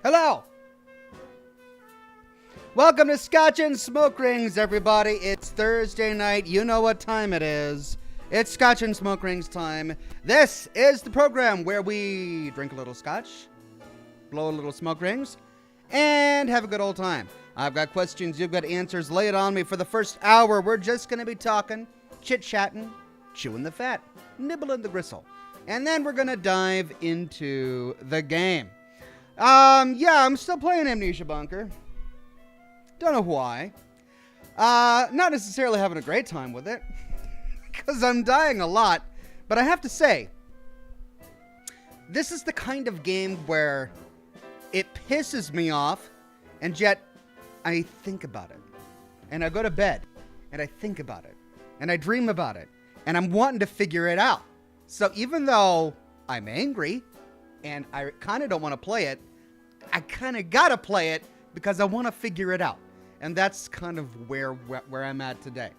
Hello! Welcome to Scotch and Smoke Rings, everybody. It's Thursday night. You know what time it is. It's Scotch and Smoke Rings time. This is the program where we drink a little scotch, blow a little smoke rings, and have a good old time. I've got questions, you've got answers. Lay it on me. For the first hour, we're just going to be talking, chit-chatting, chewing the fat, nibbling the gristle. And then we're going to dive into the game. I'm still playing Amnesia Bunker. Don't know why. Not necessarily having a great time with it, because I'm dying a lot. But I have to say, this is the kind of game where it pisses me off, and yet I think about it. And I go to bed, and I think about it. And I dream about it. And I'm wanting to figure it out. So even though I'm angry, and I kind of don't want to play it, I kind of got to play it because I want to figure it out. And that's kind of where I'm at today.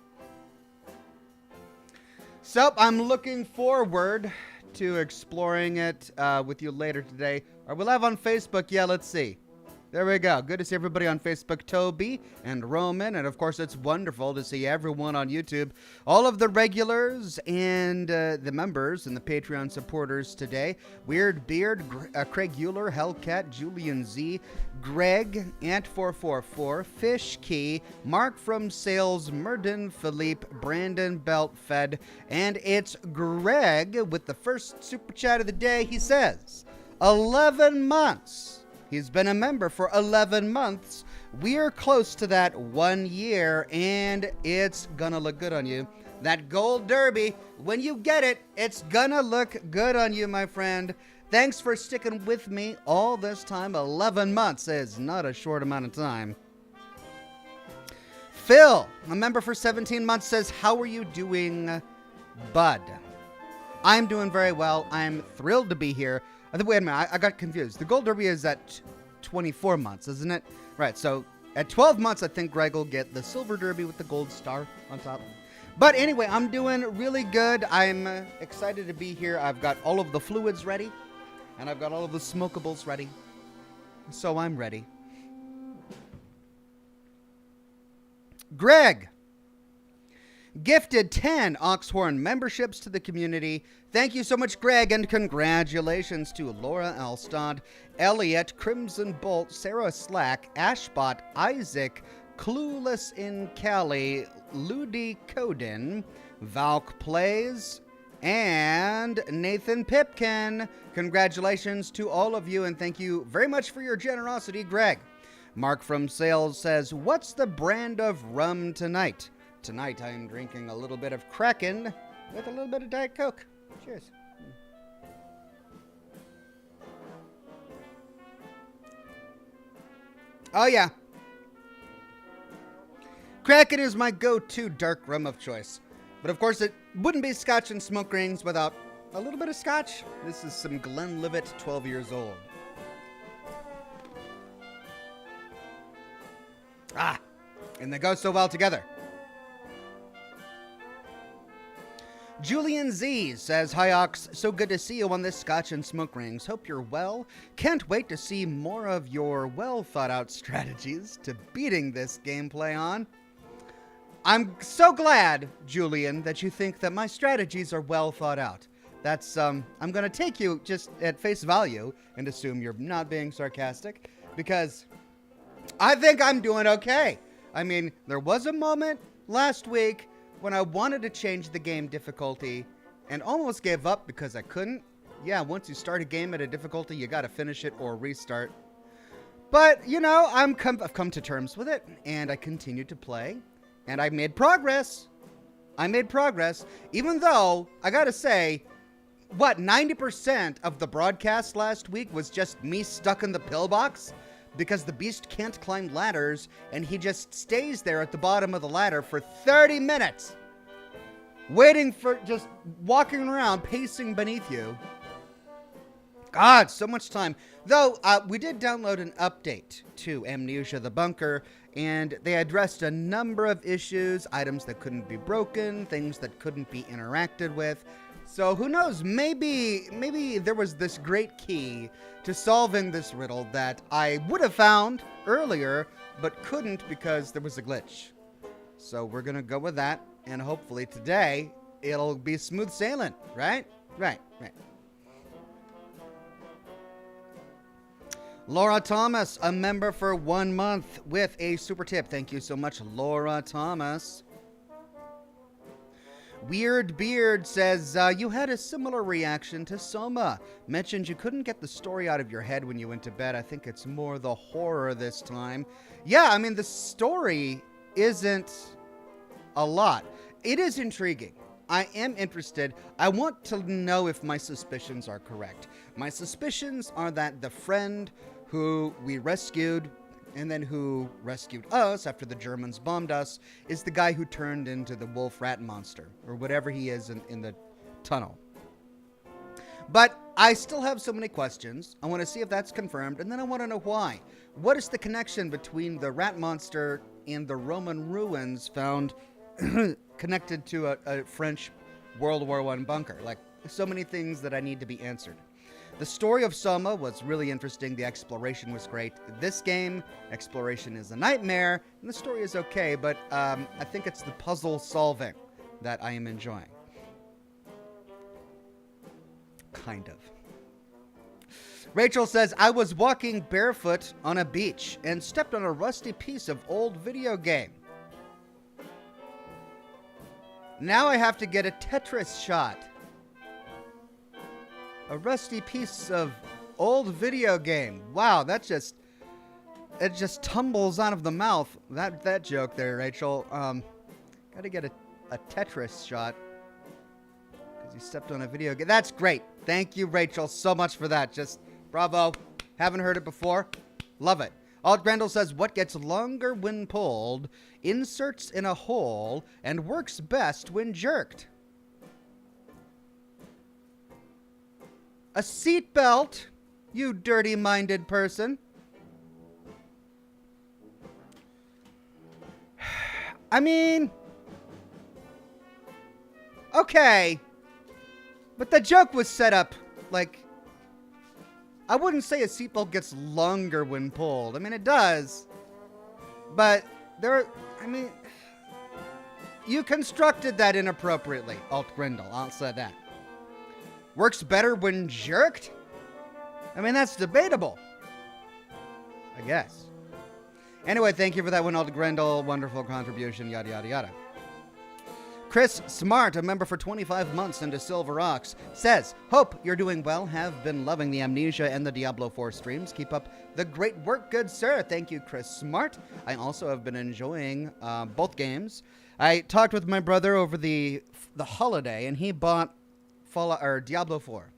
So I'm looking forward to exploring it with you later today. Are we live on Facebook? Yeah, let's see. There we go. Good to see everybody on Facebook, Toby and Roman. And, of course, it's wonderful to see everyone on YouTube. All of the regulars and the members and the Patreon supporters today. Weird Beard, Craig Euler, Hellcat, Julian Z, Greg, Ant444, Fish Key, Mark from Sales, Murden, Philippe, Brandon, Beltfed, and it's Greg with the first super chat of the day. He says, 11 months. He's been a member for 11 months. We're close to that 1 year, and it's gonna look good on you. That gold derby, when you get it, it's gonna look good on you, my friend. Thanks for sticking with me all this time. 11 months is not a short amount of time. Phil, a member for 17 months, says, how are you doing, bud? I'm doing very well. I'm thrilled to be here. Wait a minute, I got confused. The Gold Derby is at 24 months, isn't it? Right, so at 12 months, I think Greg will get the Silver Derby with the gold star on top. But anyway, I'm doing really good. I'm excited to be here. I've got all of the fluids ready, and I've got all of the smokables ready. So I'm ready. Greg gifted 10 Oxhorn memberships to the community. Thank you so much, Greg, and congratulations to Laura Alstad, Elliot, Crimson Bolt, Sarah Slack, Ashbot, Isaac, Clueless in Cali, Ludi Coden, Valk Plays, and Nathan Pipkin. Congratulations to all of you, and thank you very much for your generosity, Greg. Mark from Sales says, what's the brand of rum tonight? Tonight I'm drinking a little bit of Kraken with a little bit of Diet Coke. Cheers. Oh yeah. Kraken is my go-to dark rum of choice. But of course it wouldn't be Scotch and Smoke Rings without a little bit of Scotch. This is some Glenlivet 12 years old. Ah, and they go so well together. Julian Z says, hi Ox, so good to see you on this Scotch and Smoke Rings. Hope you're well. Can't wait to see more of your well thought out strategies to beating this gameplay on. I'm so glad, Julian, that you think that my strategies are well thought out. That's, I'm gonna take you just at face value and assume you're not being sarcastic, because I think I'm doing okay. I mean, there was a moment last week when I wanted to change the game difficulty and almost gave up because I couldn't. Yeah, once you start a game at a difficulty, you gotta finish it or restart. But, you know, I've come to terms with it, and I continued to play, and I made progress. Even though, I gotta say, 90% of the broadcast last week was just me stuck in the pillbox? Because the beast can't climb ladders, and he just stays there at the bottom of the ladder for 30 minutes. Waiting for, just walking around, pacing beneath you. God, so much time. Though, we did download an update to Amnesia the Bunker, and they addressed a number of issues, items that couldn't be broken, things that couldn't be interacted with. So who knows? Maybe there was this great key to solving this riddle that I would have found earlier, but couldn't because there was a glitch. So we're gonna go with that, and hopefully today it'll be smooth sailing, right? Right. Laura Thomas, a member for 1 month with a super tip. Thank you so much, Laura Thomas. Weird Beard says, you had a similar reaction to Soma. Mentioned you couldn't get the story out of your head when you went to bed. I think it's more the horror this time. Yeah, I mean, the story isn't a lot. It is intriguing. I am interested. I want to know if my suspicions are correct. My suspicions are that the friend who we rescued and then who rescued us after the Germans bombed us is the guy who turned into the wolf rat monster or whatever he is in the tunnel. But I still have so many questions. I want to see if that's confirmed, and then I want to know why. What is the connection between the rat monster and the Roman ruins found connected to a French World War I bunker? Like, so many things that I need to be answered. The story of Soma was really interesting. The exploration was great. This game, exploration is a nightmare, and the story is okay, but I think it's the puzzle solving that I am enjoying. Kind of. Rachel says, I was walking barefoot on a beach and stepped on a rusty piece of old video game. Now I have to get a Tetris shot. A rusty piece of old video game. Wow, it just tumbles out of the mouth. That joke there, Rachel. Gotta get a Tetris shot. Because you stepped on a video game. That's great. Thank you, Rachel, so much for that. Just bravo. Haven't heard it before. Love it. Alt Grendel says, what gets longer when pulled, inserts in a hole, and works best when jerked? A seatbelt, you dirty-minded person. I mean, okay, but the joke was set up like, I wouldn't say a seatbelt gets longer when pulled. I mean, it does, but you constructed that inappropriately, Alt Grendel, I'll say that. Works better when jerked? I mean, that's debatable. I guess. Anyway, thank you for that one, Alt Grendel. Wonderful contribution, yada, yada, yada. Chris Smart, a member for 25 months into Silver Ox, says, hope you're doing well. Have been loving the Amnesia and the Diablo 4 streams. Keep up the great work, good sir. Thank you, Chris Smart. I also have been enjoying both games. I talked with my brother over the holiday, and he bought Diablo 4.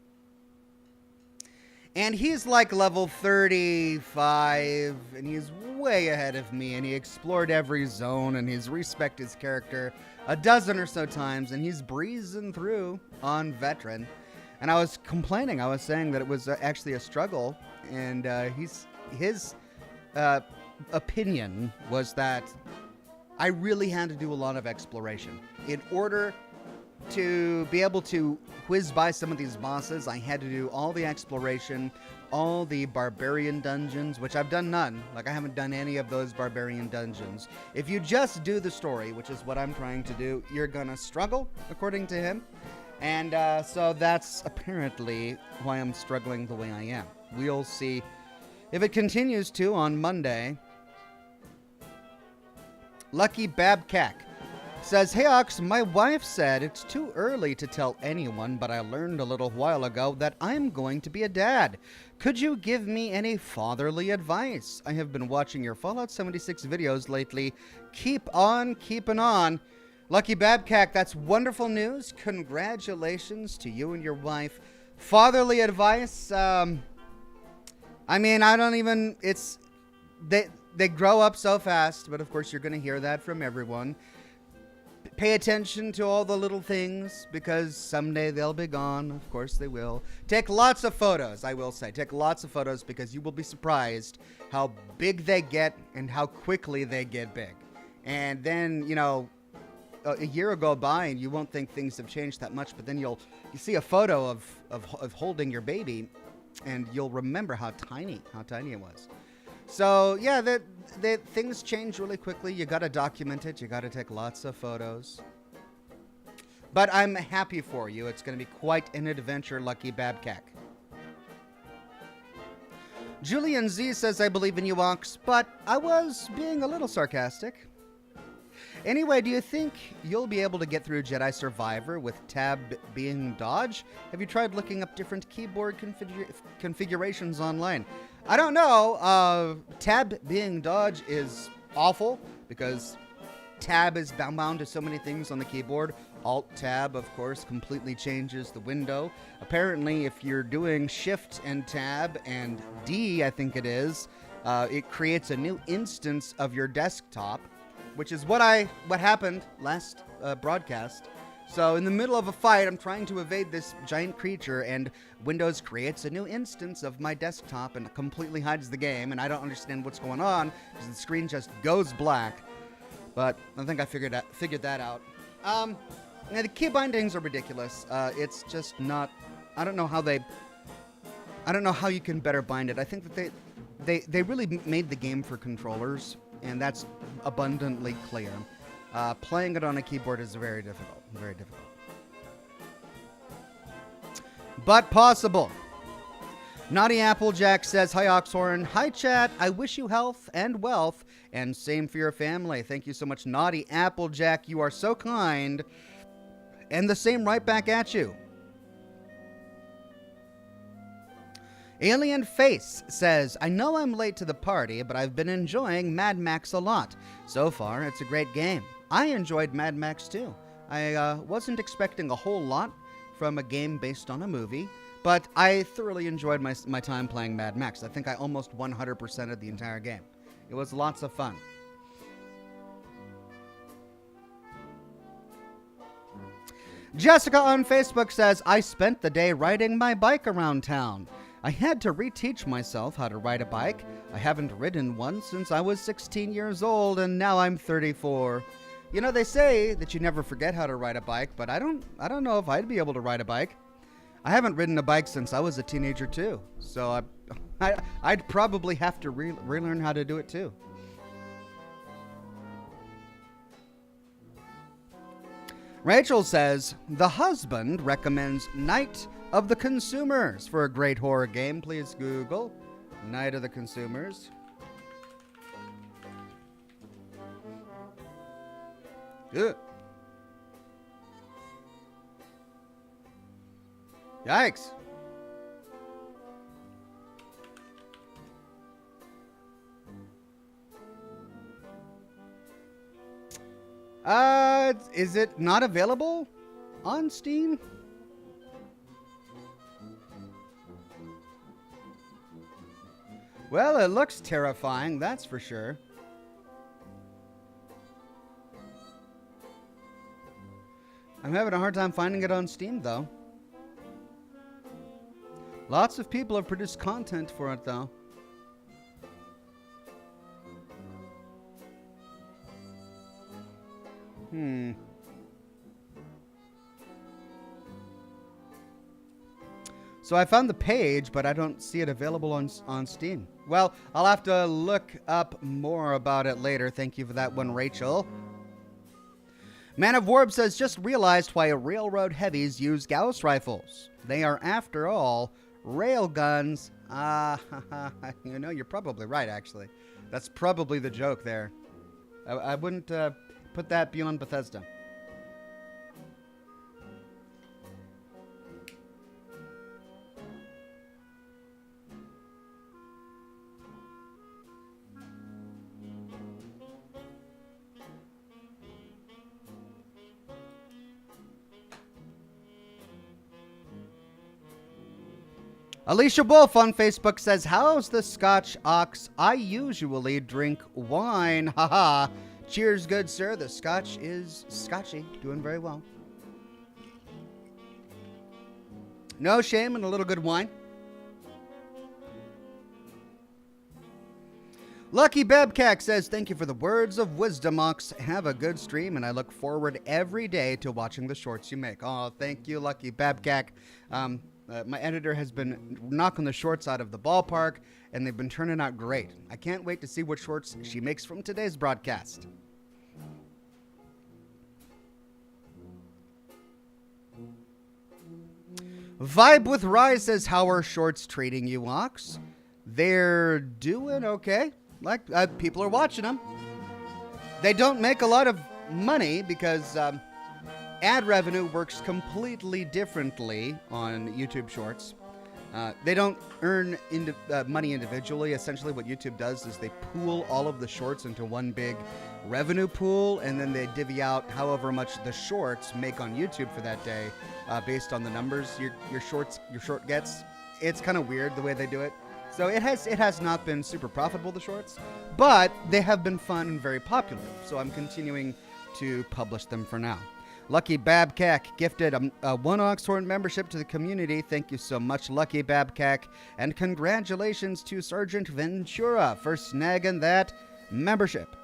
And he's like level 35, and he's way ahead of me, and he explored every zone, and he's respected his character a dozen or so times, and he's breezing through on veteran. And I was complaining. I was saying that it was actually a struggle, and his opinion was that I really had to do a lot of exploration. In order to be able to whiz by some of these bosses, I had to do all the exploration, all the barbarian dungeons, which I've done none. Like, I haven't done any of those barbarian dungeons. If you just do the story, which is what I'm trying to do, you're gonna struggle, according to him. And so that's apparently why I'm struggling the way I am. We'll see if it continues to on Monday. Lucky Babcack says, hey Ox, my wife said it's too early to tell anyone, but I learned a little while ago that I'm going to be a dad. Could you give me any fatherly advice? I have been watching your Fallout 76 videos lately. Keep on keeping on. Lucky Babcack, that's wonderful news. Congratulations to you and your wife. Fatherly advice, I mean, I don't even, they grow up so fast, but of course you're going to hear that from everyone. Pay attention to all the little things, because someday they'll be gone. Of course they will. Take lots of photos, I will say. Take lots of photos, because you will be surprised how big they get and how quickly they get big. And then, a year will go by and you won't think things have changed that much, but then you see a photo of holding your baby, and you'll remember how tiny it was. So yeah, that things change really quickly. You got to document it. You got to take lots of photos. But I'm happy for you. It's going to be quite an adventure, Lucky Babcack. Julian Z says, I believe in you, Ox, but I was being a little sarcastic. Anyway, do you think you'll be able to get through Jedi Survivor with tab being dodge? Have you tried looking up different keyboard configurations online? I don't know. Tab being dodge is awful because tab is bound to so many things on the keyboard. Alt-tab, of course, completely changes the window. Apparently, if you're doing Shift and Tab and D, I think it is, it creates a new instance of your desktop, which is what happened last broadcast. So in the middle of a fight, I'm trying to evade this giant creature, and Windows creates a new instance of my desktop and completely hides the game, and I don't understand what's going on because the screen just goes black. But I think I figured that out. Yeah, the key bindings are ridiculous. It's just not. I don't know how you can better bind it. I think that they really made the game for controllers, and that's abundantly clear. Playing it on a keyboard is very difficult. Very difficult. But possible. Naughty Applejack says, hi, Oxhorn. Hi, chat. I wish you health and wealth, and same for your family. Thank you so much, Naughty Applejack. You are so kind. And the same right back at you. Alien Face says, I know I'm late to the party, but I've been enjoying Mad Max a lot. So far, it's a great game. I enjoyed Mad Max too. I wasn't expecting a whole lot from a game based on a movie, but I thoroughly enjoyed my time playing Mad Max. I think I almost 100%ed the entire game. It was lots of fun. Jessica on Facebook says, I spent the day riding my bike around town. I had to reteach myself how to ride a bike. I haven't ridden one since I was 16 years old, and now I'm 34. You know, they say that you never forget how to ride a bike, but I don't know if I'd be able to ride a bike. I haven't ridden a bike since I was a teenager too, so I'd probably have to relearn how to do it too. Rachel says, the husband recommends Night of the Consumers for a great horror game. Please Google Night of the Consumers. Ugh. Yikes. Is it not available on Steam? Well, it looks terrifying, that's for sure. I'm having a hard time finding it on Steam, though. Lots of people have produced content for it, though. So I found the page, but I don't see it available on Steam. Well, I'll have to look up more about it later. Thank you for that one, Rachel. Man of Warb says, just realized why railroad heavies use Gauss rifles. They are, after all, rail guns. You know, you're probably right, actually. That's probably the joke there. I wouldn't put that beyond Bethesda. Alicia Wolf on Facebook says, how's the Scotch, Ox? I usually drink wine. Haha. Cheers, good sir. The Scotch is Scotchy. Doing very well. No shame in a little good wine. Lucky Babcack says, thank you for the words of wisdom, Ox. Have a good stream, and I look forward every day to watching the shorts you make. Oh, thank you, Lucky Babcack. My editor has been knocking the shorts out of the ballpark, and they've been turning out great. I can't wait to see what shorts she makes from today's broadcast. Vibe with Rye says, how are shorts treating you, Ox? They're doing okay. Like, people are watching them. They don't make a lot of money because ad revenue works completely differently on YouTube Shorts. They don't earn money individually. Essentially, what YouTube does is they pool all of the shorts into one big revenue pool, and then they divvy out however much the shorts make on YouTube for that day based on the numbers your short gets. It's kind of weird the way they do it. So it has not been super profitable, the shorts, but they have been fun and very popular. So I'm continuing to publish them for now. Lucky Babcack gifted a 1 Oxhorn membership to the community. Thank you so much, Lucky Babcack. And congratulations to Sergeant Ventura for snagging that membership.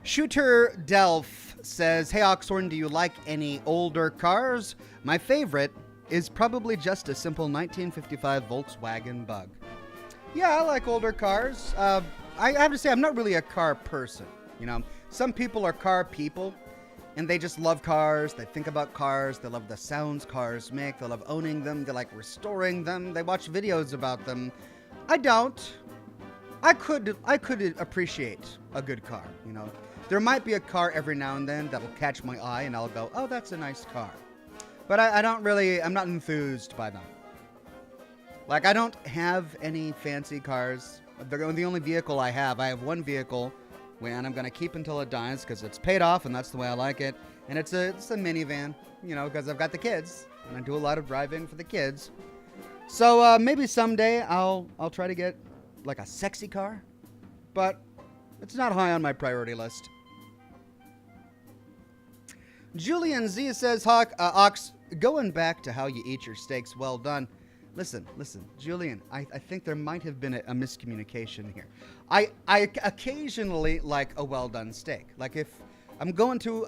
Shooter Delph says, hey Oxhorn, do you like any older cars? My favorite is probably just a simple 1955 Volkswagen Bug. Yeah, I like older cars. I have to say, I'm not really a car person. You know, some people are car people, and they just love cars. They think about cars. They love the sounds cars make. They love owning them. They like restoring them. They watch videos about them. I don't. I could appreciate a good car, you know. There might be a car every now and then that'll catch my eye and I'll go, oh, that's a nice car. But I'm not enthused by them. Like, I don't have any fancy cars. The only vehicle I have one vehicle, and I'm going to keep until it dies because it's paid off and that's the way I like it. And it's a minivan, you know, because I've got the kids and I do a lot of driving for the kids. So maybe someday I'll try to get like a sexy car, but it's not high on my priority list. Julian Z says, Ox, going back to how you eat your steaks well done. Listen, Julian, I think there might have been a miscommunication here. I occasionally like a well done steak. Like if I'm going to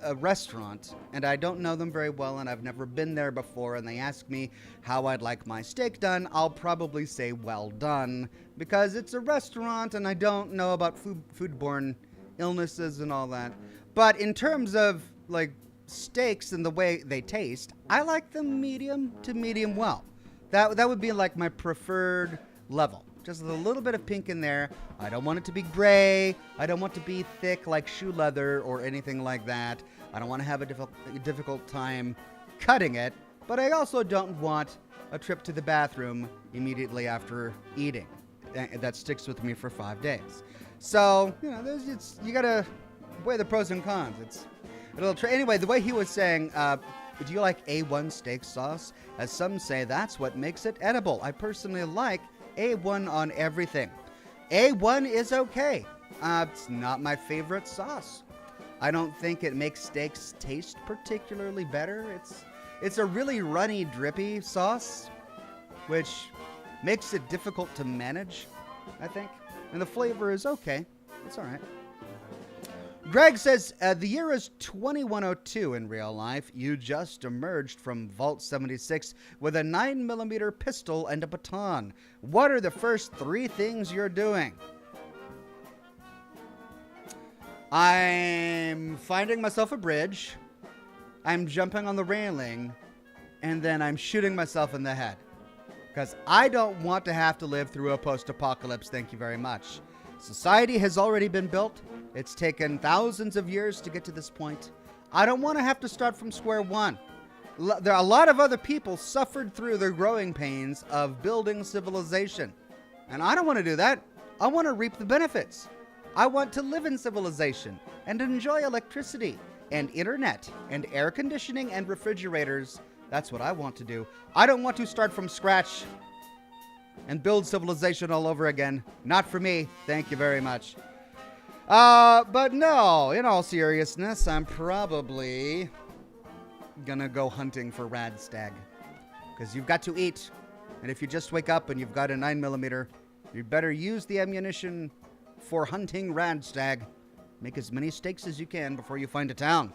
a restaurant and I don't know them very well and I've never been there before and they ask me how I'd like my steak done, I'll probably say well done because it's a restaurant and I don't know about foodborne illnesses and all that. But in terms of like steaks and the way they taste, I like them medium to medium well. That would be like my preferred level. Just a little bit of pink in there. I don't want it to be gray. I don't want it to be thick like shoe leather or anything like that. I don't want to have a difficult time cutting it. But I also don't want a trip to the bathroom immediately after eating. That sticks with me for 5 days. So, you know, you got to weigh the pros and cons. Anyway, the way he was saying, do you like A1 steak sauce? As some say, that's what makes it edible. I personally like A1 on everything. A1 is okay. It's not my favorite sauce. I don't think it makes steaks taste particularly better. It's a really runny, drippy sauce, which makes it difficult to manage, I think. And the flavor is okay. It's all right. Greg says, the year is 2102 in real life. You just emerged from Vault 76 with a 9mm pistol and a baton. What are the first 3 things you're doing? I'm finding myself a bridge. I'm jumping on the railing. And then I'm shooting myself in the head. Because I don't want to have to live through a post-apocalypse. Thank you very much. Society has already been built. It's taken thousands of years to get to this point. I don't want to have to start from square one. There are a lot of other people suffered through the growing pains of building civilization. And I don't want to do that. I want to reap the benefits. I want to live in civilization and enjoy electricity and internet and air conditioning and refrigerators That's what I want to do. I don't want to start from scratch and build civilization all over again. Not for me. Thank you very much. But no, in all seriousness, I'm probably gonna go hunting for radstag. Because you've got to eat. And if you just wake up and you've got a 9mm, you better use the ammunition for hunting radstag. Make as many steaks as you can before you find a town.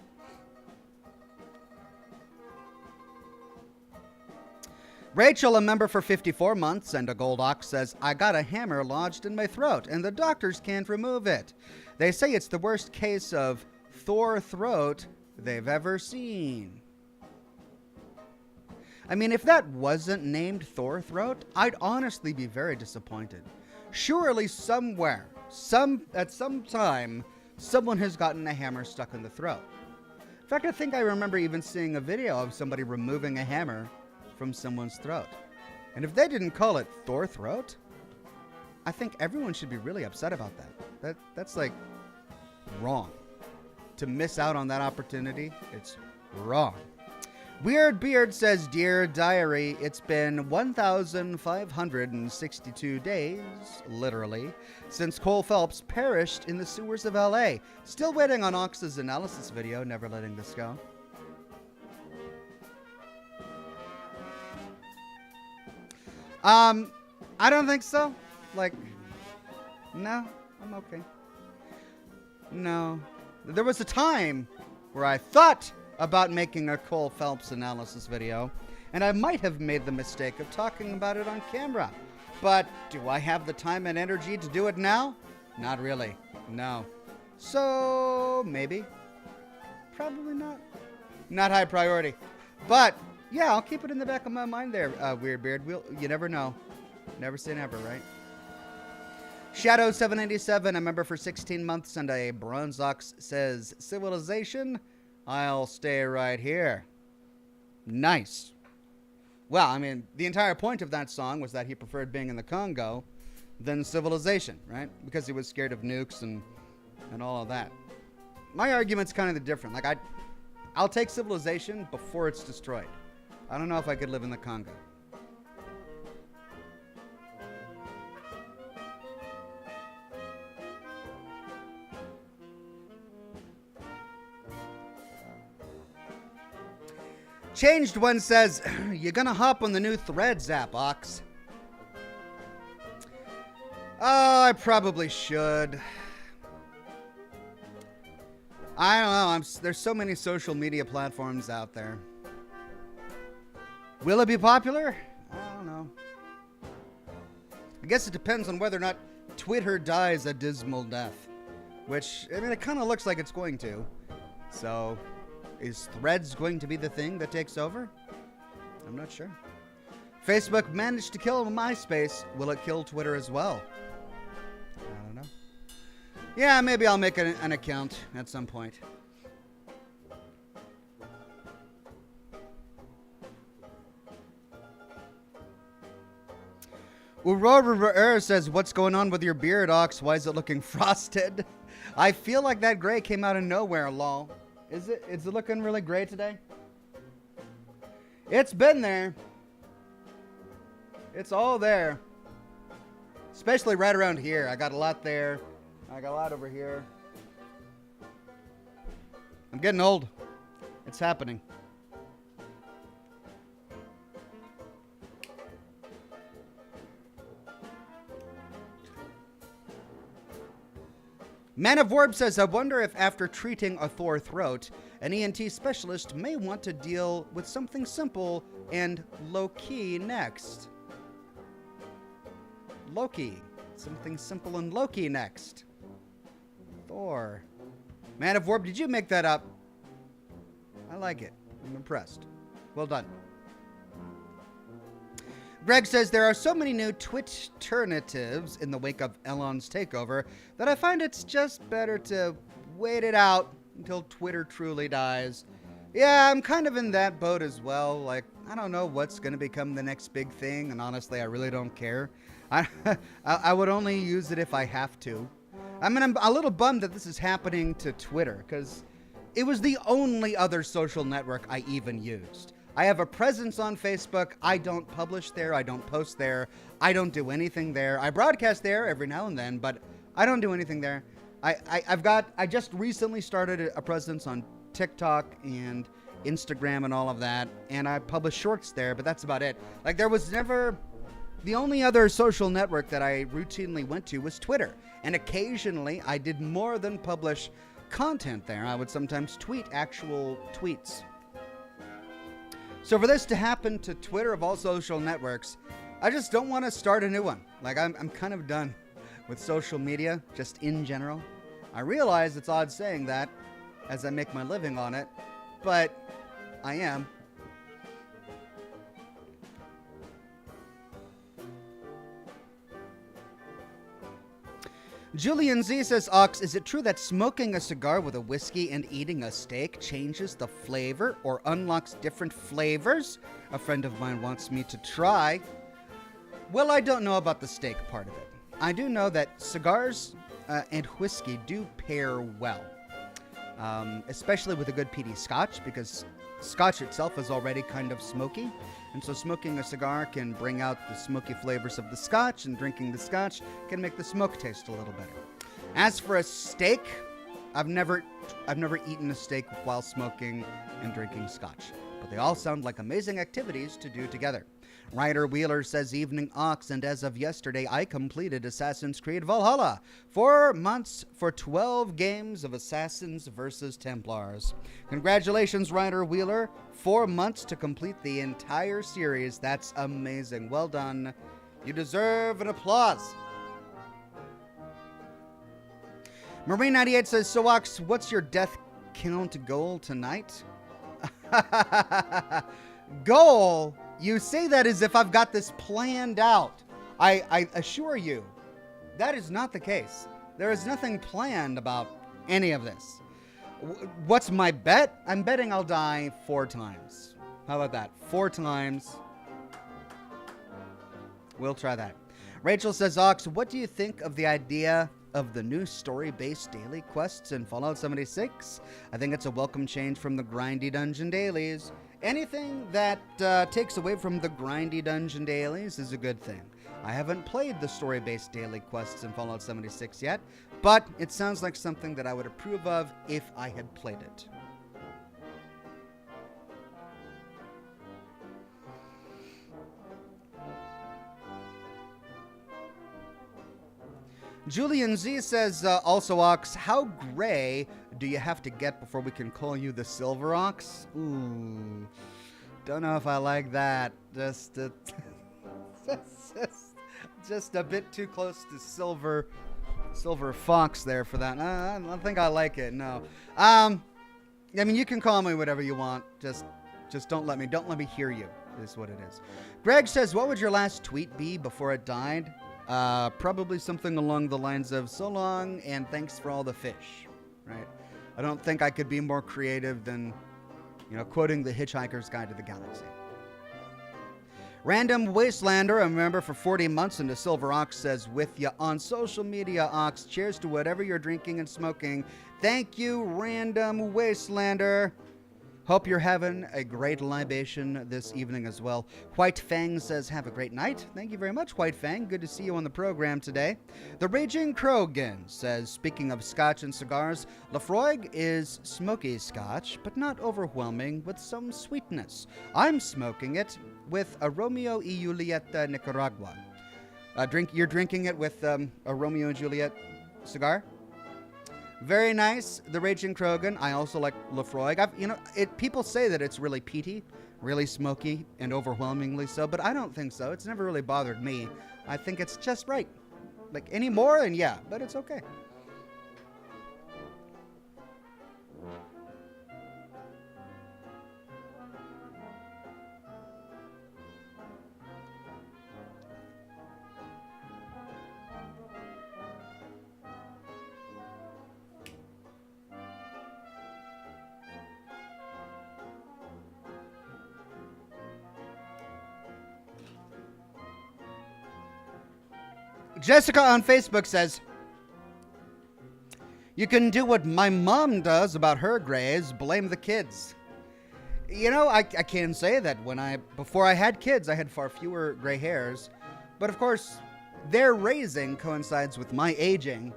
Rachel, a member for 54 months and a gold ox, says, I got a hammer lodged in my throat and the doctors can't remove it. They say it's the worst case of Thor throat they've ever seen. I mean, if that wasn't named Thor throat, I'd honestly be very disappointed. Surely somewhere, at some time, someone has gotten a hammer stuck in the throat. In fact, I think I remember even seeing a video of somebody removing a hammer from someone's throat. And if they didn't call it Thor throat, I think everyone should be really upset about that. That's like wrong. To miss out on that opportunity, it's wrong. Weird Beard says, Dear Diary, it's been 1,562 days, literally, since Cole Phelps perished in the sewers of LA. Still waiting on Ox's analysis video, never letting this go. I don't think so. Like, no, I'm okay. No. There was a time where I thought about making a Cole Phelps analysis video, and I might have made the mistake of talking about it on camera. But do I have the time and energy to do it now? Not really. No. So, maybe. Probably not. Not high priority. But, yeah, I'll keep it in the back of my mind there, Weird Beard. You never know. Never say never, right? Shadow787, a member for 16 months and a bronze ox, says, Civilization, I'll stay right here. Nice. Well, I mean, the entire point of that song was that he preferred being in the Congo than civilization, right? Because he was scared of nukes and all of that. My argument's kind of the different. Like, I'll take civilization before it's destroyed. I don't know if I could live in the Congo. Changed One says, you gonna hop on the new Threads app, Ox? Oh, I probably should. I don't know. There's so many social media platforms out there. Will it be popular? I don't know. I guess it depends on whether or not Twitter dies a dismal death. Which, I mean, it kind of looks like it's going to. So, is Threads going to be the thing that takes over? I'm not sure. Facebook managed to kill MySpace. Will it kill Twitter as well? I don't know. Yeah, maybe I'll make an account at some point. Aurora says, what's going on with your beard, Ox? Why is it looking frosted? I feel like that gray came out of nowhere, lol. Is it looking really gray today? It's been there. It's all there. Especially right around here. I got a lot there. I got a lot over here. I'm getting old. It's happening. Man of Warp says, I wonder if after treating a sore throat, an ENT specialist may want to deal with something simple and low-key next. Loki. Something simple and low-key next. Thor. Man of Warp, did you make that up? I like it. I'm impressed. Well done. Greg says, there are so many new Twitch-turnatives in the wake of Elon's takeover that I find it's just better to wait it out until Twitter truly dies. Yeah, I'm kind of in that boat as well. Like, I don't know what's going to become the next big thing, and honestly, I really don't care. I would only use it if I have to. I mean, I'm a little bummed that this is happening to Twitter, because it was the only other social network I even used. I have a presence on Facebook. I don't publish there. I don't post there. I don't do anything there. I broadcast there every now and then, but I don't do anything there. I just recently started a presence on TikTok and Instagram and all of that, and I publish shorts there, but that's about it. Like, there was never... The only other social network that I routinely went to was Twitter, and occasionally I did more than publish content there. I would sometimes tweet actual tweets. So for this to happen to Twitter of all social networks, I just don't want to start a new one. Like, I'm kind of done with social media, just in general. I realize it's odd saying that as I make my living on it, but I am. Julian Z says, Ox, is it true that smoking a cigar with a whiskey and eating a steak changes the flavor or unlocks different flavors? A friend of mine wants me to try. Well, I don't know about the steak part of it. I do know that cigars and whiskey do pair well, especially with a good peaty Scotch, because Scotch itself is already kind of smoky. And so smoking a cigar can bring out the smoky flavors of the Scotch, and drinking the Scotch can make the smoke taste a little better. As for a steak, I've never eaten a steak while smoking and drinking Scotch, but they all sound like amazing activities to do together. Ryder Wheeler says, evening Ox, and as of yesterday, I completed Assassin's Creed Valhalla. 4 months for 12 games of Assassins versus Templars. Congratulations, Ryder Wheeler. 4 months to complete the entire series. That's amazing. Well done. You deserve an applause. Marine98 says, so Ox, what's your death count goal tonight? Goal? You say that as if I've got this planned out. I assure you, that is not the case. There is nothing planned about any of this. What's my bet? I'm betting I'll die 4 times. How about that? 4 times. We'll try that. Rachel says, Ox, what do you think of the idea of the new story-based daily quests in Fallout 76? I think it's a welcome change from the grindy dungeon dailies. Anything that takes away from the grindy dungeon dailies is a good thing. I haven't played the story-based daily quests in Fallout 76 yet, but it sounds like something that I would approve of if I had played it. Julian Z says, also Ox, how gray do you have to get before we can call you the Silver Ox? Ooh, don't know if I like that. Just a bit too close to Silver Fox there for that. I don't think I like it. No. I mean, you can call me whatever you want. Just don't let me hear you. Is what it is. Greg says, what would your last tweet be before it died? Probably something along the lines of, so long and thanks for all the fish, right? I don't think I could be more creative than, quoting The Hitchhiker's Guide to the Galaxy. Random Wastelander, a member for 40 months into Silver Ox, says, with ya on social media, Ox, cheers to whatever you're drinking and smoking. Thank you, Random Wastelander. Hope you're having a great libation this evening as well. White Fang says, have a great night. Thank you very much, White Fang. Good to see you on the program today. The Raging Krogan says, speaking of Scotch and cigars, Lafroig is smoky Scotch, but not overwhelming, with some sweetness. I'm smoking it with a Romeo y Julieta Nicaragua. You're drinking it with a Romeo and Juliet cigar? Very nice, the Raging Krogan. I also like Lafroig. People say that it's really peaty, really smoky, and overwhelmingly so, but I don't think so. It's never really bothered me. I think it's just right. Like, any more, and yeah, but it's okay. Jessica on Facebook says, you can do what my mom does about her grays, blame the kids. I can say that before I had kids, I had far fewer gray hairs. But of course, their raising coincides with my aging.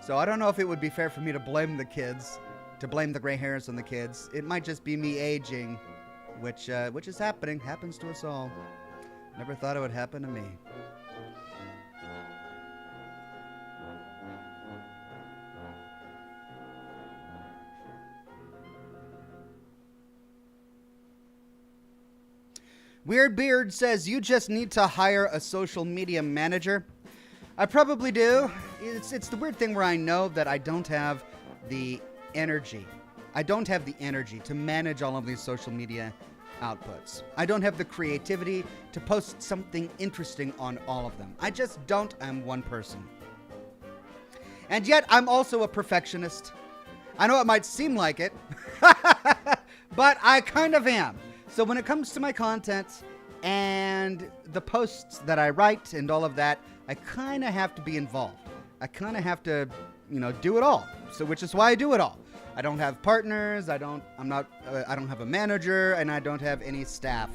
So I don't know if it would be fair for me to blame the kids, to blame the gray hairs on the kids. It might just be me aging, which is happening, happens to us all. Never thought it would happen to me. Weird Beard says, you just need to hire a social media manager. I probably do. It's the weird thing where I know that I don't have the energy. I don't have the energy to manage all of these social media outputs. I don't have the creativity to post something interesting on all of them. I just don't. I'm one person. And yet, I'm also a perfectionist. I know it might seem like it, but I kind of am. So when it comes to my content and the posts that I write and all of that, I kind of have to be involved. I kind of have to, do it all. So which is why I do it all. I don't have partners. I don't have a manager, and I don't have any staff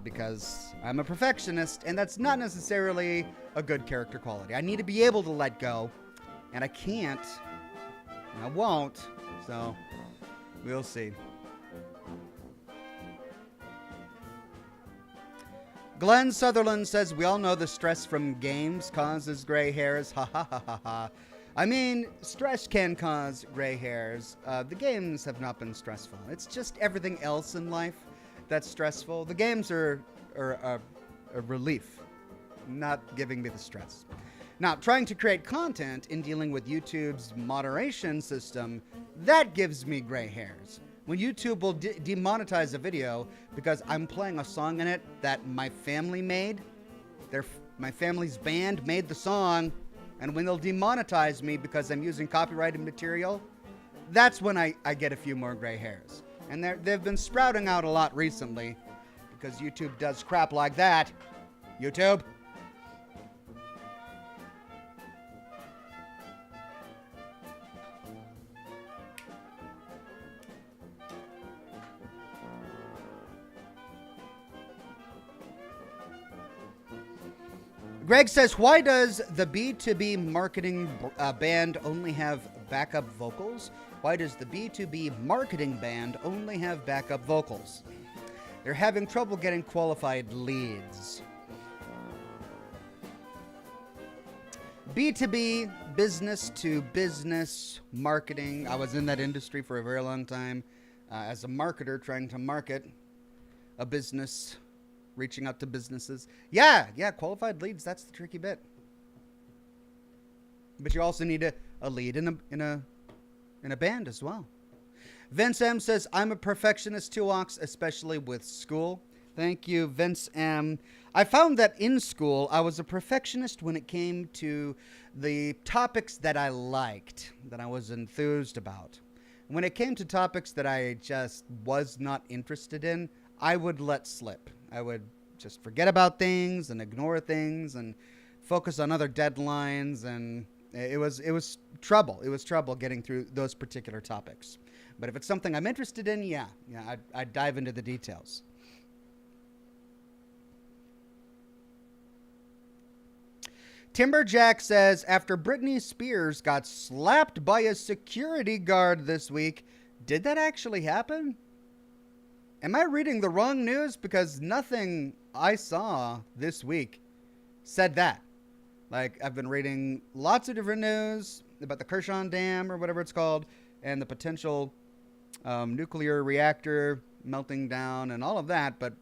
because I'm a perfectionist, and that's not necessarily a good character quality. I need to be able to let go, and I can't, and I won't. So we'll see. Glenn Sutherland says, we all know the stress from games causes gray hairs. Ha ha ha ha ha. I mean, stress can cause gray hairs. The games have not been stressful. It's just everything else in life that's stressful. The games are a relief, not giving me the stress. Now, trying to create content in dealing with YouTube's moderation system, that gives me gray hairs. When YouTube will demonetize a video because I'm playing a song in it that my family made, my family's band made the song, and when they'll demonetize me because I'm using copyrighted material, that's when I get a few more gray hairs. And they've been sprouting out a lot recently because YouTube does crap like that. YouTube. Greg says, why does the B2B marketing band only have backup vocals? Why does the B2B marketing band only have backup vocals? They're having trouble getting qualified leads. B2B, business to business marketing. I was in that industry for a very long time as a marketer trying to market a business, reaching out to businesses. Yeah, qualified leads, that's the tricky bit. But you also need a lead in a band as well. Vince M says, I'm a perfectionist too, Ox, especially with school. Thank you, Vince M. I found that in school, I was a perfectionist when it came to the topics that I liked, that I was enthused about. When it came to topics that I just was not interested in, I would let slip. I would just forget about things and ignore things and focus on other deadlines, and it was trouble. It was trouble getting through those particular topics. But if it's something I'm interested in, I'd dive into the details. Timberjack says, after Britney Spears got slapped by a security guard this week, did that actually happen? Am I reading the wrong news? Because nothing I saw this week said that. Like, I've been reading lots of different news about the Kershaw Dam or whatever it's called, and the potential nuclear reactor melting down and all of that, but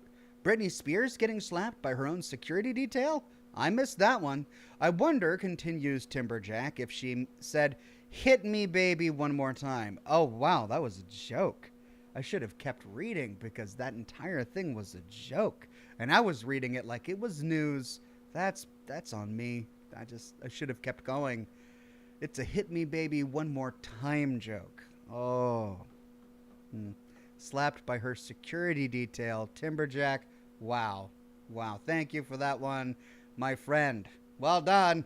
Britney Spears getting slapped by her own security detail? I missed that one. I wonder, continues Timberjack, if she said, hit me baby one more time. Oh wow, that was a joke. I should have kept reading because that entire thing was a joke. And I was reading it like it was news. That's on me. I should have kept going. It's a hit me baby one more time joke. Oh. Slapped by her security detail. Timberjack. Wow. Thank you for that one, my friend. Well done.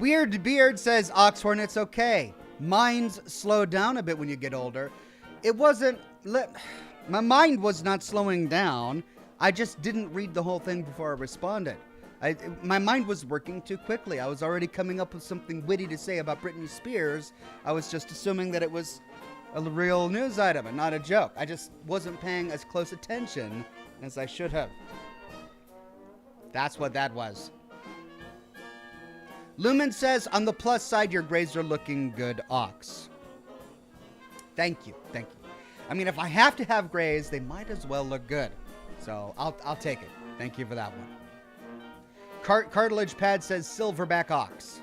Weird Beard says, Oxhorn, it's okay. Minds slow down a bit when you get older. It wasn't... My mind was not slowing down. I just didn't read the whole thing before I responded. My mind was working too quickly. I was already coming up with something witty to say about Britney Spears. I was just assuming that it was a real news item and not a joke. I just wasn't paying as close attention as I should have. That's what that was. Lumen says, on the plus side, your grades are looking good, Ox. Thank you. Thank you. I mean, if I have to have grays, they might as well look good. So I'll take it. Thank you for that one. Cartilage Pad says, Silverback Ox.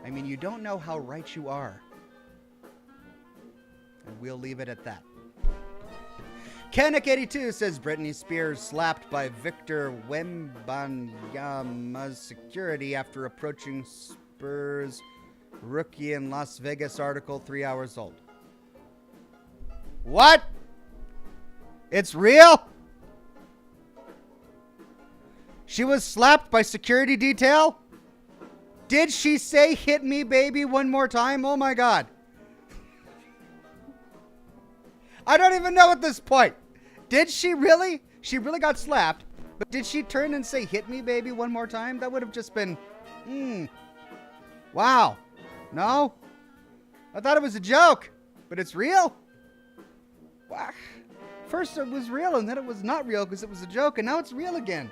I mean, you don't know how right you are. And we'll leave it at that. Kanik82 says, Britney Spears slapped by Victor Wembanyama's security after approaching Spurs rookie in Las Vegas article 3 hours old. What? It's real? She was slapped by security detail? Did she say, hit me, baby, one more time? Oh, my God. I don't even know at this point. Did she really? She really got slapped. But did she turn and say, hit me, baby, one more time? That would have just been, wow. No? I thought it was a joke. But it's real? Wow. First it was real, and then it was not real because it was a joke, and now it's real again.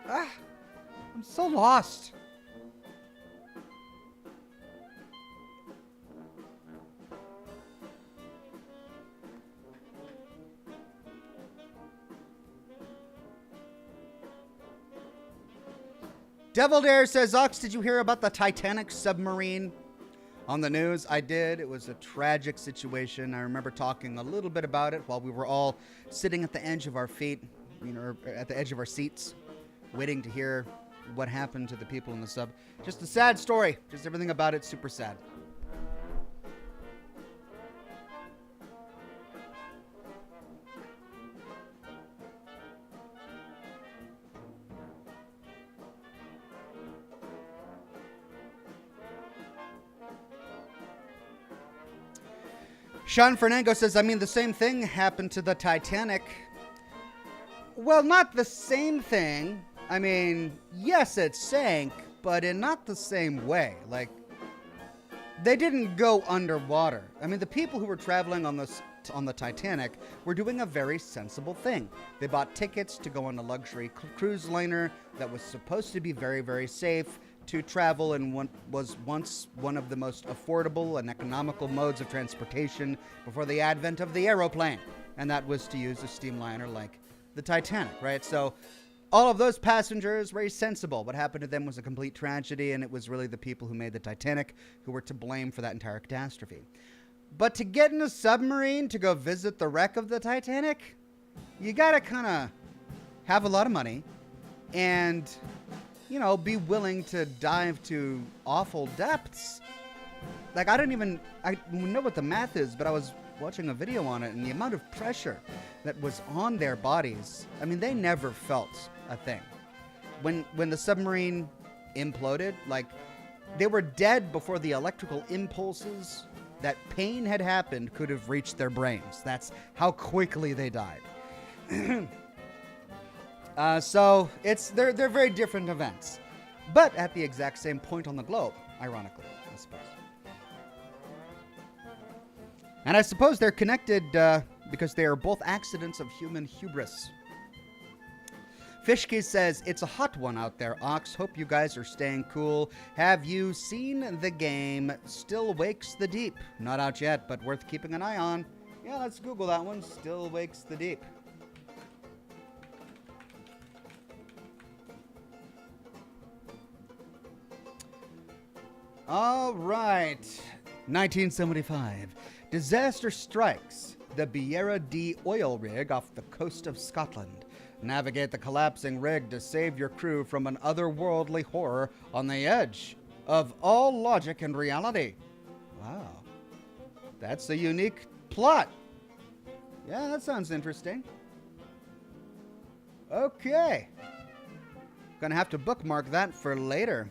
I'm so lost. Devil Dare says, Ox, did you hear about the Titanic submarine on the news? I did. It was a tragic situation. I remember talking a little bit about it while we were all sitting at the edge of our feet, at the edge of our seats, waiting to hear what happened to the people in the sub. Just a sad story. Just everything about it super sad. Sean Fernando says, I mean, the same thing happened to the Titanic. Well, not the same thing. I mean, yes, it sank, but in not the same way. Like, they didn't go underwater. I mean, the people who were traveling on the Titanic were doing a very sensible thing. They bought tickets to go on a luxury cruise liner that was supposed to be very, very safe to travel in what was once one of the most affordable and economical modes of transportation before the advent of the aeroplane. And that was to use a steamliner like the Titanic, right? So all of those passengers, very sensible. What happened to them was a complete tragedy, and it was really the people who made the Titanic who were to blame for that entire catastrophe. But to get in a submarine to go visit the wreck of the Titanic, you gotta kind of have a lot of money and, you know, be willing to dive to awful depths. Like, I know what the math is, but I was watching a video on it, and the amount of pressure that was on their bodies, I mean, they never felt a thing. When the submarine imploded, like, they were dead before the electrical impulses that pain had happened could have reached their brains. That's how quickly they died. So they're very different events, but at the exact same point on the globe, ironically, I suppose. And I suppose they're connected because they are both accidents of human hubris. Fishke says, it's a hot one out there, Ox. Hope you guys are staying cool. Have you seen the game Still Wakes the Deep? Not out yet, but worth keeping an eye on. Yeah, let's Google that one. Still Wakes the Deep. All right. 1975. Disaster strikes the Beara D oil rig off the coast of Scotland. Navigate the collapsing rig to save your crew from an otherworldly horror on the edge of all logic and reality. Wow. That's a unique plot. Yeah, that sounds interesting. Okay. Gonna have to bookmark that for later.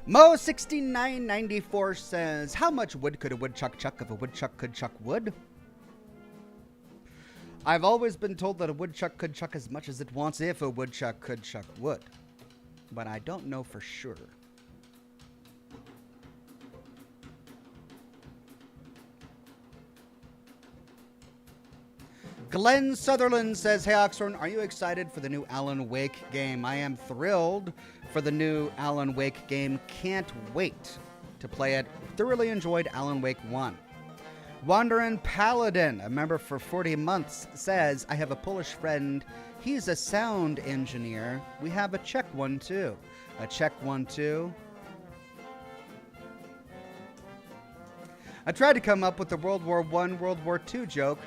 Mo6994 says, how much wood could a woodchuck chuck if a woodchuck could chuck wood? I've always been told that a woodchuck could chuck as much as it wants if a woodchuck could chuck wood. But I don't know for sure. Glenn Sutherland says, hey Oxhorn, are you excited for the new Alan Wake game? I am thrilled for the new Alan Wake game. Can't wait to play it. Thoroughly enjoyed Alan Wake 1. Wandering Paladin, a member for 40 months, says, I have a Polish friend. He's a sound engineer. We have a check 1-2. A check 1-2. I tried to come up with the World War I, World War II joke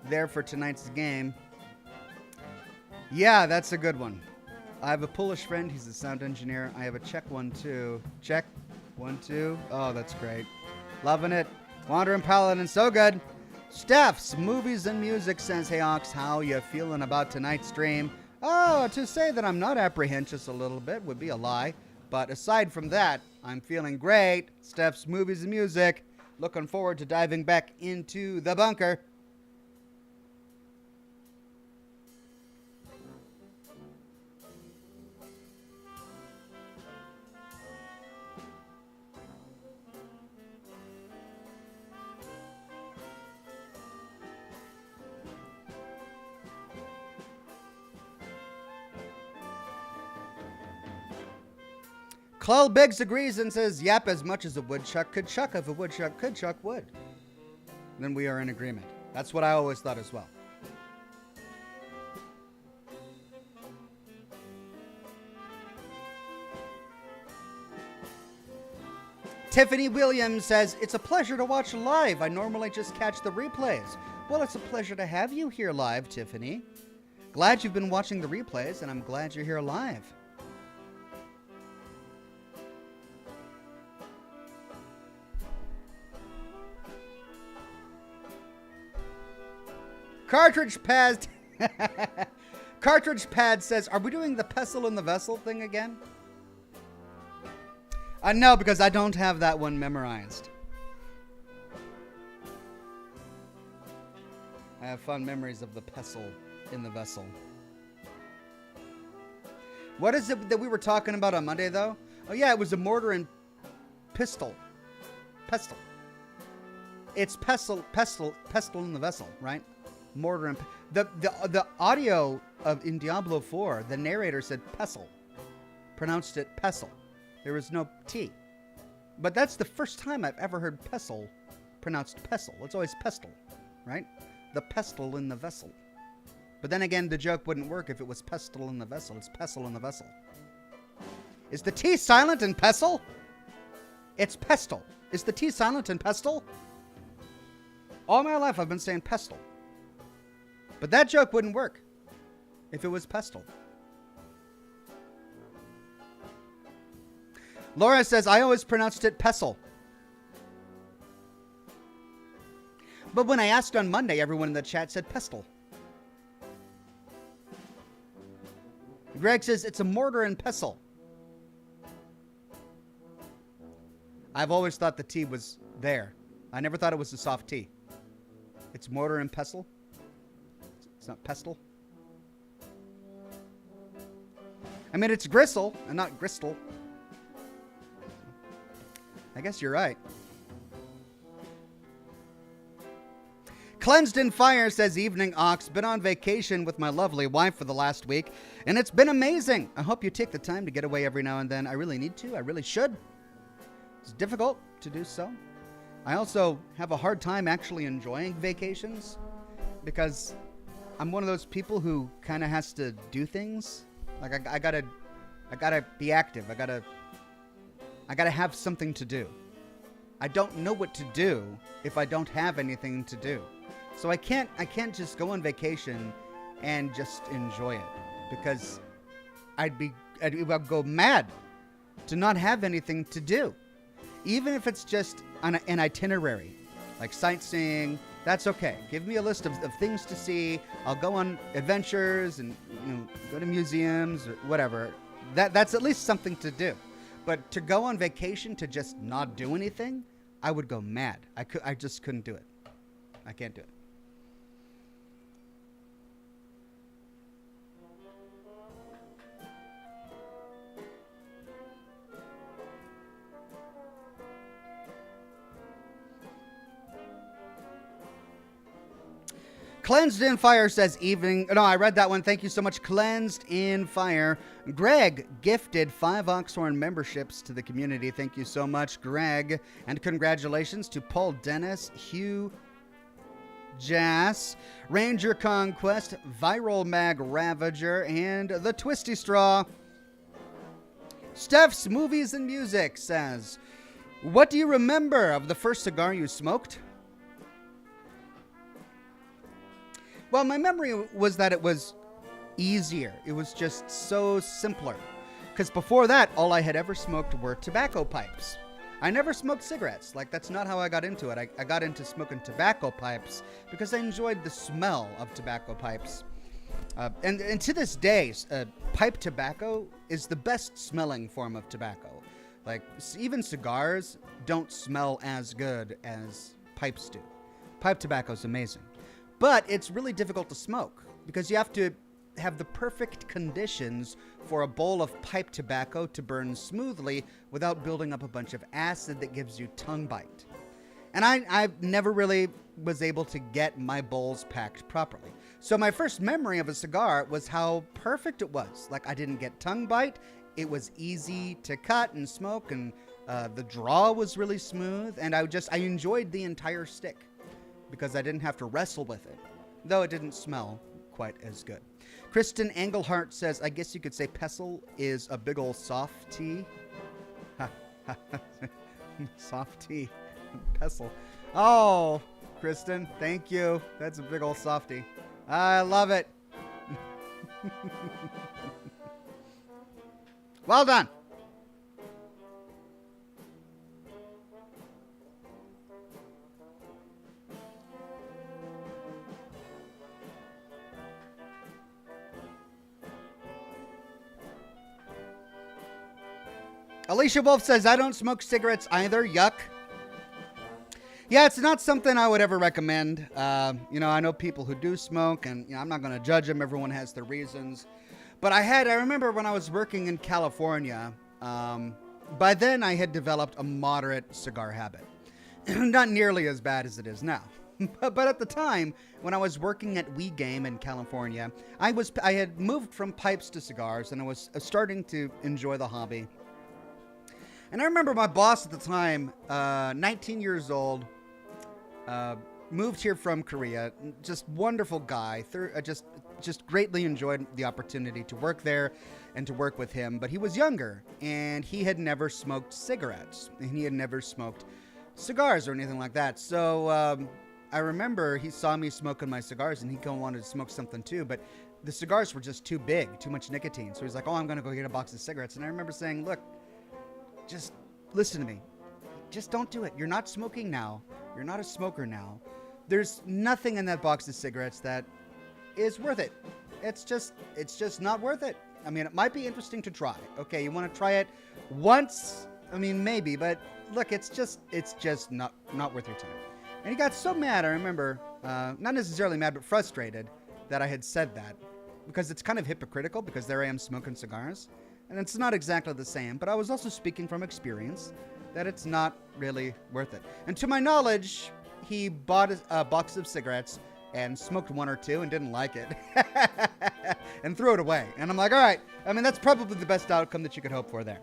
there for tonight's game. Yeah, that's a good one. I have a Polish friend. He's a sound engineer. I have a check 1-2. Check 1-2. Oh, that's great. Loving it. Wandering Paladin, so good. Steph's Movies and Music says, hey Ox, how you feeling about tonight's stream? Oh, to say that I'm not apprehensive a little bit would be a lie. But aside from that, I'm feeling great. Steph's Movies and Music. Looking forward to diving back into the bunker. Clell Biggs agrees and says, yep, as much as a woodchuck could chuck if a woodchuck could chuck wood. Then we are in agreement. That's what I always thought as well. Tiffany Williams says, it's a pleasure to watch live. I normally just catch the replays. Well, it's a pleasure to have you here live, Tiffany. Glad you've been watching the replays, and I'm glad you're here live. Cartridge Pad Cartridge Pad says, are we doing the pestle in the vessel thing again? No, because I don't have that one memorized. I have fond memories of the pestle in the vessel. What is it that we were talking about on Monday, though? Oh, yeah, it was a mortar and pistol. Pestle. It's pestle in the vessel, right? Mortar and the audio of in Diablo 4, the narrator said pestle, pronounced it pestle. There was no T, but that's the first time I've ever heard pestle pronounced pestle. It's always pestle, right? The pestle in the vessel. But then again, the joke wouldn't work if it was pestle in the vessel. It's pestle in the vessel. Is the T silent in pestle? It's pestle. Is the T silent in pestle? All my life I've been saying pestle. But that joke wouldn't work if it was pestle. Laura says, I always pronounced it pestle. But when I asked on Monday, everyone in the chat said pestle. Greg says, it's a mortar and pestle. I've always thought the T was there. I never thought it was a soft T. It's mortar and pestle. It's not pestle. I mean, it's gristle and not gristle. I guess you're right. Cleansed in Fire says, evening Ox, been on vacation with my lovely wife for the last week, and it's been amazing. I hope you take the time to get away every now and then. I really need to. I really should. It's difficult to do so. I also have a hard time actually enjoying vacations because I'm one of those people who kind of has to do things. Like I gotta be active. I gotta have something to do. I don't know what to do if I don't have anything to do. So I can't just go on vacation and just enjoy it because I'd go mad to not have anything to do. Even if it's just an itinerary, like sightseeing, that's okay. Give me a list of things to see. I'll go on adventures and go to museums or whatever. That's at least something to do. But to go on vacation to just not do anything, I would go mad. I just couldn't do it. I can't do it. Cleansed in Fire says evening. No, I read that one. Thank you so much. Cleansed in Fire. Greg gifted 5 Oxhorn memberships to the community. Thank you so much, Greg. And congratulations to Paul Dennis, Hugh Jass, Ranger Conquest, Viral Mag Ravager, and the Twisty Straw. Steph's Movies and Music says, what do you remember of the first cigar you smoked? Well, my memory was that it was easier. It was just so simpler. Because before that, all I had ever smoked were tobacco pipes. I never smoked cigarettes. Like, that's not how I got into it. I got into smoking tobacco pipes because I enjoyed the smell of tobacco pipes. And to this day, pipe tobacco is the best smelling form of tobacco. Like, even cigars don't smell as good as pipes do. Pipe tobacco is amazing. But it's really difficult to smoke because you have to have the perfect conditions for a bowl of pipe tobacco to burn smoothly without building up a bunch of acid that gives you tongue bite. And I never really was able to get my bowls packed properly. So my first memory of a cigar was how perfect it was. Like, I didn't get tongue bite. It was easy to cut and smoke, and the draw was really smooth. And I enjoyed the entire stick, because I didn't have to wrestle with it, though it didn't smell quite as good. Kristen Engelhart says, I guess you could say Pestle is a big ol' soft tea. Soft tea. Pestle. Oh, Kristen, thank you. That's a big ol' softie. I love it. Well done. Alicia Wolf says, I don't smoke cigarettes either. Yuck. Yeah, it's not something I would ever recommend. I know people who do smoke, and I'm not going to judge them. Everyone has their reasons. But I remember when I was working in California, by then I had developed a moderate cigar habit. Not nearly as bad as it is now. But at the time, when I was working at We Game in California, I had moved from pipes to cigars, and I was starting to enjoy the hobby. And I remember my boss at the time, 19 years old, moved here from Korea. Just wonderful guy. Just greatly enjoyed the opportunity to work there and to work with him. But he was younger, and he had never smoked cigarettes, and he had never smoked cigars or anything like that. So I remember he saw me smoking my cigars, and he wanted to smoke something too. But the cigars were just too big, too much nicotine. So he's like, oh, I'm going to go get a box of cigarettes. And I remember saying, look, just listen to me. Just don't do it. You're not smoking now. You're not a smoker now. There's nothing in that box of cigarettes that is worth it. It's just not worth it. I mean, it might be interesting to try. Okay, you want to try it once? I mean, maybe, but look, it's just not worth your time. And he got so mad, I remember, not necessarily mad, but frustrated that I had said that, because it's kind of hypocritical, because there I am smoking cigars. And it's not exactly the same, but I was also speaking from experience that it's not really worth it. And to my knowledge, he bought a box of cigarettes and smoked one or two and didn't like it and threw it away. And I'm like, all right, I mean, that's probably the best outcome that you could hope for there.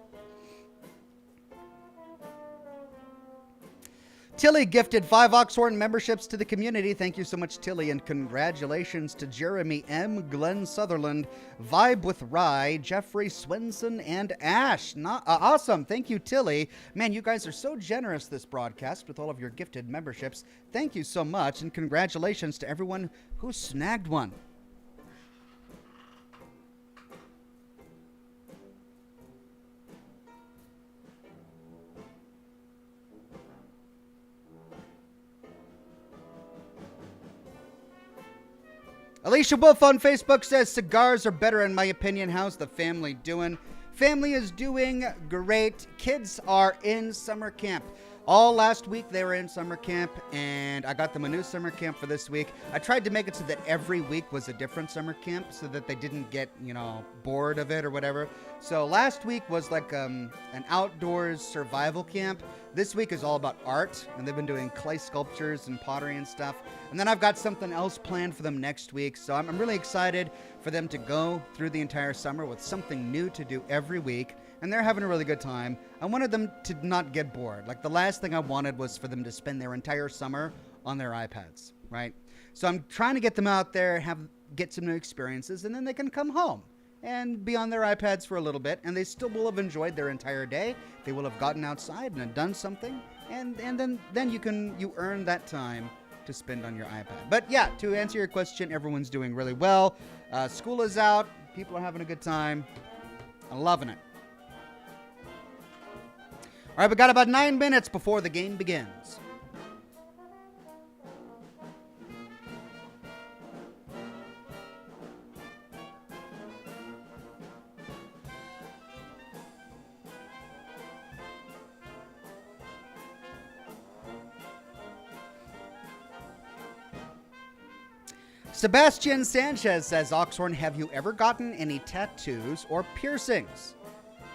Tilly gifted 5 Oxhorn memberships to the community. Thank you so much, Tilly, and congratulations to Jeremy M., Glenn Sutherland, Vibe with Rye, Jeffrey Swenson, and Ash. Awesome. Thank you, Tilly. Man, you guys are so generous this broadcast with all of your gifted memberships. Thank you so much, and congratulations to everyone who snagged one. Alicia Wolf on Facebook says, cigars are better in my opinion. How's the family doing? Family is doing great. Kids are in summer camp. All last week they were in summer camp, and I got them a new summer camp for this week. I tried to make it so that every week was a different summer camp so that they didn't get, bored of it or whatever. So last week was like an outdoors survival camp. This week is all about art, and they've been doing clay sculptures and pottery and stuff. And then I've got something else planned for them next week. So I'm really excited for them to go through the entire summer with something new to do every week. And they're having a really good time. I wanted them to not get bored. Like, the last thing I wanted was for them to spend their entire summer on their iPads, right? So I'm trying to get them out there, get some new experiences, and then they can come home and be on their iPads for a little bit, and they still will have enjoyed their entire day. They will have gotten outside and done something, and then you earn that time to spend on your iPad. But yeah, to answer your question, everyone's doing really well. School is out. People are having a good time. I'm loving it. All right, we got about 9 minutes before the game begins. Sebastian Sanchez says, Oxhorn, have you ever gotten any tattoos or piercings?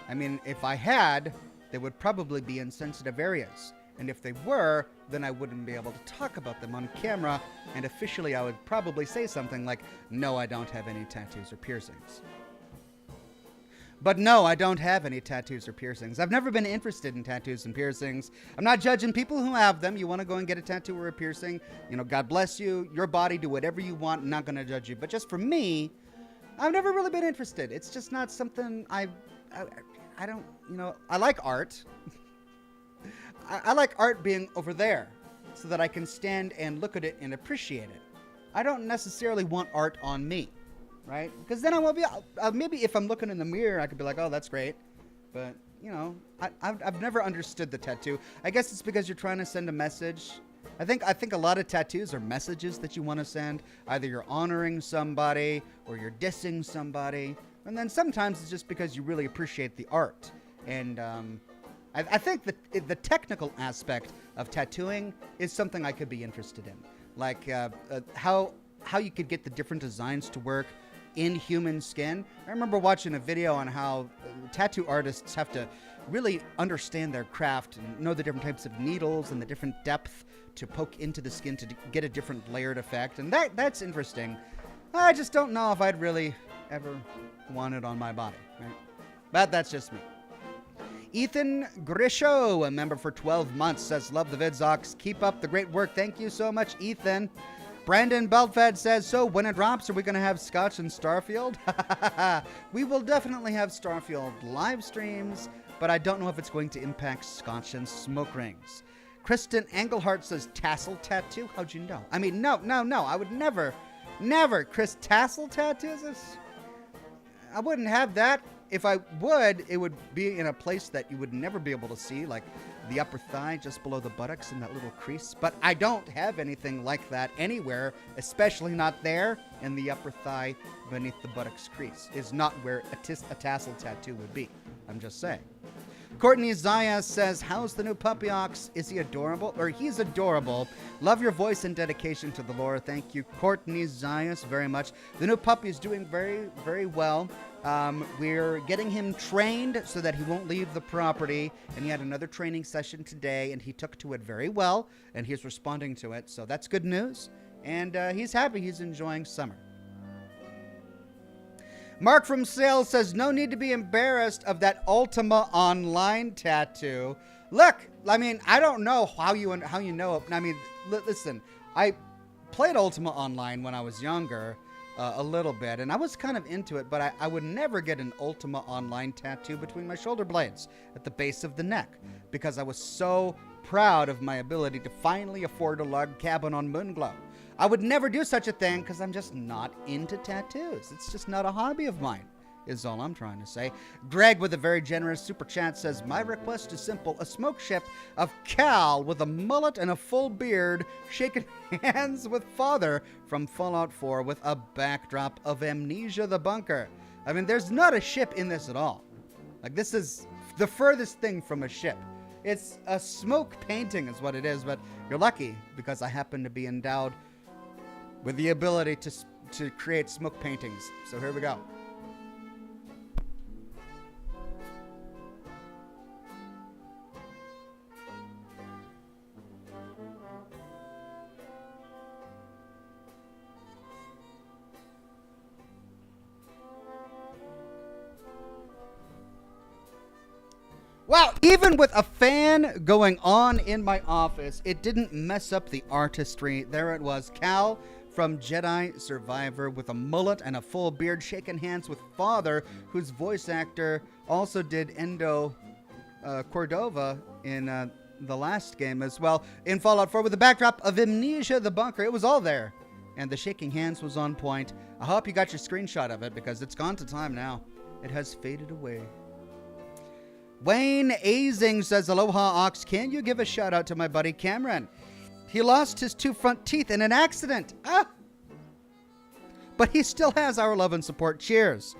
I mean, if I had, they would probably be in sensitive areas. And if they were, then I wouldn't be able to talk about them on camera, and officially I would probably say something like, no, I don't have any tattoos or piercings. But no, I don't have any tattoos or piercings. I've never been interested in tattoos and piercings. I'm not judging people who have them. You want to go and get a tattoo or a piercing, God bless you, your body, do whatever you want, I'm not going to judge you. But just for me, I've never really been interested. It's just not something I don't, I like art. I like art being over there so that I can stand and look at it and appreciate it. I don't necessarily want art on me, right? Because then I won't be, maybe if I'm looking in the mirror, I could be like, oh, that's great. But, I've never understood the tattoo. I guess it's because you're trying to send a message. I think a lot of tattoos are messages that you want to send. Either you're honoring somebody or you're dissing somebody. And then sometimes it's just because you really appreciate the art. And I think that the technical aspect of tattooing is something I could be interested in. Like how you could get the different designs to work in human skin. I remember watching a video on how tattoo artists have to really understand their craft and know the different types of needles and the different depth to poke into the skin to get a different layered effect. And that's interesting. I just don't know if I'd really ever want it on my body, right? But that's just me. Ethan Grisho, a member for 12 months, says, love the vids, Ox. Keep up the great work. Thank you so much, Ethan. Brandon Belfed says, so when it drops, are we going to have Scotch and Starfield? We will definitely have Starfield live streams, but I don't know if it's going to impact Scotch and Smoke Rings. Kristen Engelhart says, tassel tattoo? How'd you know? I mean, no. I would never. Chris, tassel tattoos? I wouldn't have that. If I would, it would be in a place that you would never be able to see, like the upper thigh just below the buttocks in that little crease. But I don't have anything like that anywhere, especially not there in the upper thigh beneath the buttocks crease. Is not where a tassel tattoo would be. I'm just saying. Courtney Zaya says, how's the new puppy, Ox? Is he adorable? Or he's adorable. Love your voice and dedication to the lore. Thank you, Courtney Zayas, very much. The new puppy is doing very, very well. We're getting him trained so that he won't leave the property. And he had another training session today, and he took to it very well, and he's responding to it. So that's good news. And he's happy. He's enjoying summer. Mark from Sales says, no need to be embarrassed of that Ultima Online tattoo. Look, I mean, I don't know how you know it. I mean, listen, I played Ultima Online when I was younger a little bit, and I was kind of into it, but I would never get an Ultima Online tattoo between my shoulder blades at the base of the neck because I was so proud of my ability to finally afford a log cabin on Moonglow. I would never do such a thing because I'm just not into tattoos. It's just not a hobby of mine, is all I'm trying to say. Greg with a very generous super chat says, my request is simple. A smoke ship of Cal with a mullet and a full beard shaking hands with Father from Fallout 4 with a backdrop of Amnesia the Bunker. I mean, there's not a ship in this at all. Like, this is the furthest thing from a ship. It's a smoke painting is what it is, but you're lucky because I happen to be endowed with the ability to create smoke paintings. So here we go. Wow, even with a fan going on in my office, it didn't mess up the artistry. There it was, Cal from Jedi Survivor with a mullet and a full beard, shaking hands with Father, whose voice actor also did Endo Cordova in the last game as well. In Fallout 4 with the backdrop of Amnesia, the bunker. It was all there. And the shaking hands was on point. I hope you got your screenshot of it because it's gone to time now. It has faded away. Wayne Azing says, Aloha Ox, can you give a shout out to my buddy Cameron? He lost his 2 front teeth in an accident. But he still has our love and support. Cheers.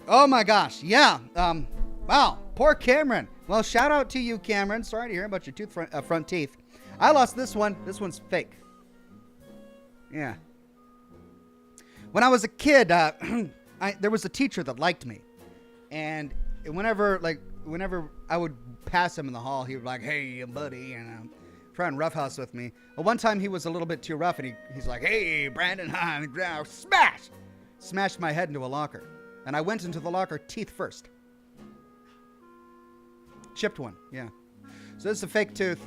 Oh my gosh. Yeah. Wow. Poor Cameron. Well, shout out to you, Cameron. Sorry to hear about your front teeth. I lost this one. This one's fake. Yeah. When I was a kid, there was a teacher that liked me. And whenever I would pass him in the hall, he would be like, hey, buddy, and try and roughhouse with me. Well, one time he was a little bit too rough, and he's like, hey, Brandon, smash! Smashed my head into a locker. And I went into the locker teeth first. Chipped one, yeah. So this is a fake tooth.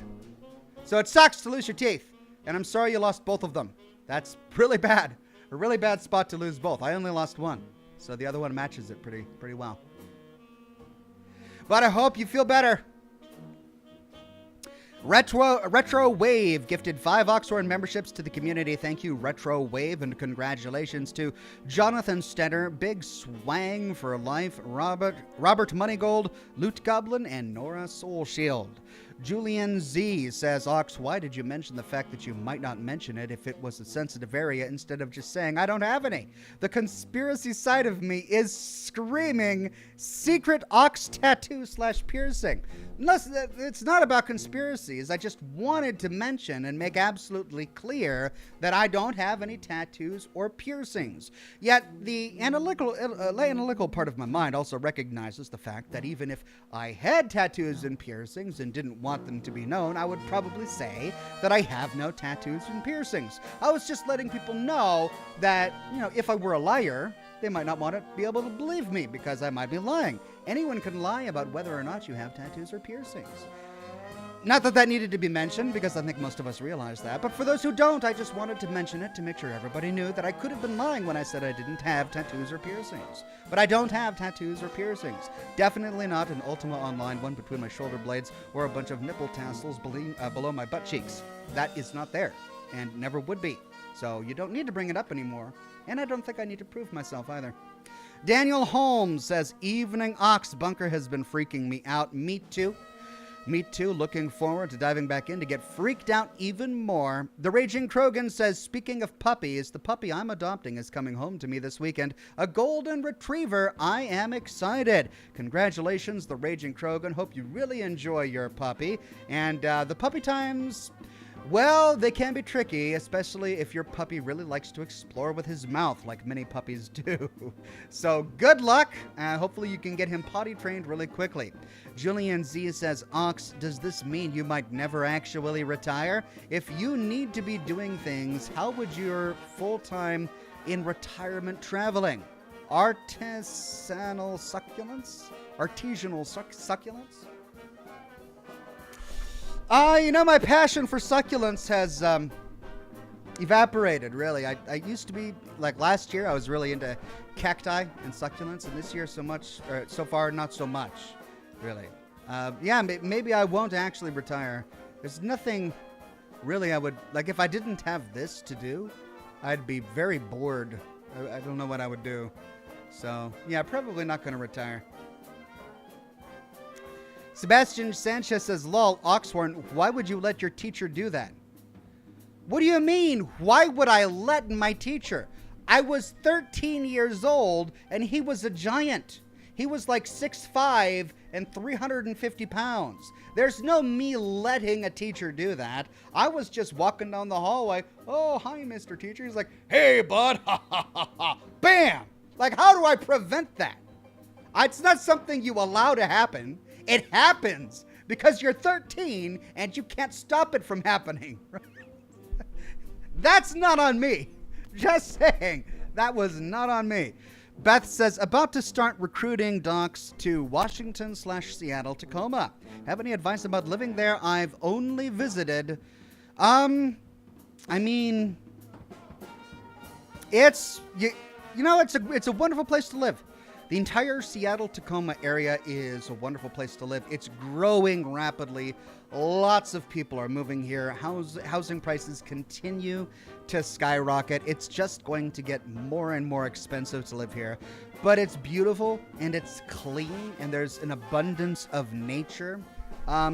So it sucks to lose your teeth. And I'm sorry you lost both of them. That's really bad. A really bad spot to lose both. I only lost one. So the other one matches it pretty well. But I hope you feel better. Retro Wave gifted 5 Oxhorn memberships to the community. Thank you, Retro Wave, and congratulations to Jonathan Stetter, Big Swang for Life, Robert Moneygold, Loot Goblin, and Nora Soulshield. Julian Z says, Ox, why did you mention the fact that you might not mention it if it was a sensitive area instead of just saying, I don't have any? The conspiracy side of me is screaming secret Ox tattoo / piercing. It's not about conspiracies. I just wanted to mention and make absolutely clear that I don't have any tattoos or piercings. Yet the analytical part of my mind also recognizes the fact that even if I had tattoos and piercings and didn't want them to be known, I would probably say that I have no tattoos and piercings. I was just letting people know that, if I were a liar, they might not want to be able to believe me because I might be lying. Anyone can lie about whether or not you have tattoos or piercings. Not that that needed to be mentioned, because I think most of us realize that. But for those who don't, I just wanted to mention it to make sure everybody knew that I could have been lying when I said I didn't have tattoos or piercings. But I don't have tattoos or piercings. Definitely not an Ultima Online one between my shoulder blades or a bunch of nipple tassels below my butt cheeks. That is not there, and never would be. So you don't need to bring it up anymore. And I don't think I need to prove myself either. Daniel Holmes says, Evening Ox, bunker has been freaking me out. Me too. Me too. Looking forward to diving back in to get freaked out even more. The Raging Krogan says, speaking of puppies, the puppy I'm adopting is coming home to me this weekend. A golden retriever. I am excited. Congratulations, the Raging Krogan. Hope you really enjoy your puppy. And the puppy times, well, they can be tricky, especially if your puppy really likes to explore with his mouth like many puppies do. So good luck. Hopefully you can get him potty trained really quickly. Julian Z says, Ox, does this mean you might never actually retire? If you need to be doing things, how would your full-time in retirement traveling? Artisanal succulents? Artisanal succulents? My passion for succulents has evaporated, really. I used to be, like last year, I was really into cacti and succulents, and this year so far, not so much, really. Maybe I won't actually retire. There's nothing really I would, like if I didn't have this to do, I'd be very bored. I don't know what I would do. So, yeah, probably not going to retire. Sebastian Sanchez says, lol, Oxhorn, why would you let your teacher do that? What do you mean? Why would I let my teacher? I was 13 years old and he was a giant. He was like 6'5" and 350 pounds. There's no me letting a teacher do that. I was just walking down the hallway. Oh, hi, Mr. Teacher. He's like, hey, bud. Ha, ha, ha, ha. Bam. Like, how do I prevent that? It's not something you allow to happen. It happens because you're 13 and you can't stop it from happening. That's not on me. Just saying. That was not on me. Beth says, about to start recruiting docs to Washington/Seattle, Tacoma. Have any advice about living there? I've only visited. I mean, it's a wonderful place to live. The entire Seattle-Tacoma area is a wonderful place to live. It's growing rapidly. Lots of people are moving here. Housing prices continue to skyrocket. It's just going to get more and more expensive to live here. But it's beautiful and it's clean and there's an abundance of nature.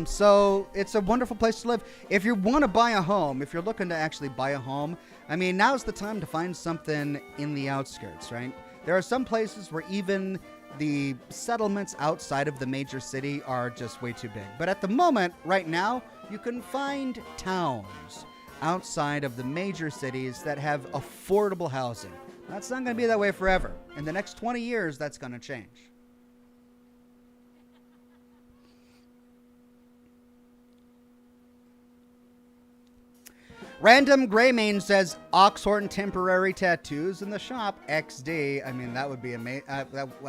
So it's a wonderful place to live. If you want to buy a home, if you're looking to actually buy a home, I mean, now's the time to find something in the outskirts, right? There are some places where even the settlements outside of the major city are just way too big. But at the moment, right now, you can find towns outside of the major cities that have affordable housing. That's not going to be that way forever. In the next 20 years, that's going to change. Random Greymane says, Oxhorn temporary tattoos in the shop, XD. I mean, that would be amazing.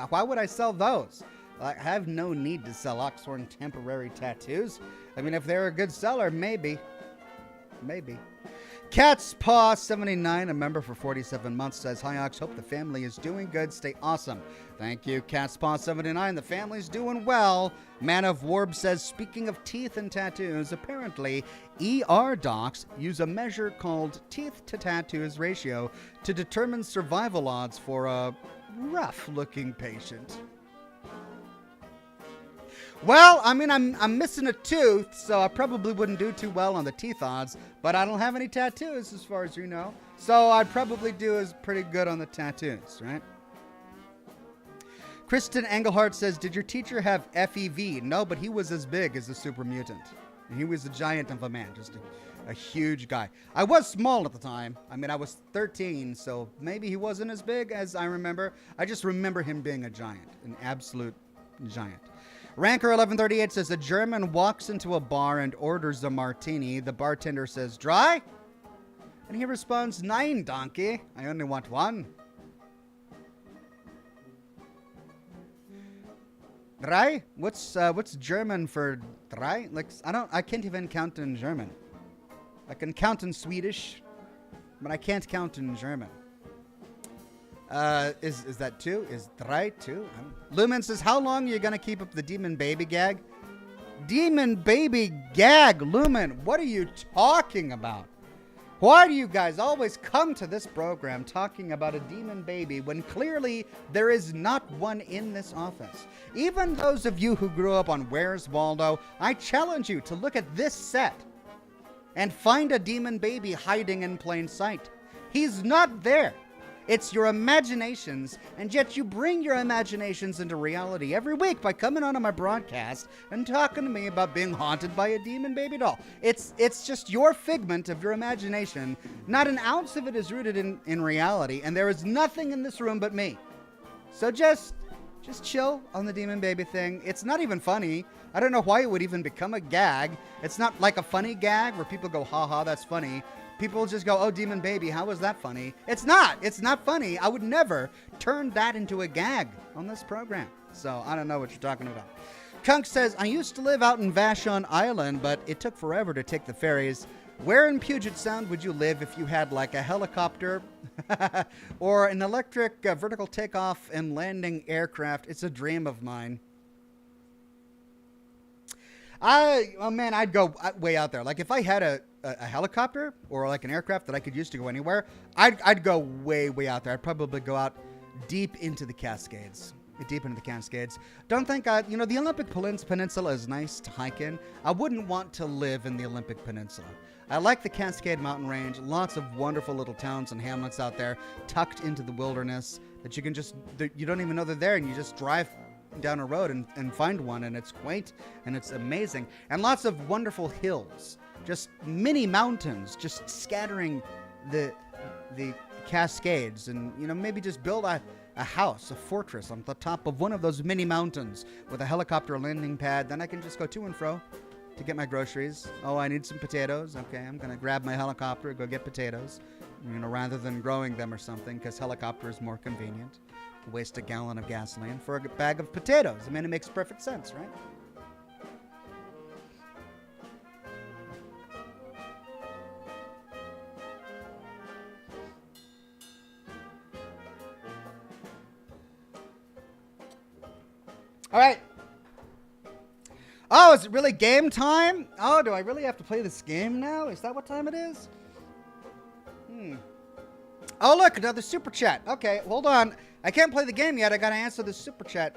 Why would I sell those? I have no need to sell Oxhorn temporary tattoos. I mean, if they're a good seller, maybe. Maybe. Cat's Paw 79, a member for 47 months, says, hi, Ox. Hope the family is doing good. Stay awesome. Thank you, Cat's Paw 79. The family's doing well. Man of Warb says, speaking of teeth and tattoos, apparently ER docs use a measure called teeth to tattoos ratio to determine survival odds for a rough-looking patient. Well, I mean, I'm missing a tooth, so I probably wouldn't do too well on the teeth odds, but I don't have any tattoos as far as you know, so I'd probably do as pretty good on the tattoos, right? Kristen Engelhardt says, did your teacher have FEV? No, but he was as big as a super mutant. He was a giant of a man, just a huge guy. I was small at the time. I mean, I was 13, so maybe he wasn't as big as I remember. I just remember him being a giant, an absolute giant. Ranker 1138 says, a German walks into a bar and orders a martini. The bartender says, dry? And he responds, nein, donkey. I only want one. Drei? What's German for drei? Like, I can't even count in German. I can count in Swedish, but I can't count in German. Is that two? Is drei two? Lumen says, how long are you gonna keep up the demon baby gag? Demon baby gag, Lumen, what are you talking about? Why do you guys always come to this program talking about a demon baby when clearly there is not one in this office? Even those of you who grew up on Where's Waldo, I challenge you to look at this set and find a demon baby hiding in plain sight. He's not there. It's your imaginations, and yet you bring your imaginations into reality every week by coming onto my broadcast and talking to me about being haunted by a demon baby doll. It's just your figment of your imagination. Not an ounce of it is rooted in reality, and there is nothing in this room but me. So just chill on the demon baby thing. It's not even funny. I don't know why it would even become a gag. It's not like a funny gag where people go, ha ha, that's funny. People just go, oh, demon baby, how is that funny? It's not funny. I would never turn that into a gag on this program. So I don't know what you're talking about. Kunk says, I used to live out in Vashon Island, but it took forever to take the ferries. Where in Puget Sound would you live if you had like a helicopter or an electric vertical takeoff and landing aircraft? It's a dream of mine. I'd go way out there. Like if I had a helicopter or like an aircraft that I could use to go anywhere, I'd go way out there. I'd probably go out deep into the Cascades. Don't think the Olympic Peninsula is nice to hike in. I wouldn't want to live in the Olympic Peninsula. I like the Cascade Mountain Range. Lots of wonderful little towns and hamlets out there tucked into the wilderness that you can you don't even know they're there, and you just drive down a road and find one, and it's quaint and it's amazing. And lots of wonderful hills, just mini mountains, just scattering the cascades, and maybe just build a house, a fortress on the top of one of those mini mountains with a helicopter landing pad. Then I can just go to and fro to get my groceries. Oh, I need some potatoes. Okay, I'm going to grab my helicopter and go get potatoes, rather than growing them or something, because helicopter is more convenient. Waste a gallon of gasoline for a bag of potatoes. I mean, it makes perfect sense, right? All right. Oh, is it really game time? Oh, do I really have to play this game now? Is that what time it is? Oh, look, another super chat. Okay, hold on. I can't play the game yet. I got to answer the super chat.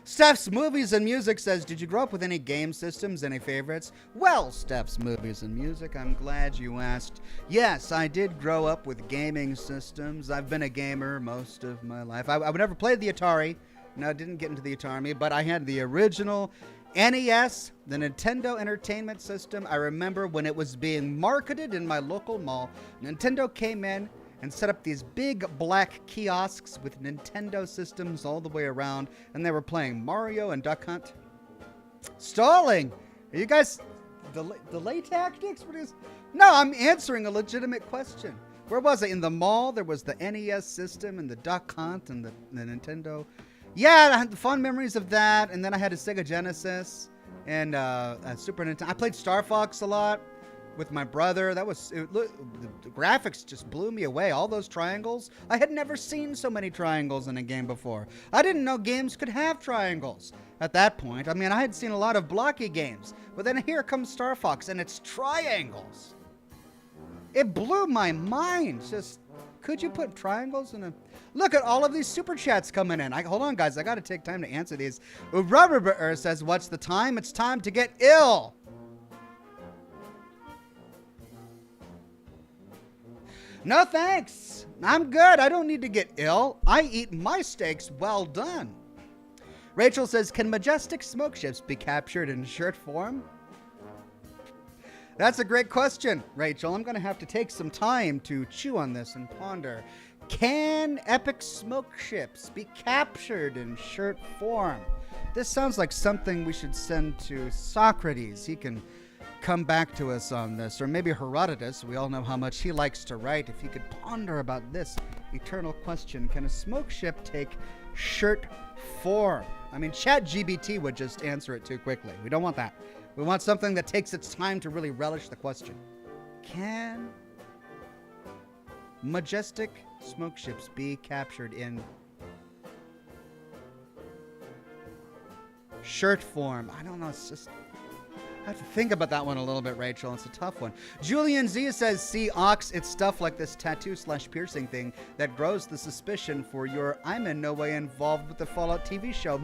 Steph's Movies and Music says, did you grow up with any game systems, any favorites? Well, Steph's Movies and Music, I'm glad you asked. Yes, I did grow up with gaming systems. I've been a gamer most of my life. I would never play the Atari. No, I didn't get into the Atari, but I had the original NES, the Nintendo Entertainment System. I remember when it was being marketed in my local mall, Nintendo came in and set up these big black kiosks with Nintendo systems all the way around, and they were playing Mario and Duck Hunt. Stalling! Are you guys delay tactics? What is? No, I'm answering a legitimate question. Where was it? In the mall, there was the NES system and the Duck Hunt and the Nintendo. Yeah, I had the fond memories of that, and then I had a Sega Genesis and a Super Nintendo. I played Star Fox a lot with my brother. The graphics just blew me away. All those triangles. I had never seen so many triangles in a game before. I didn't know games could have triangles at that point. I mean, I had seen a lot of blocky games, but then here comes Star Fox, and it's triangles. It blew my mind. Just, could you put triangles in a... Look at all of these super chats coming in. Hold on, guys. I got to take time to answer these. Rubber says, what's the time? It's time to get ill. No, thanks. I'm good. I don't need to get ill. I eat my steaks well done. Rachel says, can majestic smoke ships be captured in shirt form? That's a great question, Rachel. I'm going to have to take some time to chew on this and ponder. Can epic smoke ships be captured in shirt form? This sounds like something we should send to Socrates. He can come back to us on this. Or maybe Herodotus. We all know how much he likes to write. If he could ponder about this eternal question, can a smoke ship take shirt form? I mean, ChatGPT would just answer it too quickly. We don't want that. We want something that takes its time to really relish the question. Can majestic smoke ships be captured in shirt form? I don't know. It's just... I have to think about that one a little bit, Rachel. It's a tough one. Julian Z says, see, Ox, it's stuff like this tattoo/piercing thing that grows the suspicion for your I'm in no way involved with the Fallout TV show.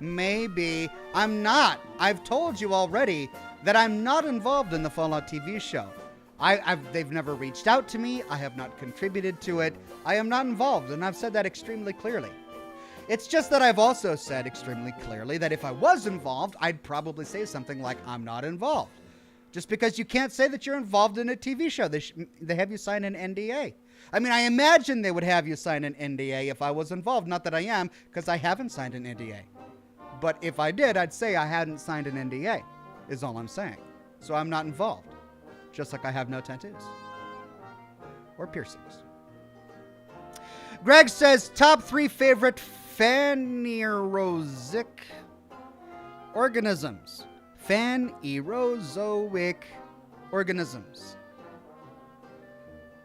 Maybe. I'm not. I've told you already that I'm not involved in the Fallout TV show. They've never reached out to me. I have not contributed to it. I am not involved, and I've said that extremely clearly. It's just that I've also said extremely clearly that if I was involved, I'd probably say something like, I'm not involved. Just because you can't say that you're involved in a TV show. They have you sign an NDA. I mean, I imagine they would have you sign an NDA if I was involved. Not that I am, because I haven't signed an NDA. But if I did, I'd say I hadn't signed an NDA, is all I'm saying. So I'm not involved. Just like I have no tattoos. Or piercings. Greg says, top 3 favorite phanerozoic organisms. Phanerozoic organisms.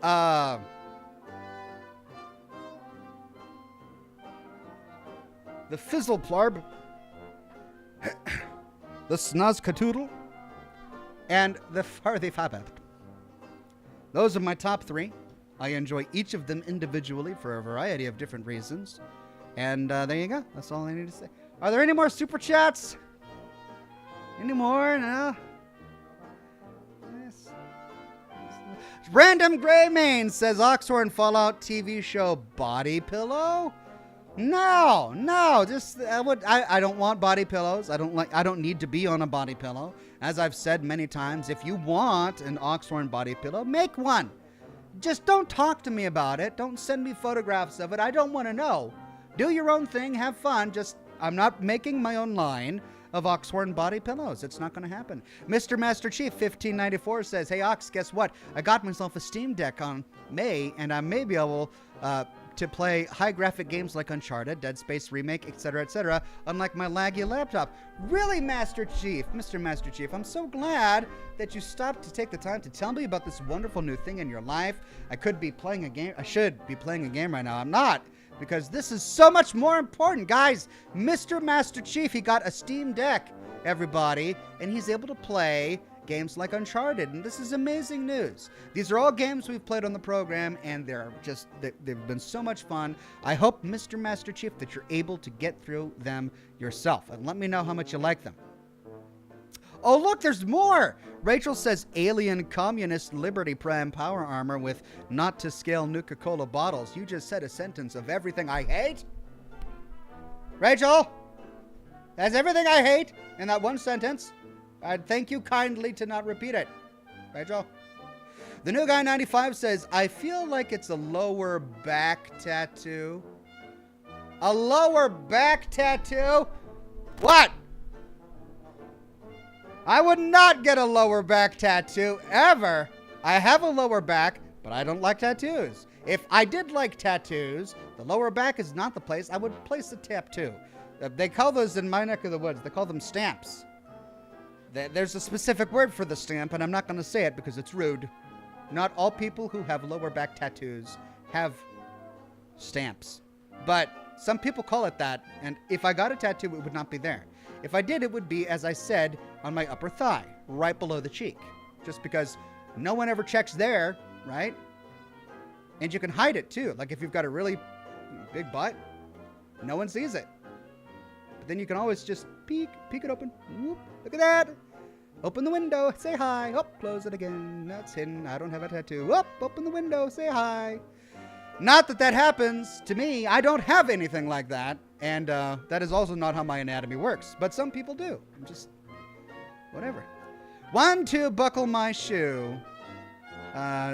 The fizzleplarb, the snozcatoodle, and the farthifabet. Those are my top 3. I enjoy each of them individually for a variety of different reasons. And there you go. That's all I need to say. Are there any more super chats? Any more? No? Yes. Random Gray Mane says Oxhorn Fallout TV show body pillow. No, just I don't want body pillows. I don't need to be on a body pillow. As I've said many times, if you want an Oxhorn body pillow, make one. Just don't talk to me about it. Don't send me photographs of it. I don't want to know. Do your own thing, have fun. Just I'm not making my own line of Oxhorn body pillows. It's not going to happen. Mr. Master Chief 1594 says, "Hey Ox, guess what? I got myself a Steam Deck on May, and I may be able to play high graphic games like Uncharted, Dead Space Remake, etc., unlike my laggy laptop." Really, Master Chief, Mr. Master Chief, I'm so glad that you stopped to take the time to tell me about this wonderful new thing in your life. I could be playing a game. I should be playing a game right now. I'm not, because this is so much more important. Guys, Mr. Master Chief, he got a Steam Deck, everybody, and he's able to play games like Uncharted, and this is amazing news. These are all games we've played on the program, and they've been so much fun. I hope, Mr. Master Chief, that you're able to get through them yourself, and let me know how much you like them. Oh, look, there's more! Rachel says, "Alien Communist Liberty Prime Power Armor with not-to-scale Nuka-Cola bottles. You just said a sentence of everything I hate?" Rachel, that's everything I hate in that one sentence. I'd thank you kindly to not repeat it. Rachel. The New Guy 95 says, "I feel like it's a lower back tattoo." A lower back tattoo? What? I would not get a lower back tattoo, ever. I have a lower back, but I don't like tattoos. If I did like tattoos, the lower back is not the place I would place a tattoo. They call those in my neck of the woods, they call them stamps. There's a specific word for the stamp, and I'm not going to say it because it's rude. Not all people who have lower back tattoos have stamps. But some people call it that, and if I got a tattoo, it would not be there. If I did, it would be, as I said, on my upper thigh, right below the cheek. Just because no one ever checks there, right? And you can hide it, too. Like if you've got a really big butt, no one sees it. But then you can always just peek it open. Whoop, look at that. Open the window, say hi. Oh, close it again. That's hidden. I don't have a tattoo. Oh, open the window, say hi. Not that that happens to me. I don't have anything like that. And that is also not how my anatomy works. But some people do. I'm just, whatever. 1, 2, buckle my shoe,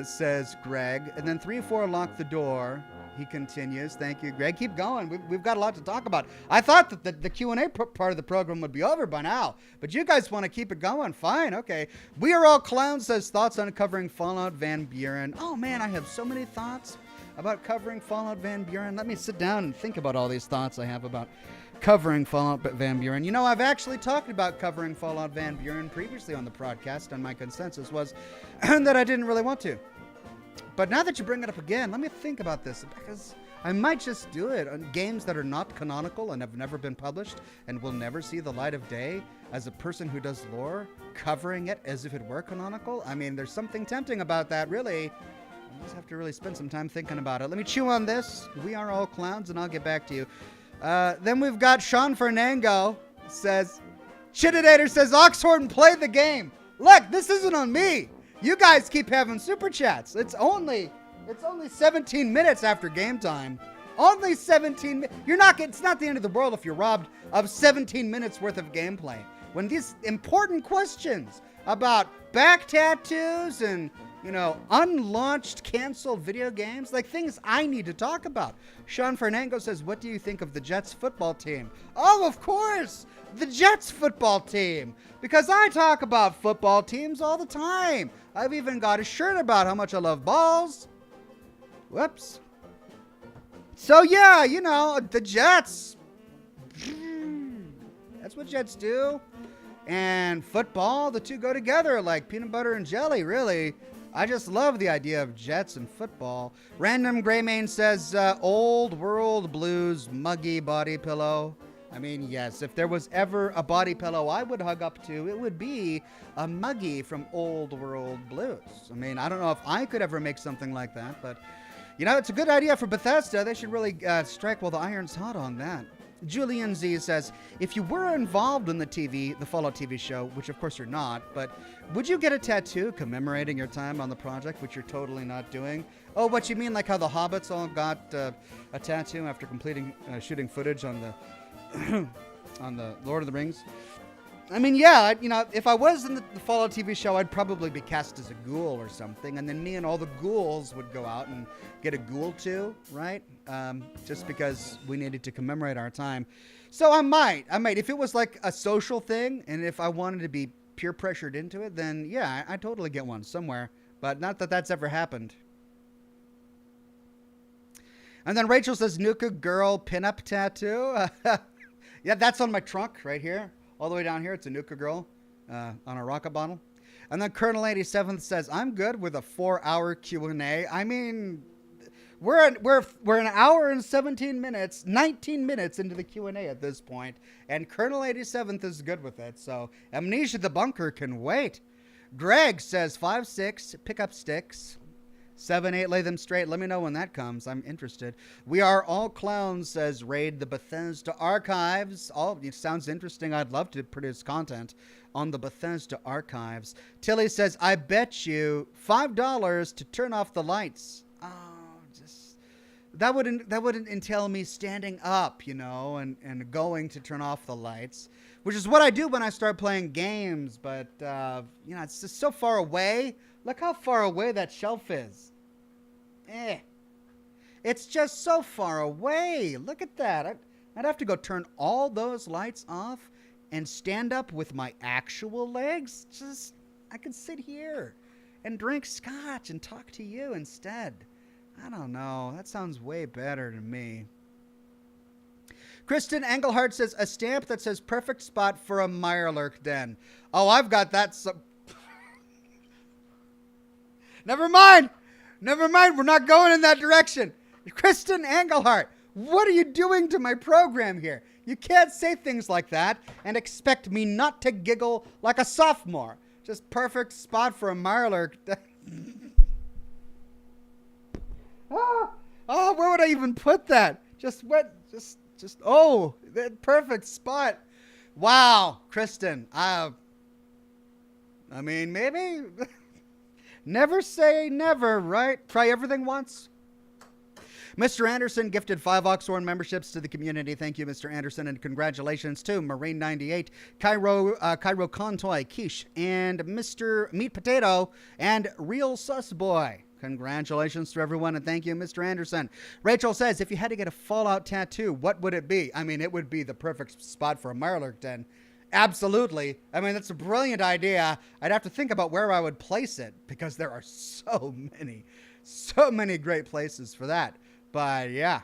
says Greg. And then 3, 4, lock the door. He continues. Thank you, Greg. Keep going. We've got a lot to talk about. I thought that the Q&A part of the program would be over by now, but you guys want to keep it going. Fine. Okay. We Are All Clowns says, "Thoughts on covering Fallout Van Buren." Oh, man, I have so many thoughts about covering Fallout Van Buren. Let me sit down and think about all these thoughts I have about covering Fallout Van Buren. You know, I've actually talked about covering Fallout Van Buren previously on the podcast, and my consensus was that I didn't really want to. But now that you bring it up again, let me think about this, because I might just do it on games that are not canonical and have never been published and will never see the light of day. As a person who does lore, covering it as if it were canonical, I mean, there's something tempting about that, really. I just have to really spend some time thinking about it. Let me chew on this. We Are All Clowns, and I'll get back to you. Then we've got Sean Fernango says, Shitadator says, "Oxhorn, play the game." Look, this isn't on me. You guys keep having super chats. It's only 17 minutes after game time. Only 17 minutes. It's not the end of the world if you're robbed of 17 minutes worth of gameplay. When these important questions about back tattoos and, unlaunched, canceled video games, like things I need to talk about. Sean Fernango says, "What do you think of the Jets football team?" Oh, of course, the Jets football team. Because I talk about football teams all the time. I've even got a shirt about how much I love balls. Whoops. So yeah, the Jets. That's what Jets do. And football, the two go together like peanut butter and jelly, really. I just love the idea of Jets and football. Random Greymane says, "Old World Blues muggy body pillow." I mean, yes, if there was ever a body pillow I would hug up to, it would be a muggy from Old World Blues. I mean, I don't know if I could ever make something like that, but, it's a good idea for Bethesda. They should really strike while the iron's hot on that. Julian Z says, if you were involved in the Fallout TV show, which of course you're not, but would you get a tattoo commemorating your time on the project, which you're totally not doing? Oh, what you mean, like how the hobbits all got a tattoo after completing shooting footage on the on the Lord of the Rings? I mean, yeah, if I was in the Fallout TV show, I'd probably be cast as a ghoul or something, and then me and all the ghouls would go out and get a ghoul too, right? Just because we needed to commemorate our time. So I might. If it was like a social thing, and if I wanted to be peer pressured into it, then yeah, I'd totally get one somewhere. But not that that's ever happened. And then Rachel says, Nuka girl pinup tattoo. Yeah, that's on my trunk right here. All the way down here, it's a Nuka girl on a rocket bottle. And then Colonel 87th says, I'm good with a 4-hour Q&A. I mean, we're an hour and 17 minutes, 19 minutes into the Q&A at this point. And Colonel 87th is good with it. So Amnesia the Bunker can wait. Greg says 5-6, pick up sticks. 7-8, lay them straight. Let me know when that comes. I'm interested. We are all clowns, says Raid the Bethesda Archives. It sounds interesting. I'd love to produce content on the Bethesda Archives. Tilly says, I bet you $5 to turn off the lights. Oh, that wouldn't entail me standing up, and going to turn off the lights, which is what I do when I start playing games. But, it's just so far away. Look how far away that shelf is. It's just so far away. Look at that. I'd have to go turn all those lights off and stand up with my actual legs. I could sit here and drink scotch and talk to you instead. I don't know. That sounds way better to me. Kristen Engelhardt says, a stamp that says perfect spot for a Mirelurk den. Oh, I've got that. Never mind. We're not going in that direction. Kristen Engelhardt, what are you doing to my program here? You can't say things like that and expect me not to giggle like a sophomore. Just perfect spot for a Mirelurk. Oh, where would I even put that? That perfect spot. Wow, Kristen. I mean, maybe. Never say never, right? Try everything once. Mr. Anderson gifted 5 Oxhorn memberships to the community. Thank you, Mr. Anderson, and congratulations to Marine98, Cairo Contoy, Quiche, and Mr. Meat Potato, and Real Sus Boy. Congratulations to everyone, and thank you, Mr. Anderson. Rachel says, if you had to get a Fallout tattoo, what would it be? I mean, it would be the perfect spot for a Mirelurk den. Absolutely. I mean, that's a brilliant idea. I'd have to think about where I would place it because there are so many great places for that. But yeah.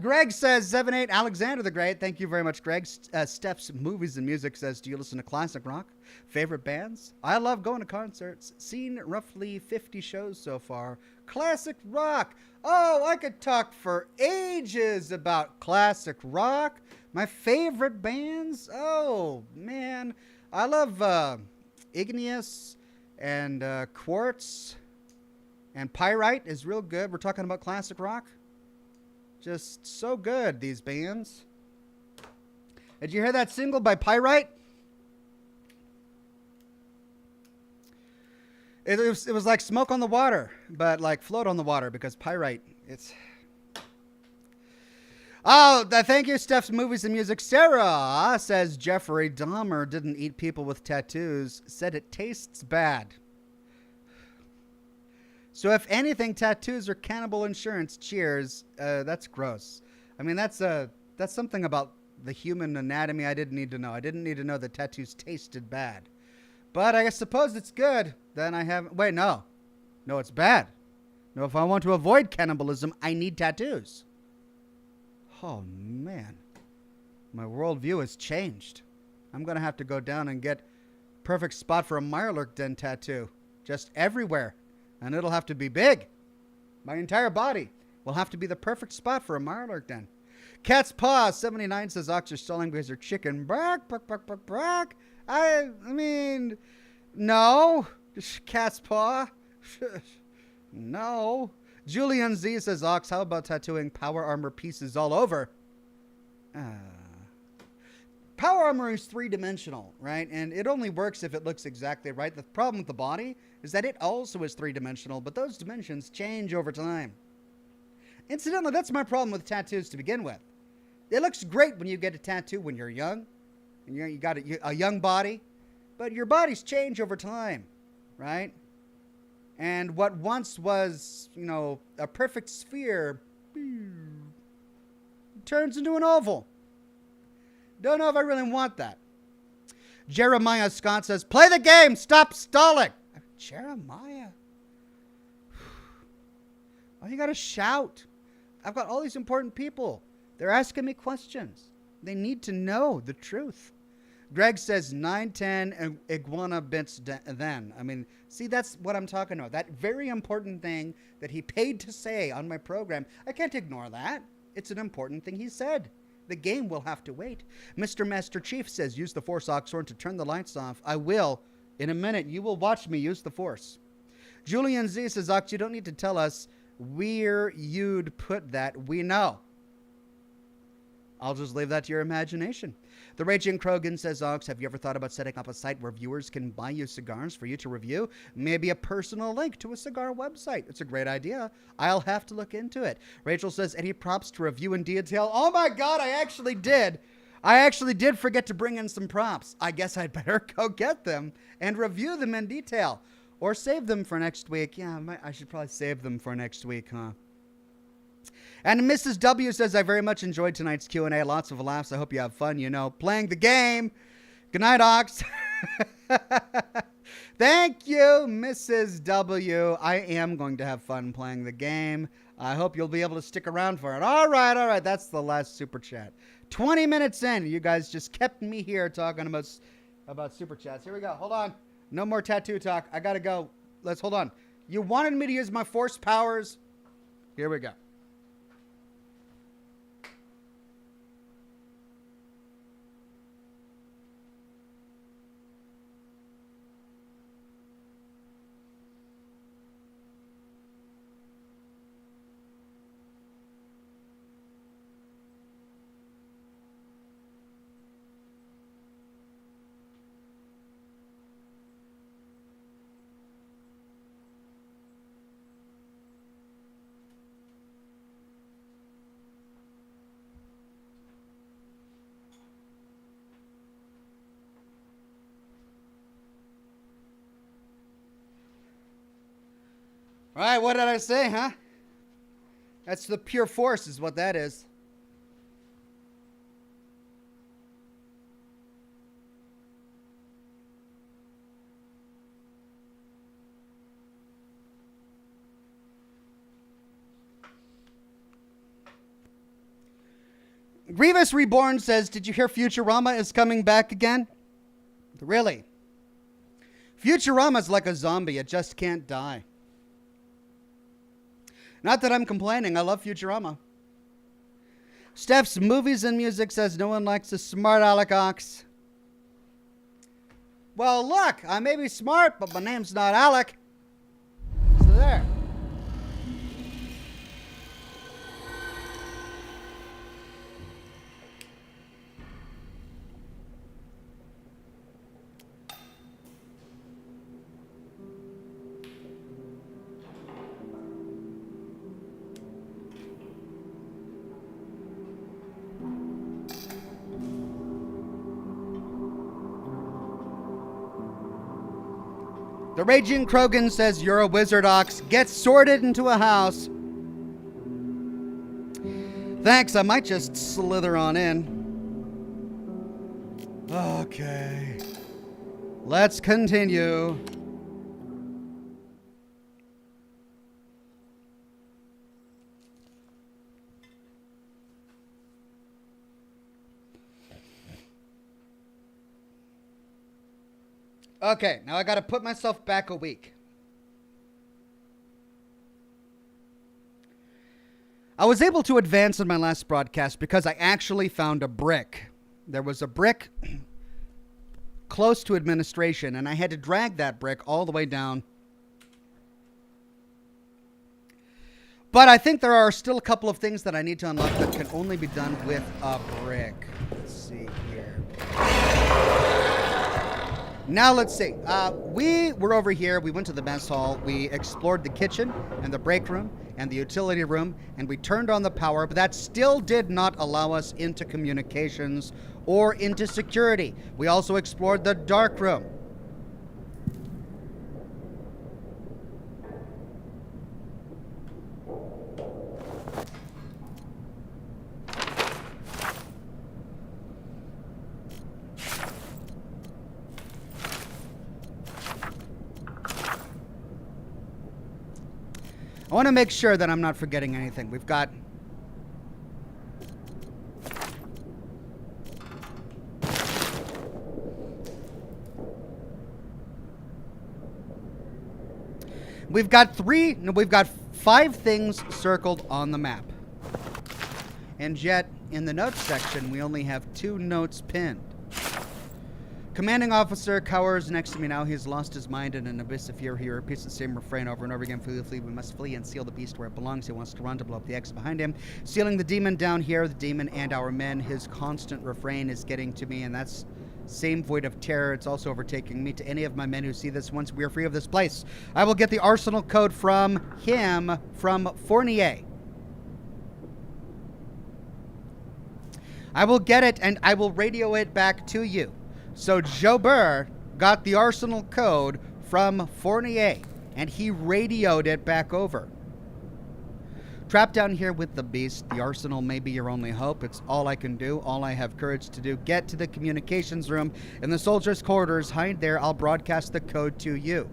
Greg says 7-8, Alexander the Great. Thank you very much, Greg. Steph's Movies and Music says, do you listen to classic rock? Favorite bands? I love going to concerts. Seen roughly 50 shows so far. Classic rock. Oh, I could talk for ages about classic rock. My favorite bands? Oh, man. I love Igneous and Quartz. And Pyrite is real good. We're talking about classic rock. Just so good, these bands. Did you hear that single by Pyrite? It was like Smoke on the Water, but like Float on the Water, because Pyrite, it's... Oh, thank you, Steph's Movies and Music. Sarah says Jeffrey Dahmer didn't eat people with tattoos, said it tastes bad. So if anything, tattoos are cannibal insurance. Cheers. That's gross. I mean, that's something about the human anatomy I didn't need to know. I didn't need to know that tattoos tasted bad. But I suppose it's good. Then I haven't... Wait, no. No, it's bad. No, if I want to avoid cannibalism, I need tattoos. Oh, man. My worldview has changed. I'm going to have to go down and get perfect spot for a Mirelurk den tattoo. Just everywhere. And it'll have to be big. My entire body will have to be the perfect spot for a Mirelurk den. Cat's Paw 79 says Ox are selling because they're chicken. Brack, brack, brack, brack, brack. I mean, no. Cat's Paw. No. Julian Z says, Ox, how about tattooing power armor pieces all over? Power armor is three-dimensional, right? And it only works if it looks exactly right. The problem with the body is that it also is three-dimensional, but those dimensions change over time. Incidentally, that's my problem with tattoos to begin with. It looks great when you get a tattoo when you're young. And you got a young body. But your bodies change over time, right? And what once was, a perfect sphere turns into an oval. Don't know if I really want that. Jeremiah Scott says, play the game, stop stalling. Jeremiah. Oh, you got to shout. I've got all these important people. They're asking me questions. They need to know the truth. Greg says 910 and iguana bits then. I mean, see, that's what I'm talking about. That very important thing that he paid to say on my program. I can't ignore that. It's an important thing he said. The game will have to wait. Mr. Master Chief says, use the Force, Oxhorn, to turn the lights off. I will. In a minute, you will watch me use the Force. Julian Z says, Ox, you don't need to tell us where you'd put that. We know. I'll just leave that to your imagination. The Raging Krogan says, Ox, have you ever thought about setting up a site where viewers can buy you cigars for you to review? Maybe a personal link to a cigar website. It's a great idea. I'll have to look into it. Rachel says, any props to review in detail? Oh my God, I actually did. I actually did forget to bring in some props. I guess I'd better go get them and review them in detail. Or save them for next week. Yeah, I should probably save them for next week, huh? And Mrs. W says, I very much enjoyed tonight's Q&A. Lots of laughs. I hope you have fun, playing the game. Good night, Ox. Thank you, Mrs. W. I am going to have fun playing the game. I hope you'll be able to stick around for it. All right. That's the last super chat. 20 minutes in. You guys just kept me here talking about super chats. Here we go. Hold on. No more tattoo talk. I got to go. Let's hold on. You wanted me to use my force powers. Here we go. All right, what did I say, huh? That's the pure force is what that is. Grievous Reborn says, did you hear Futurama is coming back again? Really? Futurama's like a zombie. It just can't die. Not that I'm complaining. I love Futurama. Steph's Movies and Music says, no one likes a smart Alec Ox. Well, look, I may be smart, but my name's not Alec. So there. The Raging Krogan says, you're a wizard, Ox. Get sorted into a house. Thanks, I might just slither on in. Okay. Let's continue. Okay, now I got to put myself back a week. I was able to advance in my last broadcast because I actually found a brick. There was a brick close to administration, and I had to drag that brick all the way down. But I think there are still a couple of things that I need to unlock that can only be done with a brick. Let's see here. Now let's see. We were over here. We went to the mess hall. We explored the kitchen and the break room and the utility room, and we turned on the power, but that still did not allow us into communications or into security. We also explored the dark room. I want to make sure that I'm not forgetting anything. We've got... We've got 5 things circled on the map. And yet, in the notes section, we only have 2 notes pinned. Commanding officer cowers next to me now. He has lost his mind in an abyss of fear. He repeats the same refrain over and over again. Flee, flee. We must flee and seal the beast where it belongs. He wants to run to blow up the exit behind him. Sealing the demon down here. The demon and our men. His constant refrain is getting to me, and that's same void of terror. It's also overtaking me. To any of my men who see this, once we are free of this place, I will get the arsenal code from him, from Fournier. I will get it, and I will radio it back to you. So Joe Burr got the arsenal code from Fournier, and he radioed it back over. Trapped down here with the beast, the arsenal may be your only hope. It's all I can do, all I have courage to do. Get to the communications room in the soldiers' quarters. Hide there. I'll broadcast the code to you.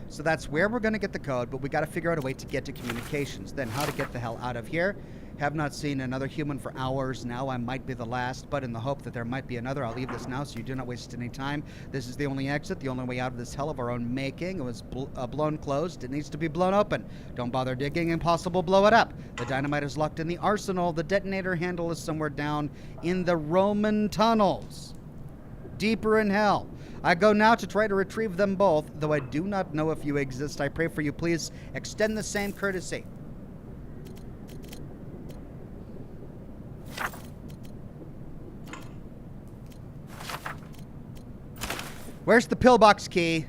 So that's where we're going to get the code, but we got to figure out a way to get to communications. Then how to get the hell out of here. Have not seen another human for hours now. I might be the last, but in the hope that there might be another, I'll leave this now so you do not waste any time. This is the only exit, the only way out of this hell of our own making. It was blown closed. It needs to be blown open. Don't bother digging. Impossible. Blow it up. The dynamite is locked in the arsenal. The detonator handle is somewhere down in the Roman tunnels. Deeper in hell. I go now to try to retrieve them both, though I do not know if you exist. I pray for you. Please extend the same courtesy. Where's the pillbox key?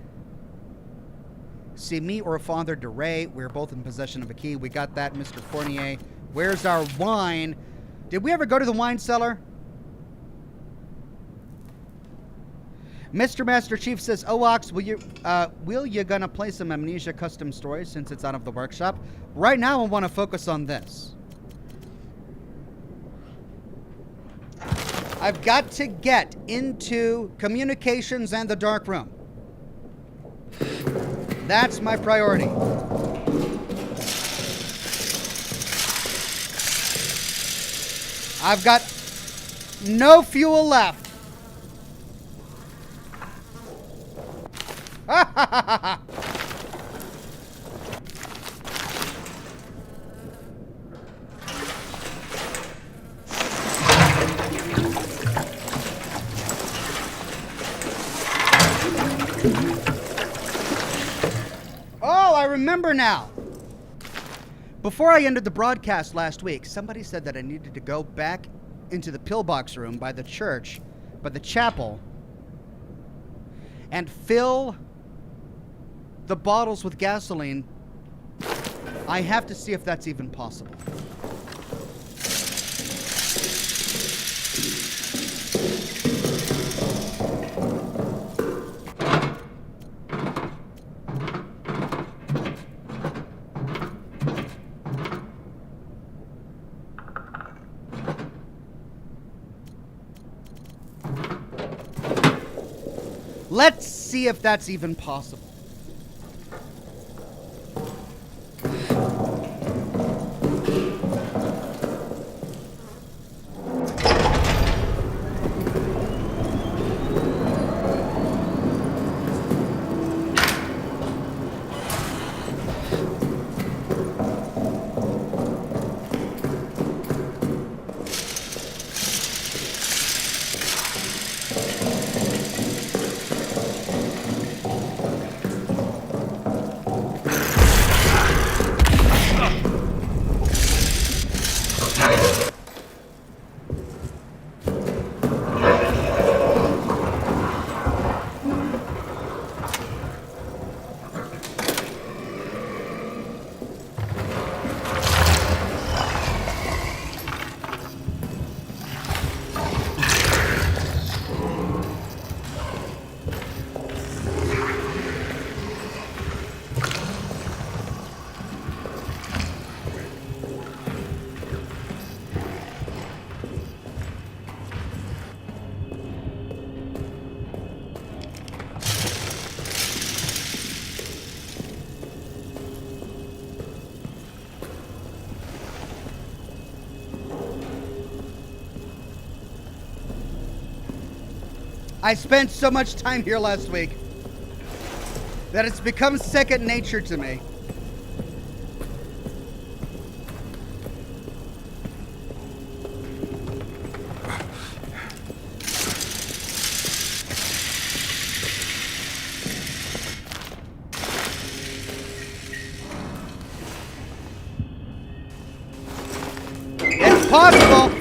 See, me or Father DeRay, we're both in possession of a key. We got that, Mr. Fournier. Where's our wine? Did we ever go to the wine cellar? Mr. Master Chief says, "Oh, Ox, will you gonna play some Amnesia custom stories since it's out of the workshop? Right now, I want to focus on this. I've got to get into communications and the dark room. That's my priority. I've got no fuel left. Ha ha ha ha! Oh, I remember now. Before I ended the broadcast last week, somebody said that I needed to go back into the pillbox room by the church, by the chapel, and fill the bottles with gasoline. I have to see if that's even possible. Let's see if that's even possible. I spent so much time here last week that it's become second nature to me. It's possible.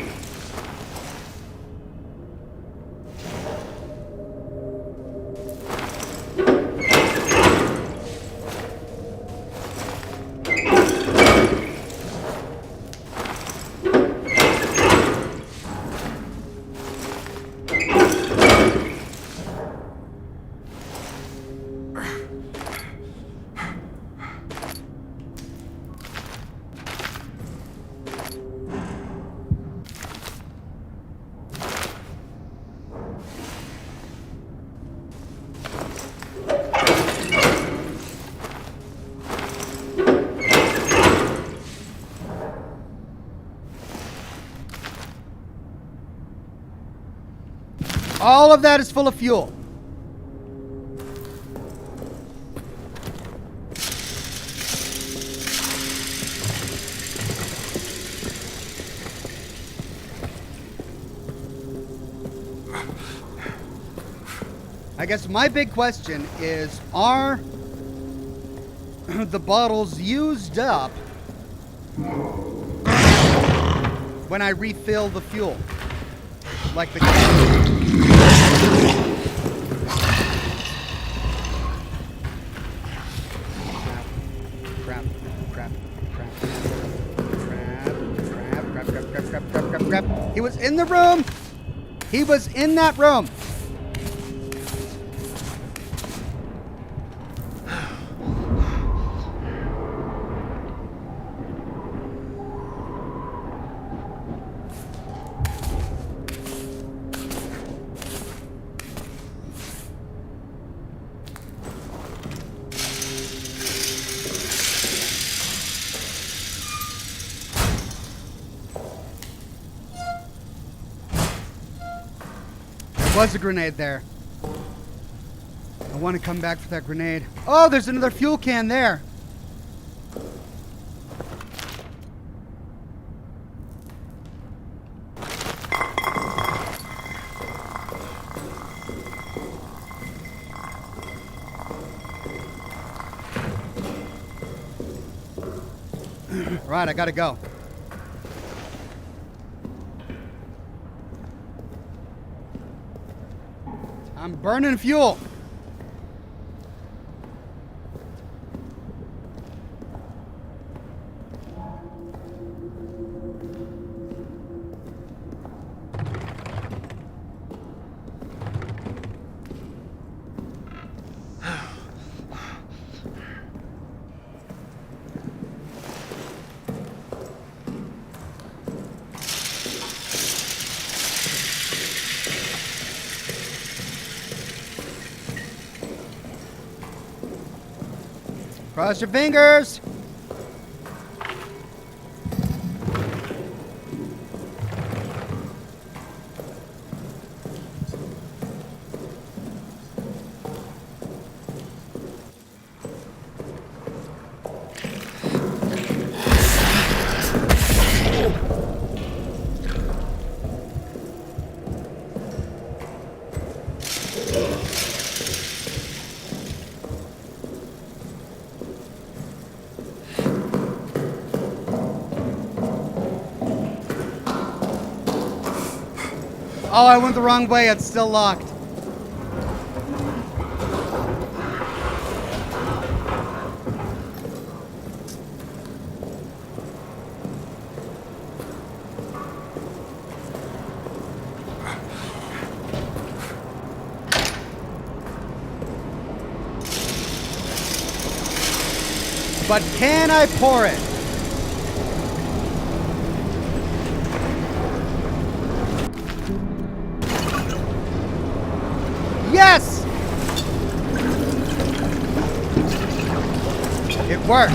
All of that is full of fuel. I guess my big question is, are the bottles used up when I refill the fuel? Like the crap. He was in the room. He was in that room. Was a grenade there. I want to come back for that grenade. Oh, there's another fuel can there. Right, I gotta go. I'm burning fuel. Cross your fingers. Oh, I went the wrong way. It's still locked. But can I pour it? Yes! It works.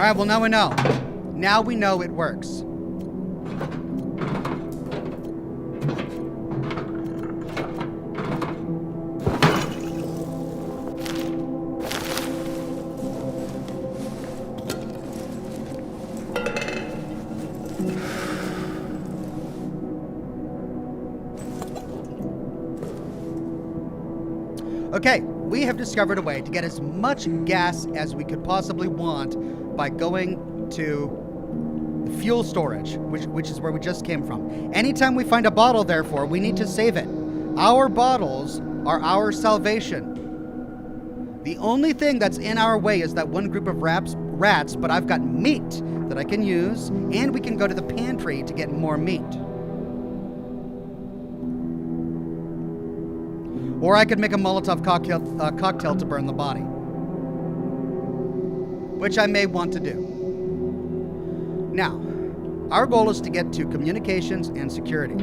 Alright, well now we know. Now we know it works. Okay, we have discovered a way to get as much gas as we could possibly want by going to the fuel storage, which is where we just came from. Anytime we find a bottle, therefore, we need to save it. Our bottles are our salvation. The only thing that's in our way is that one group of rats, but I've got meat that I can use, and we can go to the pantry to get more meat. Or I could make a Molotov cocktail to burn the body, which I may want to do. Now, our goal is to get to communications and security.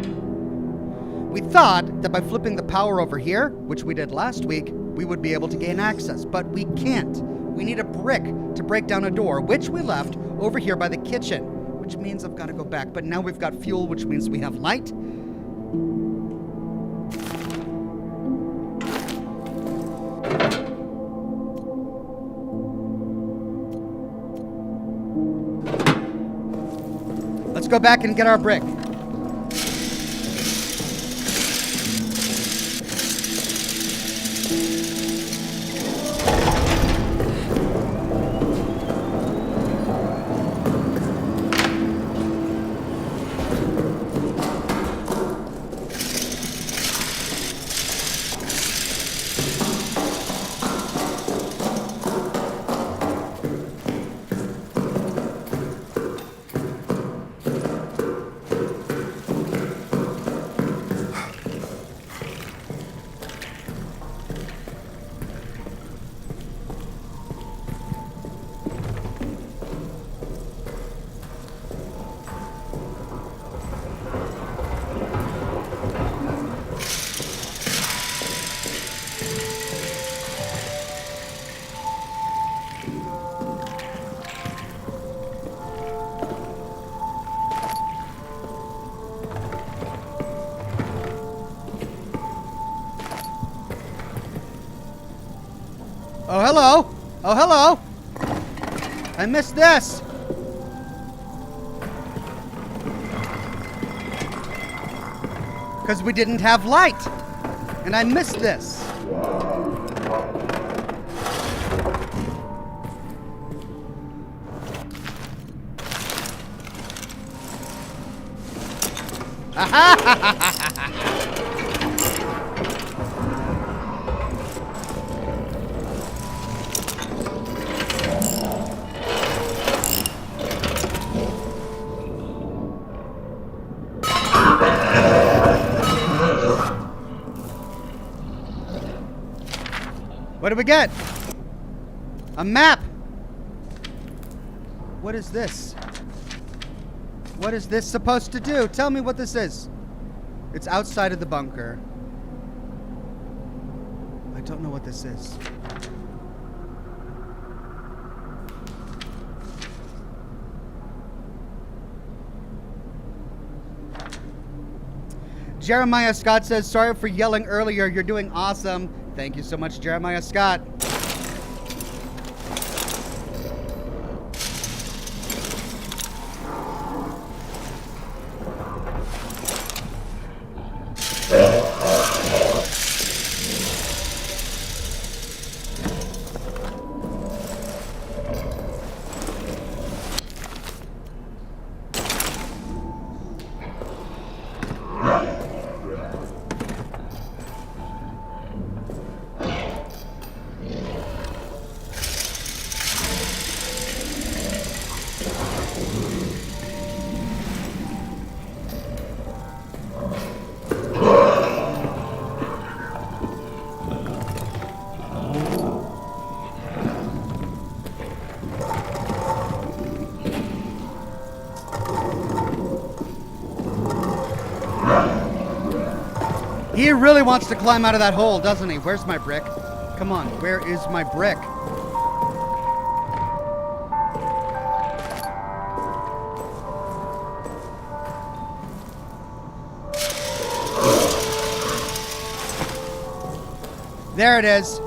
We thought that by flipping the power over here, which we did last week, we would be able to gain access, but we can't. We need a brick to break down a door, which we left over here by the kitchen, which means I've got to go back. But now we've got fuel, which means we have light. Let's go back and get our brick. Oh, hello. Oh, hello. I missed this. Because we didn't have light. And I missed this. What do we get? A map. What is this? What is this supposed to do? Tell me what this is. It's outside of the bunker. I don't know what this is. Jeremiah Scott says, sorry for yelling earlier. You're doing awesome. Thank you so much, Jeremiah Scott. He really wants to climb out of that hole, doesn't he? Where's my brick? Come on, where is my brick? There it is.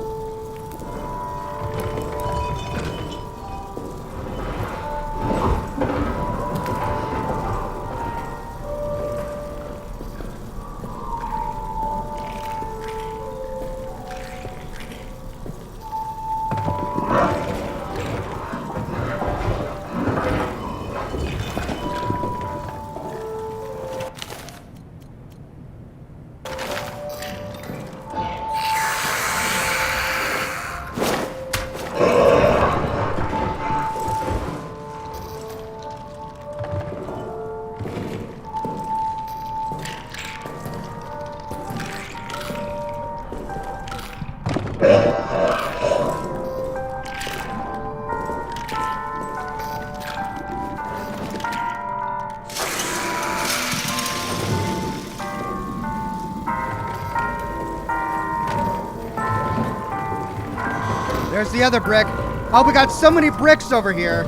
There's the other brick. Oh, we got so many bricks over here.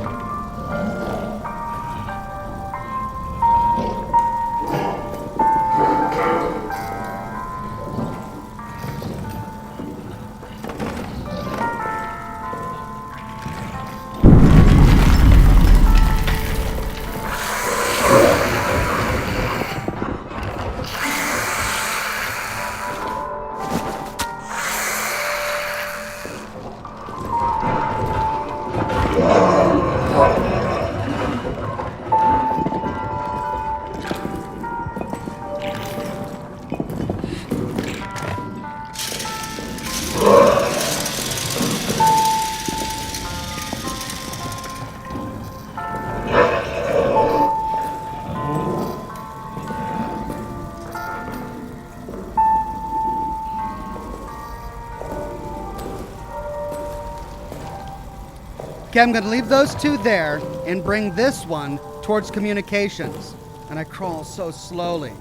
Okay, I'm going to leave those two there and bring this one towards communications. And I crawl so slowly.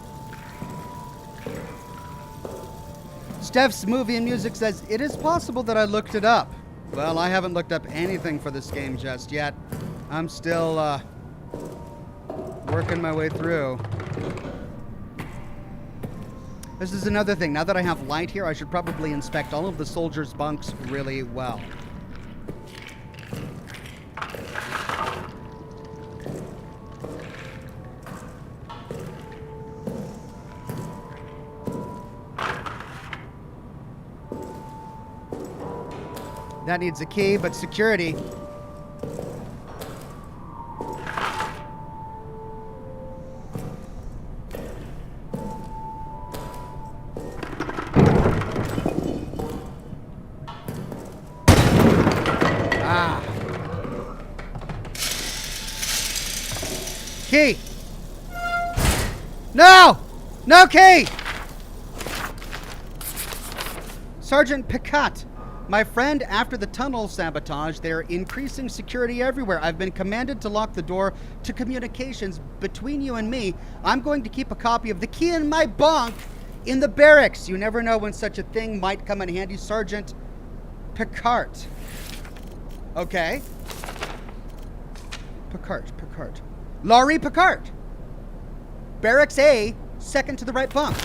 Steph's Movie and Music says, it is possible that I looked it up. Well, I haven't looked up anything for this game just yet. I'm still working my way through. This is another thing. Now that I have light here, I should probably inspect all of the soldiers' bunks really well. That needs a key, but security. Ah. Key. No! No key! Sergeant Picot. My friend, after the tunnel sabotage, they're increasing security everywhere. I've been commanded to lock the door to communications between you and me. I'm going to keep a copy of the key in my bunk in the barracks. You never know when such a thing might come in handy. Sergeant Picard. Okay. Picard. Laurie Picard. Barracks A, second to the right bunk.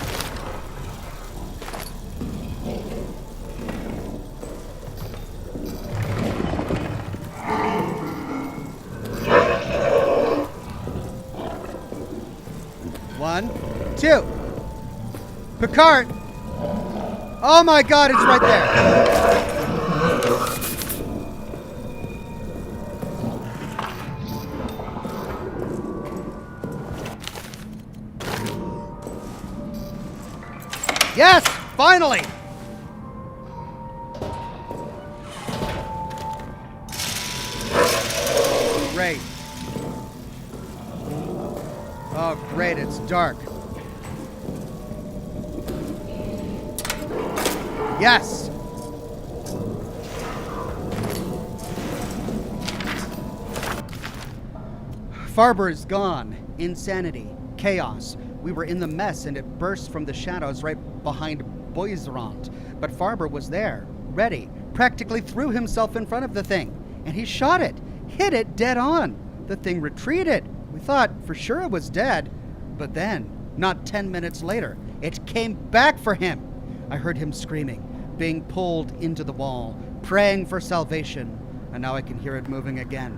One, two. Picard. Oh my God, it's right there. Yes, finally. Great. Oh, great, it's dark. Yes! Farber is gone. Insanity. Chaos. We were in the mess and it burst from the shadows right behind Boisrand. But Farber was there, ready, practically threw himself in front of the thing. And he shot it. Hit it dead on. The thing retreated. We thought for sure it was dead, but then, not 10 minutes later, it came back for him. I heard him screaming, being pulled into the wall, praying for salvation, and now I can hear it moving again,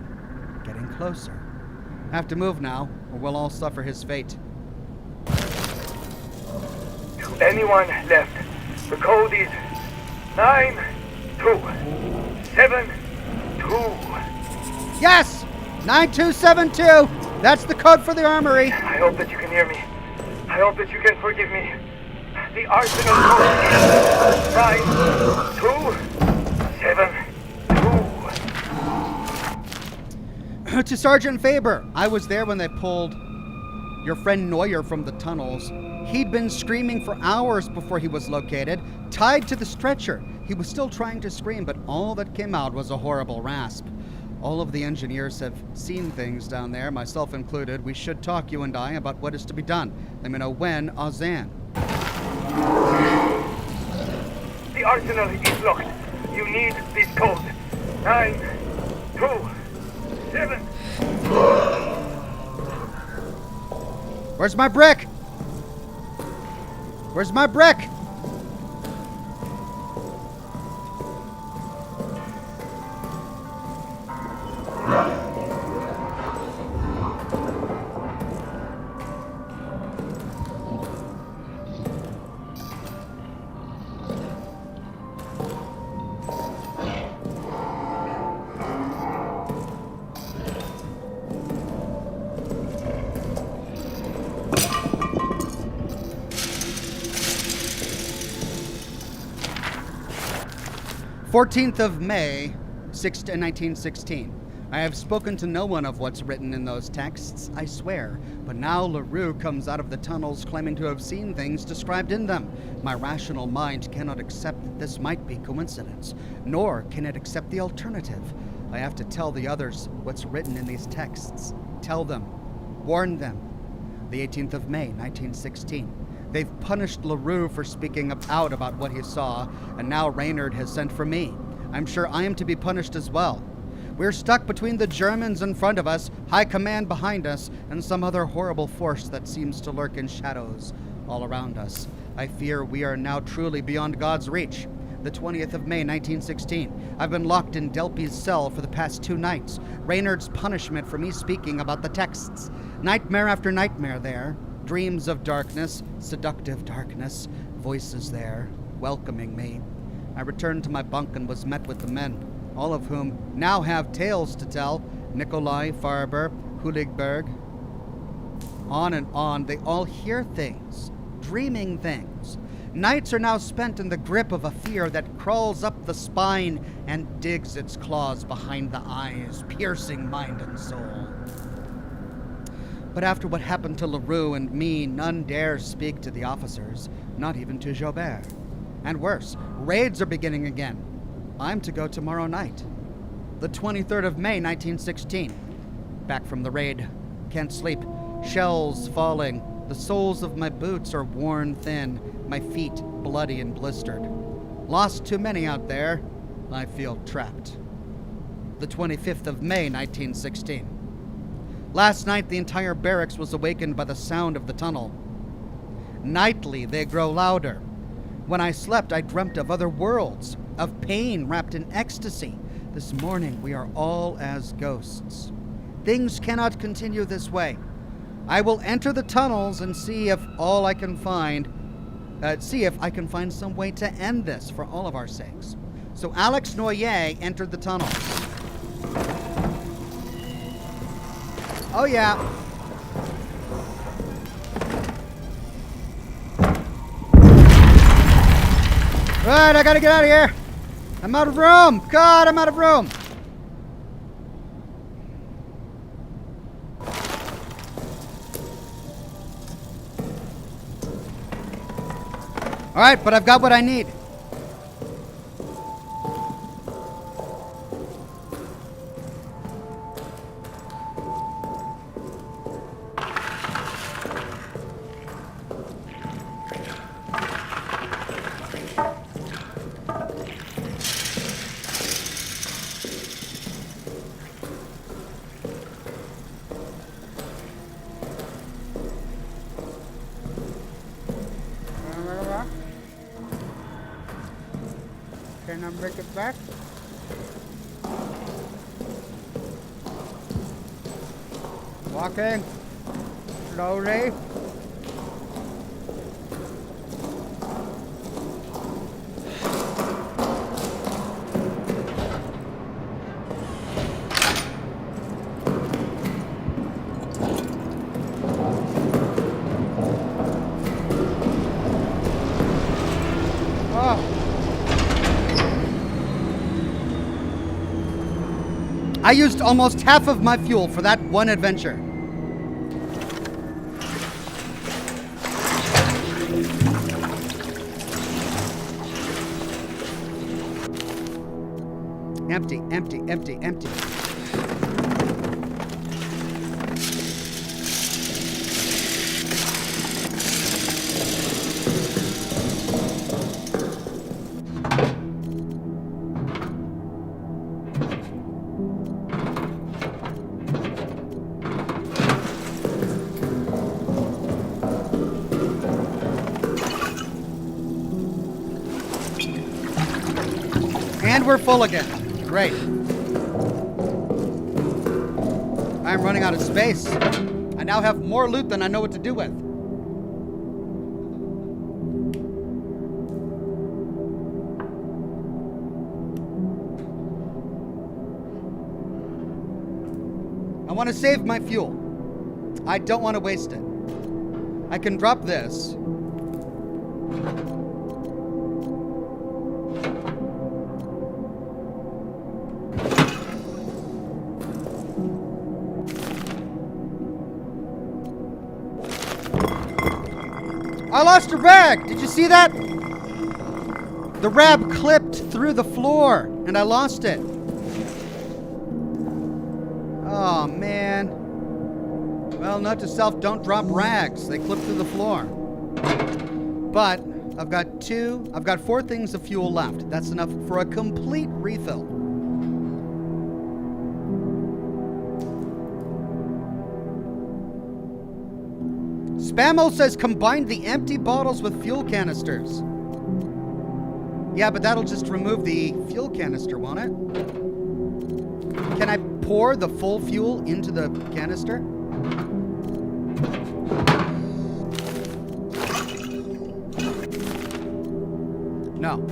getting closer. I have to move now, or we'll all suffer his fate. To anyone left, the code is 9272. Yes! 9272! That's the code for the armory. I hope that you can hear me. I hope that you can forgive me. The arsenal code is 9272. To Sergeant Faber, I was there when they pulled your friend Neuer from the tunnels. He'd been screaming for hours before he was located, tied to the stretcher. He was still trying to scream, but all that came out was a horrible rasp. All of the engineers have seen things down there, myself included. We should talk, you and I, about what is to be done. Let me know when, Ozan. The arsenal is locked. You need this code. 927. Where's my brick? Where's my brick? May 1916. I have spoken to no one of what's written in those texts, I swear, but now LaRue comes out of the tunnels claiming to have seen things described in them. My rational mind cannot accept that this might be coincidence, nor can it accept the alternative. I have to tell the others what's written in these texts. Tell them. Warn them. The 18th of May, 1916. They've punished LaRue for speaking out about what he saw, and now Reynard has sent for me. I'm sure I am to be punished as well. We're stuck between the Germans in front of us, High Command behind us, and some other horrible force that seems to lurk in shadows all around us. I fear we are now truly beyond God's reach. The 20th of May, 1916. I've been locked in Delpy's cell for the past 2 nights. Reynard's punishment for me speaking about the texts. Nightmare after nightmare there. Dreams of darkness, seductive darkness, voices there, welcoming me. I returned to my bunk and was met with the men, all of whom now have tales to tell. Nikolai, Farber, Huligberg. On and on, they all hear things, dreaming things. Nights are now spent in the grip of a fear that crawls up the spine and digs its claws behind the eyes, piercing mind and soul. But after what happened to LaRue and me, none dare speak to the officers, not even to Jobert. And worse, raids are beginning again. I'm to go tomorrow night. The 23rd of May, 1916. Back from the raid. Can't sleep. Shells falling. The soles of my boots are worn thin. My feet bloody and blistered. Lost too many out there. I feel trapped. The 25th of May, 1916. Last night, the entire barracks was awakened by the sound of the tunnel. Nightly, they grow louder. When I slept, I dreamt of other worlds, of pain wrapped in ecstasy. This morning, we are all as ghosts. Things cannot continue this way. I will enter the tunnels and see if I can find some way to end this for all of our sakes. So Alex Noyer entered the tunnels. Oh, yeah. Right, I gotta get out of here. I'm out of room. God, I'm out of room. All right, but I've got what I need. Can I make it back? Walking slowly. I used almost half of my fuel for that one adventure. Empty, empty, empty, empty. And we're full again. Great. I'm running out of space. I now have more loot than I know what to do with. I want to save my fuel. I don't want to waste it. I can drop this. I lost a rag! Did you see that? The rag clipped through the floor, and I lost it. Oh, man. Well, note to self, don't drop rags. They clip through the floor. But I've got 4 things of fuel left. That's enough for a complete refill. Spammo says combine the empty bottles with fuel canisters. Yeah, but that'll just remove the fuel canister, won't it? Can I pour the full fuel into the canister? No.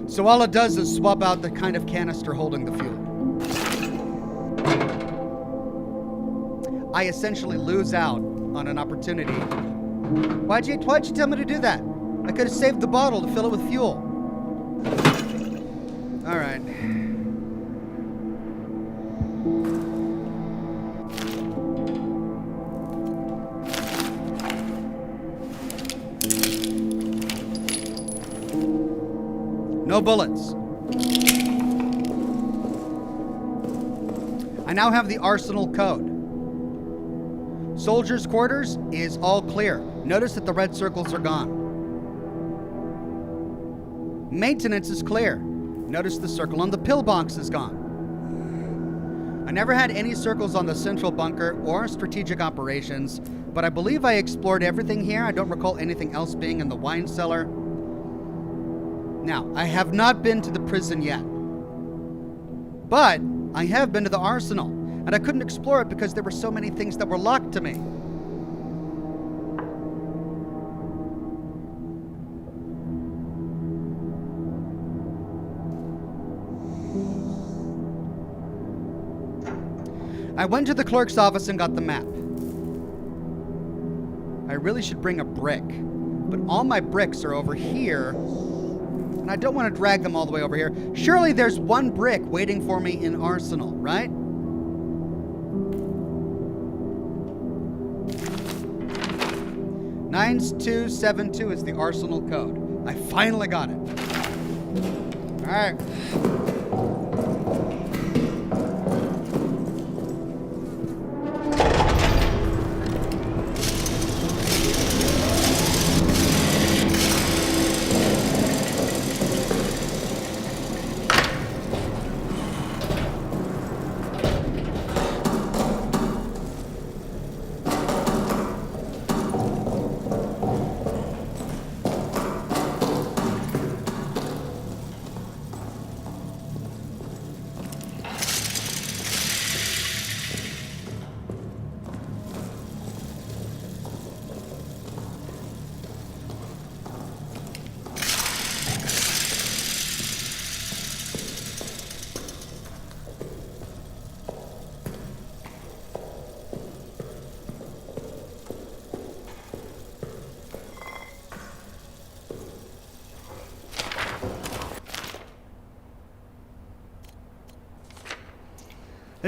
So all it does is swap out the kind of canister holding the fuel. I essentially lose out on an opportunity. Why'd you tell me to do that? I could have saved the bottle to fill it with fuel. All right. No bullets. I now have the arsenal code. Soldiers' quarters is all clear. Notice that the red circles are gone. Maintenance is clear. Notice the circle on the pillbox is gone. I never had any circles on the central bunker or strategic operations, but I believe I explored everything here. I don't recall anything else being in the wine cellar. Now, I have not been to the prison yet, but I have been to the arsenal, and I couldn't explore it because there were so many things that were locked to me. I went to the clerk's office and got the map. I really should bring a brick, but all my bricks are over here, and I don't want to drag them all the way over here. Surely there's one brick waiting for me in Arsenal, right? "9272 is the Arsenal code. I finally got it. All right.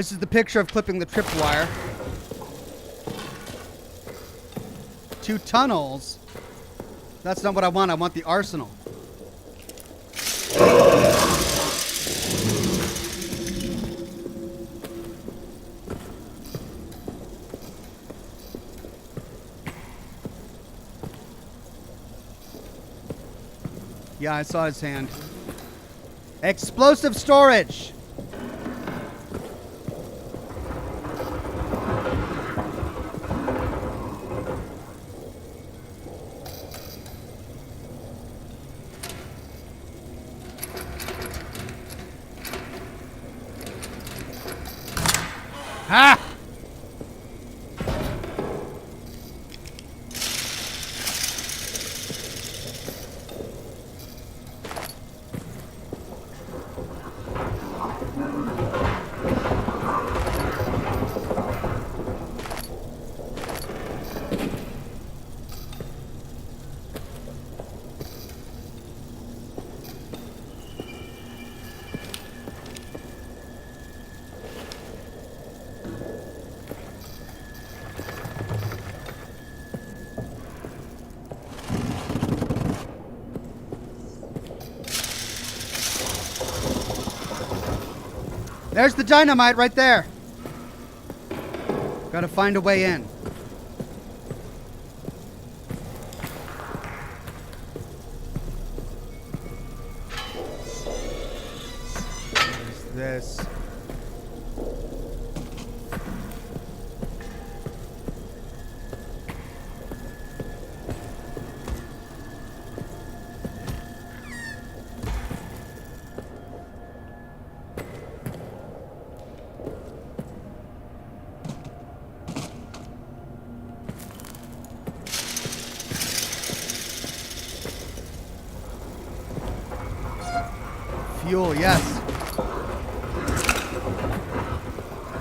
This is the picture of clipping the tripwire. 2 tunnels? That's not what I want. I want the arsenal. Yeah, I saw his hand. Explosive storage! Ha! There's the dynamite right there. Gotta find a way in. There's this. Fuel, yes.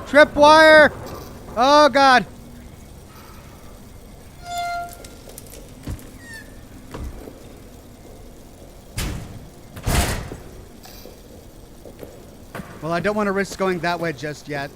Tripwire! Oh, God. Well, I don't want to risk going that way just yet.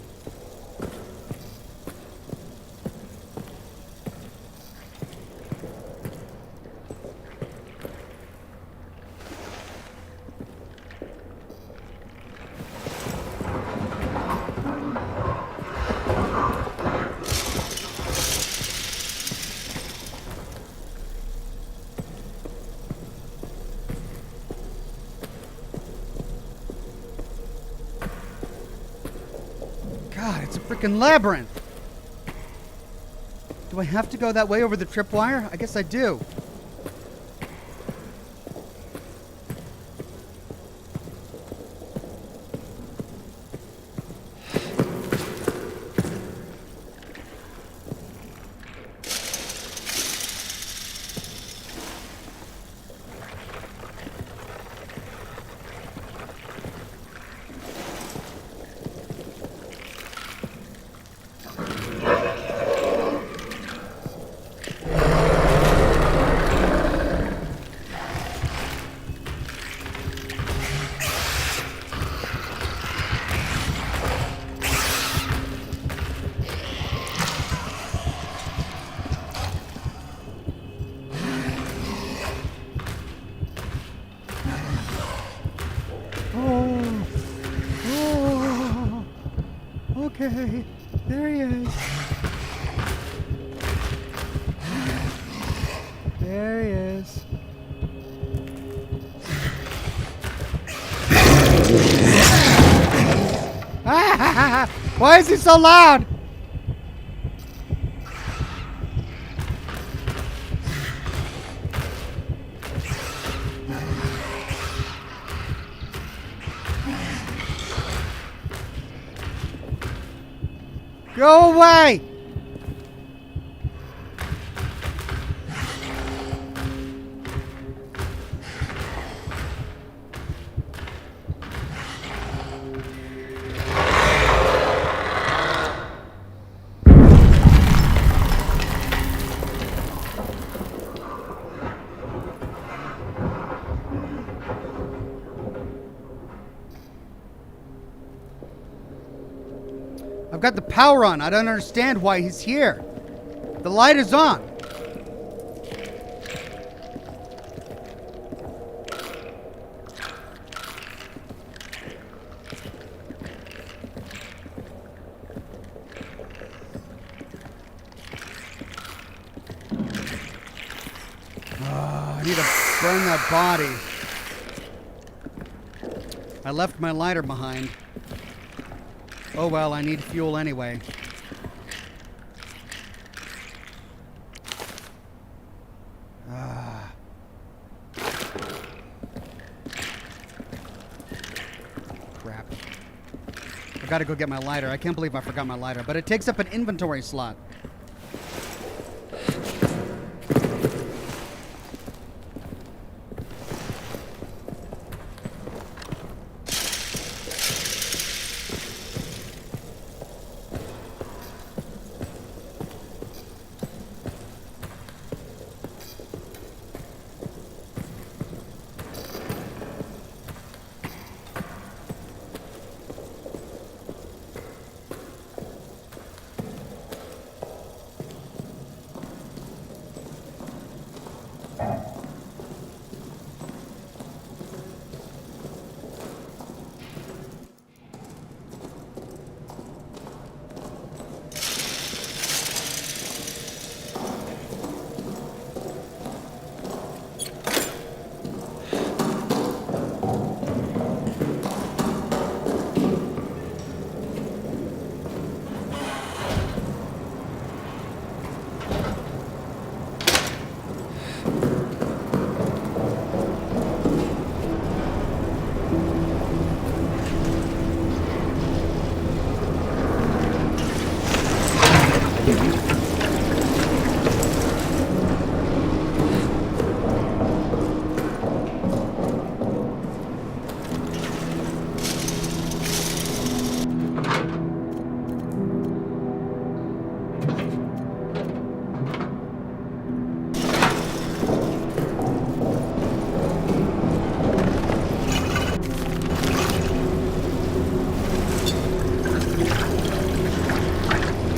God, it's a freaking labyrinth. Do I have to go that way over the tripwire? I guess I do. Okay, there he is. There he is. Why is he so loud? Go away! I've got the power on. I don't understand why he's here. The light is on. I need to burn that body. I left my lighter behind. Oh well, I need fuel anyway. Crap. I gotta go get my lighter. I can't believe I forgot my lighter, but it takes up an inventory slot.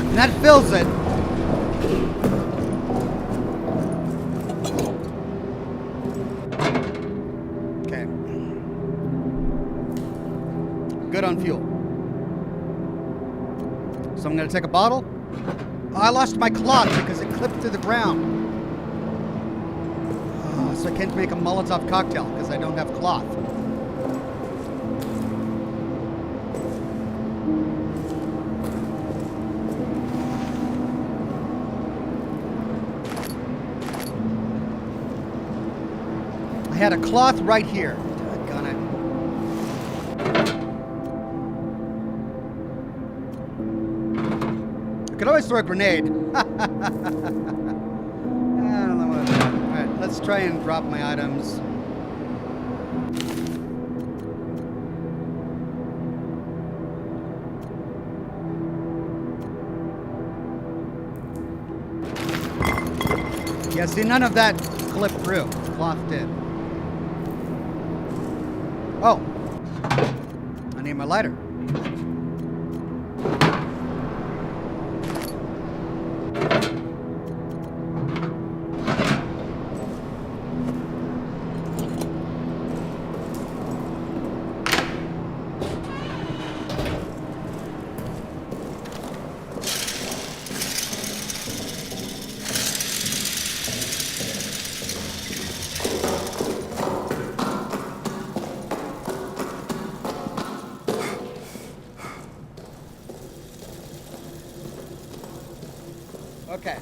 And that fills it. Okay. Good on fuel. So I'm going to take a bottle. Oh, I lost my cloth because it clipped through the ground. Oh, so I can't make a Molotov cocktail because I don't have cloth. I had a cloth right here. Doggone it. I could always throw a grenade. I don't know what. Alright, let's try and drop my items. Yeah, see, none of that clipped through. Cloth did. Oh, I need my lighter. Okay.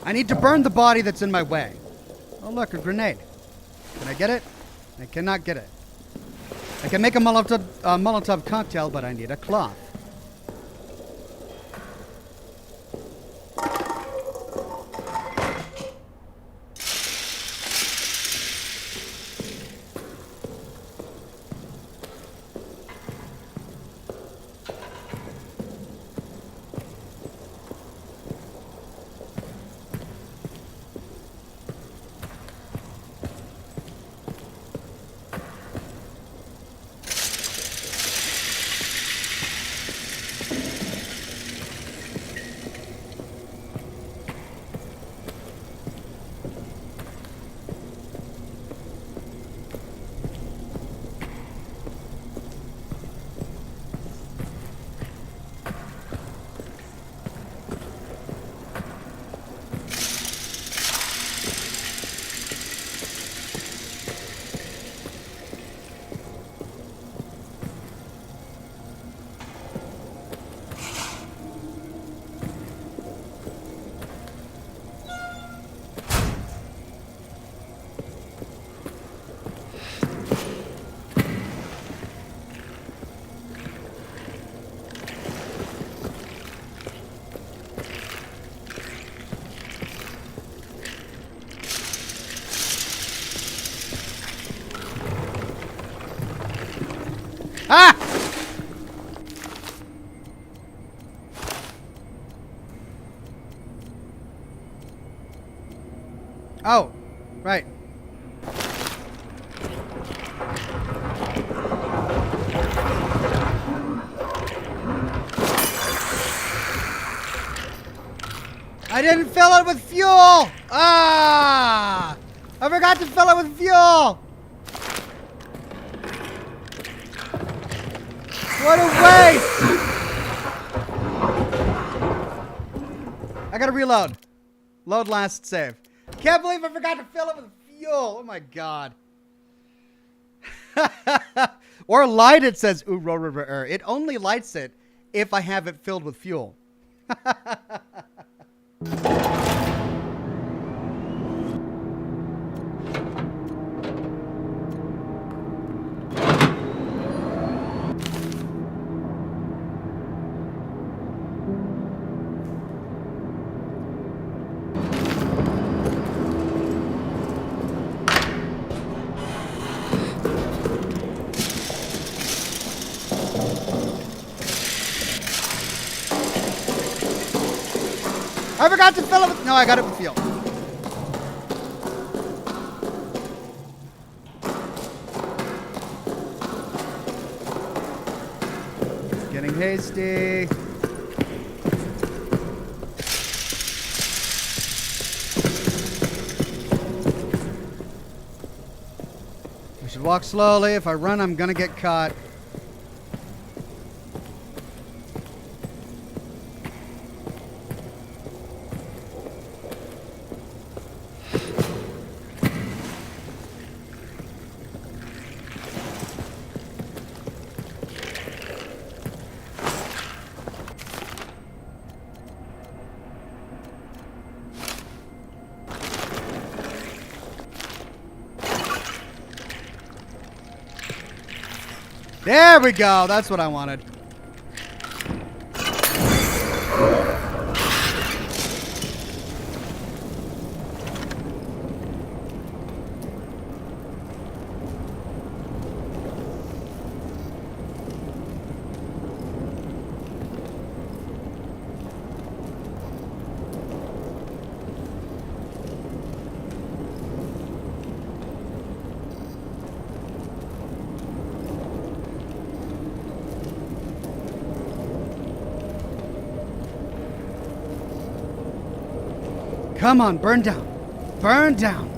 I need to burn the body that's in my way. Oh, look, a grenade. Can I get it? I cannot get it. I can make a Molotov cocktail, but I need a cloth. Oh, right. I didn't fill it with fuel! Ah! I forgot to fill it with fuel! What a waste! I gotta reload. Load last save. Can't believe I forgot to fill it with fuel. Oh my god. Or light it, says Uro River Air. It only lights it if I have it filled with fuel. I forgot to fill it with... No, I got it with fuel. Getting hasty. We should walk slowly. If I run, I'm gonna get caught. There we go. That's what I wanted. Come on, burn down. Burn down.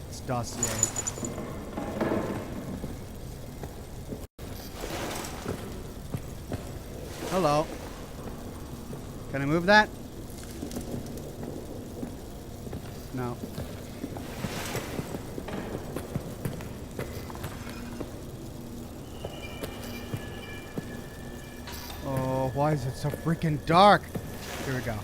It's dossier. Hello. Can I move that? No. Oh, why is it so freaking dark? Here we go.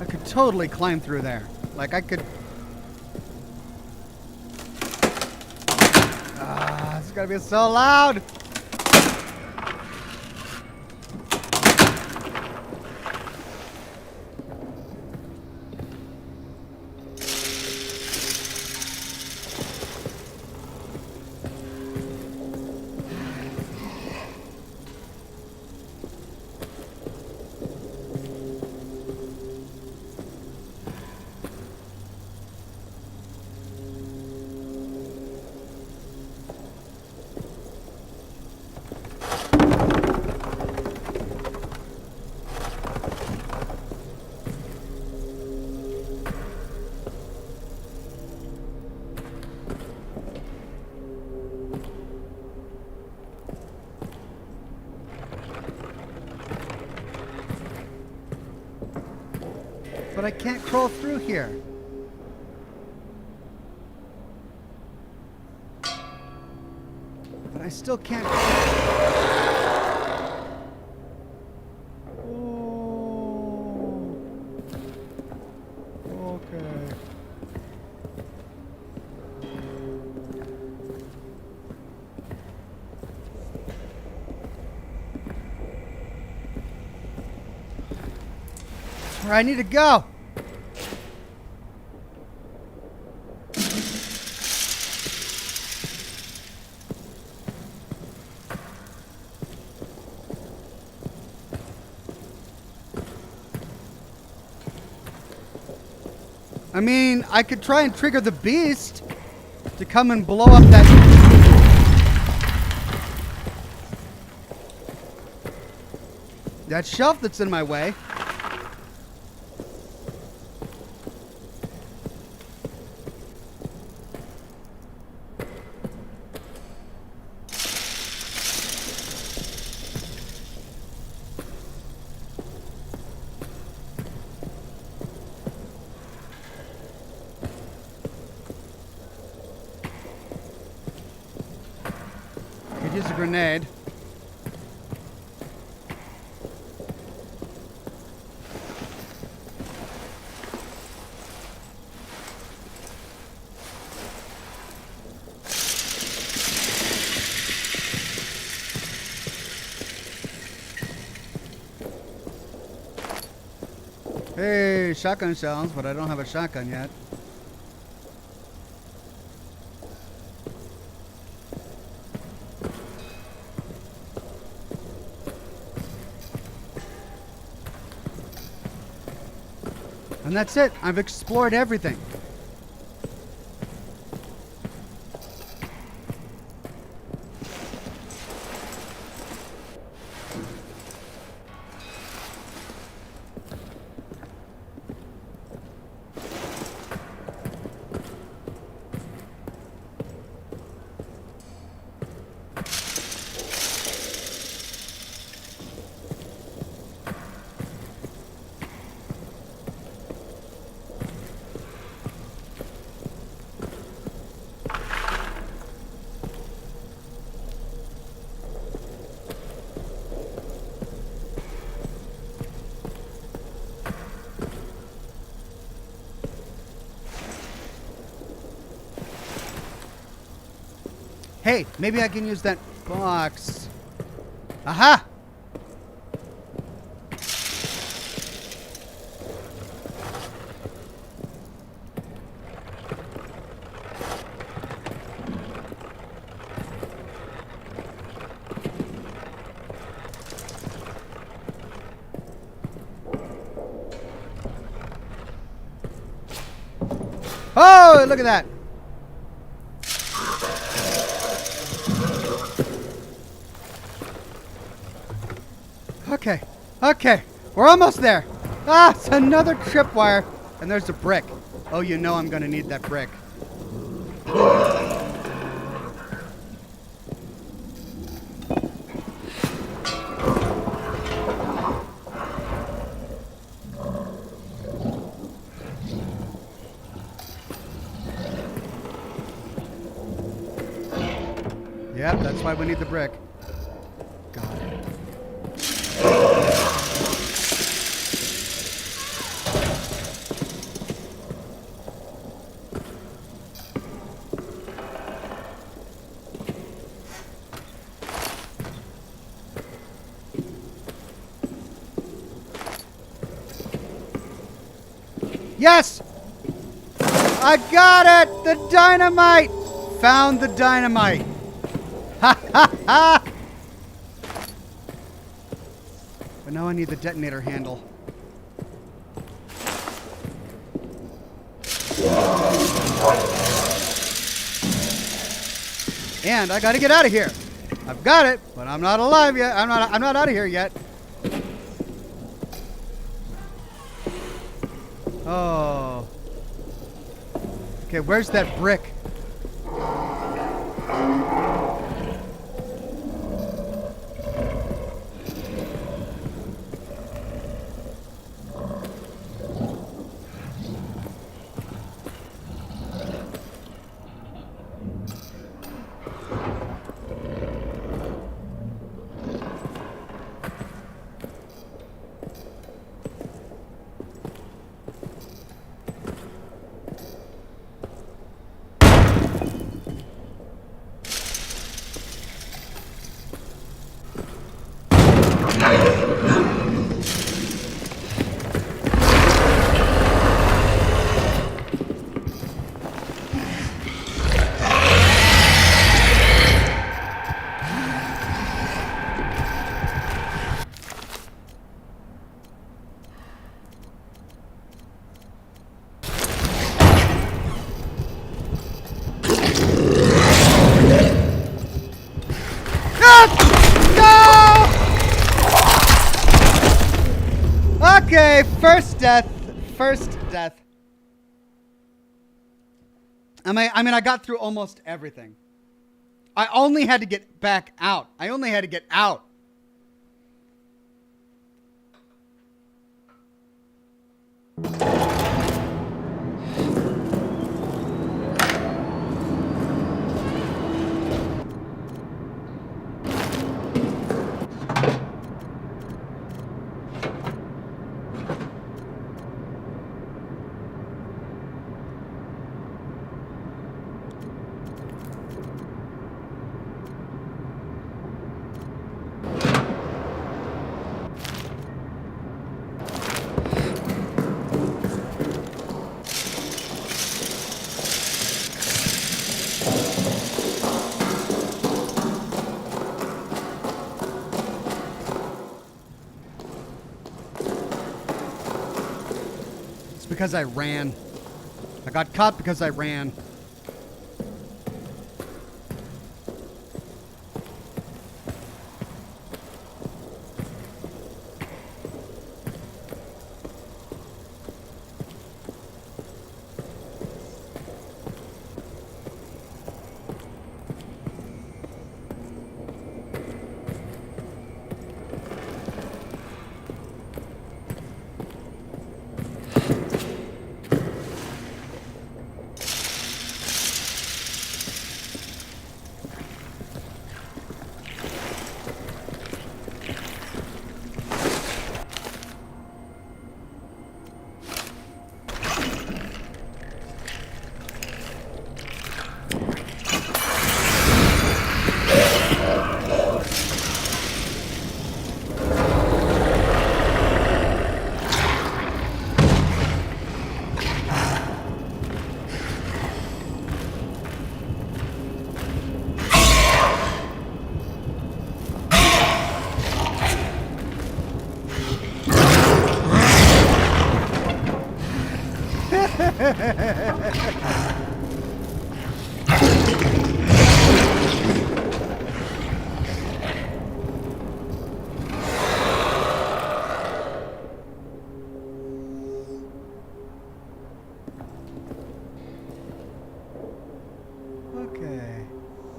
I could totally climb through there. Like I could... Ah, this is gonna be so loud! But I can't crawl through here. But I still can't. Oh. Okay. That's where I need to go. I mean, I could try and trigger the beast to come and blow up that shelf that's in my way. Could use a grenade. Hey, shotgun shells, but I don't have a shotgun yet. And that's it. I've explored everything. Hey, maybe I can use that box. Aha! Oh, look at that. Okay, okay, we're almost there. Ah, it's another tripwire. And there's a brick. Oh, you know I'm gonna need that brick. Yep, that's why we need the brick. Got it. Yes! I got it! The dynamite! Found the dynamite! Ha ha ha! But now I need the detonator handle. And I gotta get out of here. I've got it, but I'm not alive yet. I'm not out of here yet. Oh. Okay, where's that brick? death. First death. I mean, I got through almost everything. I only had to get back out. I only had to get out. Because I ran. I got caught because I ran.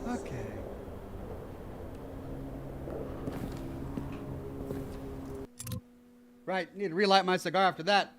Okay. Right, need to relight my cigar after that.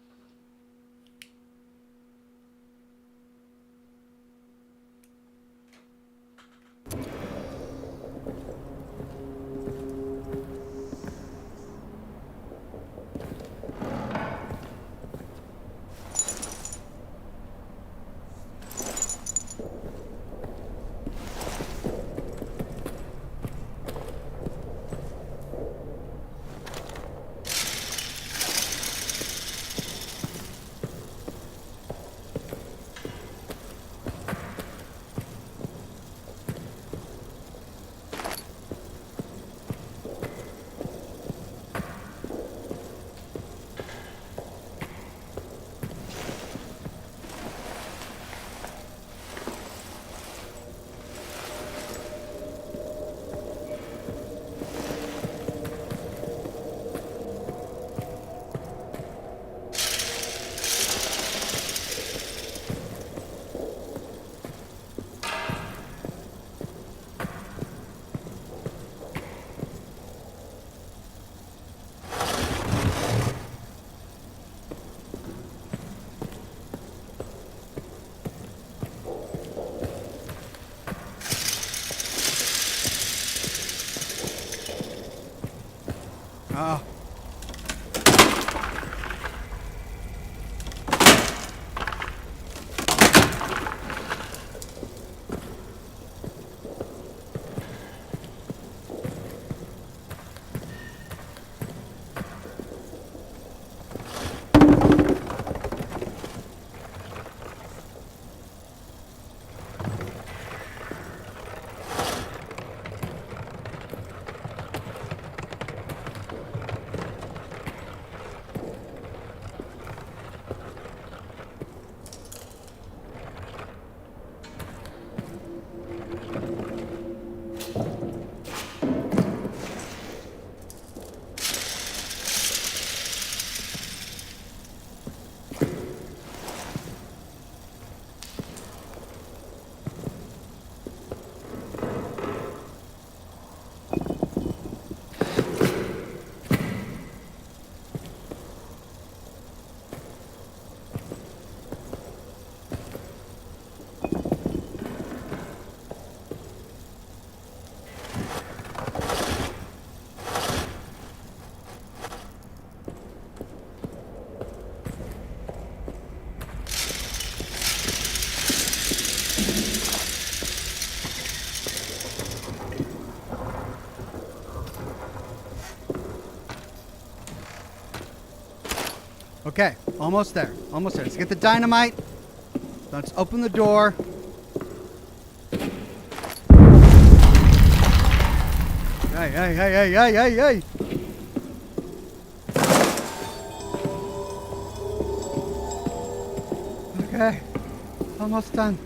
Okay, almost there. Almost there. Let's get the dynamite. Let's open the door. Hey, hey, hey, hey, hey, hey, hey. Okay, almost done.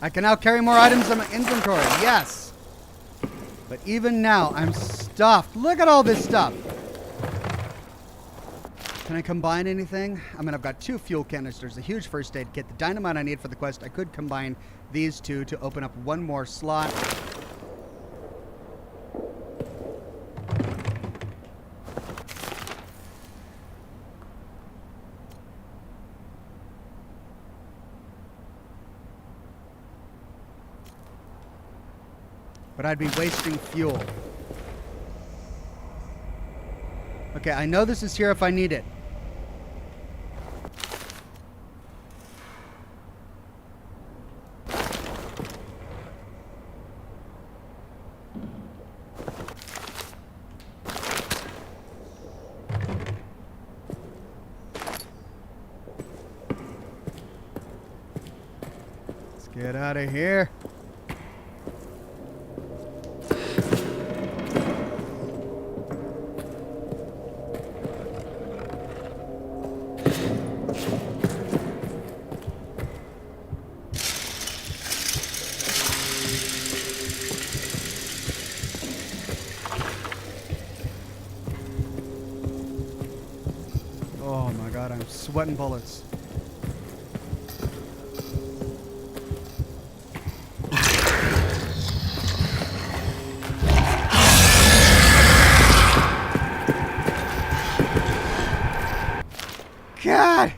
I can now carry more items in my inventory, yes. But even now, I'm stuffed. Look at all this stuff. Can I combine anything? I mean, I've got 2 fuel canisters, a huge first aid kit, the dynamite I need for the quest. I could combine these 2 to open up 1 more slot. But I'd be wasting fuel. Okay, I know this is here if I need it. Let's get out of here. Oh my god, I'm sweating bullets. God!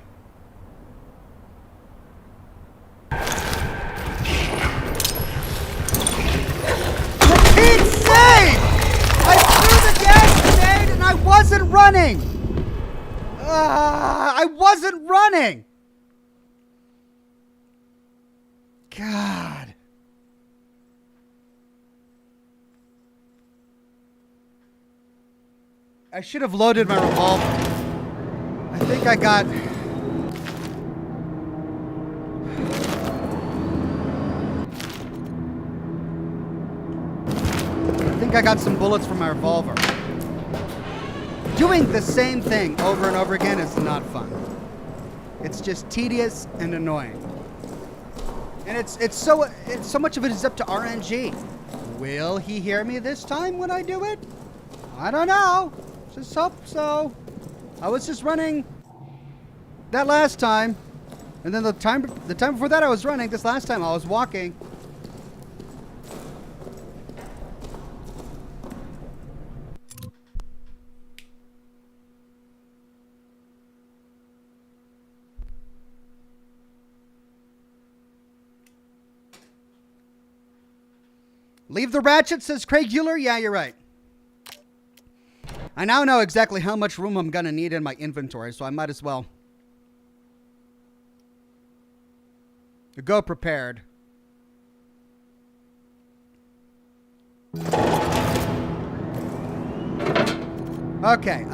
For Pete's sake! I threw the gas grenade and I wasn't running! I wasn't running! God. I should have loaded my revolver. I think I got... I got some bullets from my revolver. Doing the same thing over and over again is not fun. It's just tedious and annoying. And it's so much of it is up to RNG. Will he hear me this time when I do it? I don't know. Just hope so. I was just running that last time, and then the time before that I was running. This last time I was walking. Leave the ratchet, says Craig Euler. Yeah, you're right. I now know exactly how much room I'm going to need in my inventory, so I might as well go prepared. Okay,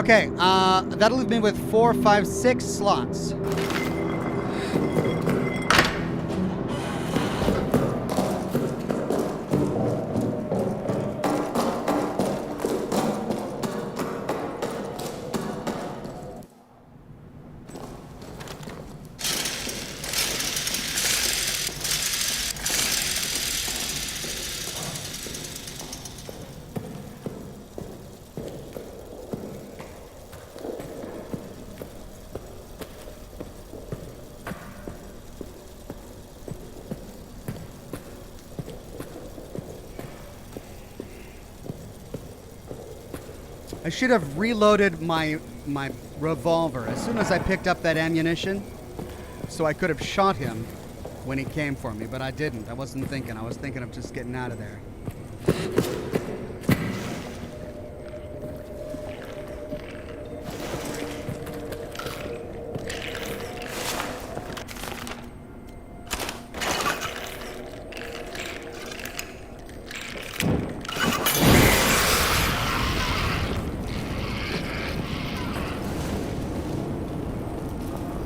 Okay, that'll leave me with 4, 5, 6 slots. I should have reloaded my revolver as soon as I picked up that ammunition, so I could have shot him when he came for me, but I didn't. I wasn't thinking. I was thinking of just getting out of there.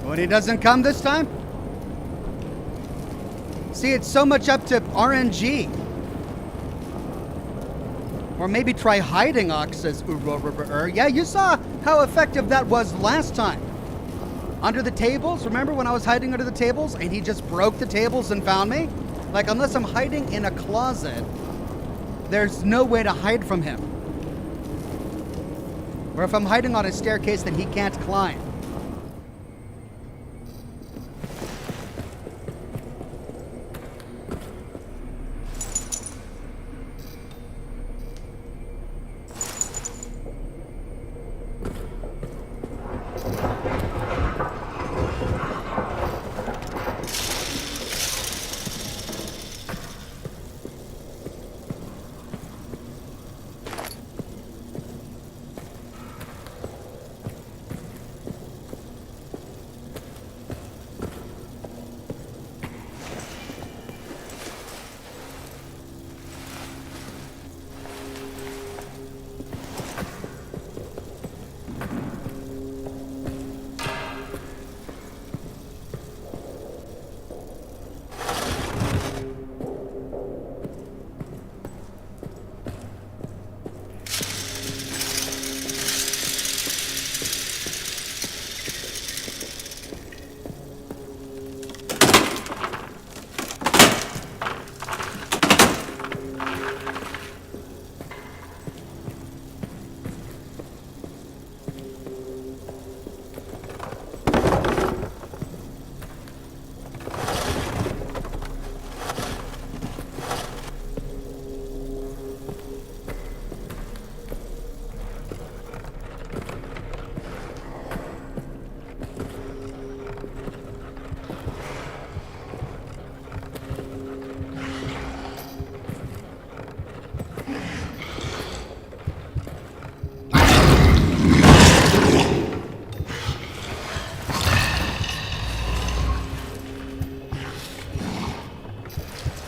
When he doesn't come this time? See, it's so much up to RNG. Or maybe try hiding, Ox says. Yeah, you saw how effective that was last time. Under the tables, remember when I was hiding under the tables and he just broke the tables and found me? Like, unless I'm hiding in a closet, there's no way to hide from him. Or if I'm hiding on a staircase that he can't climb.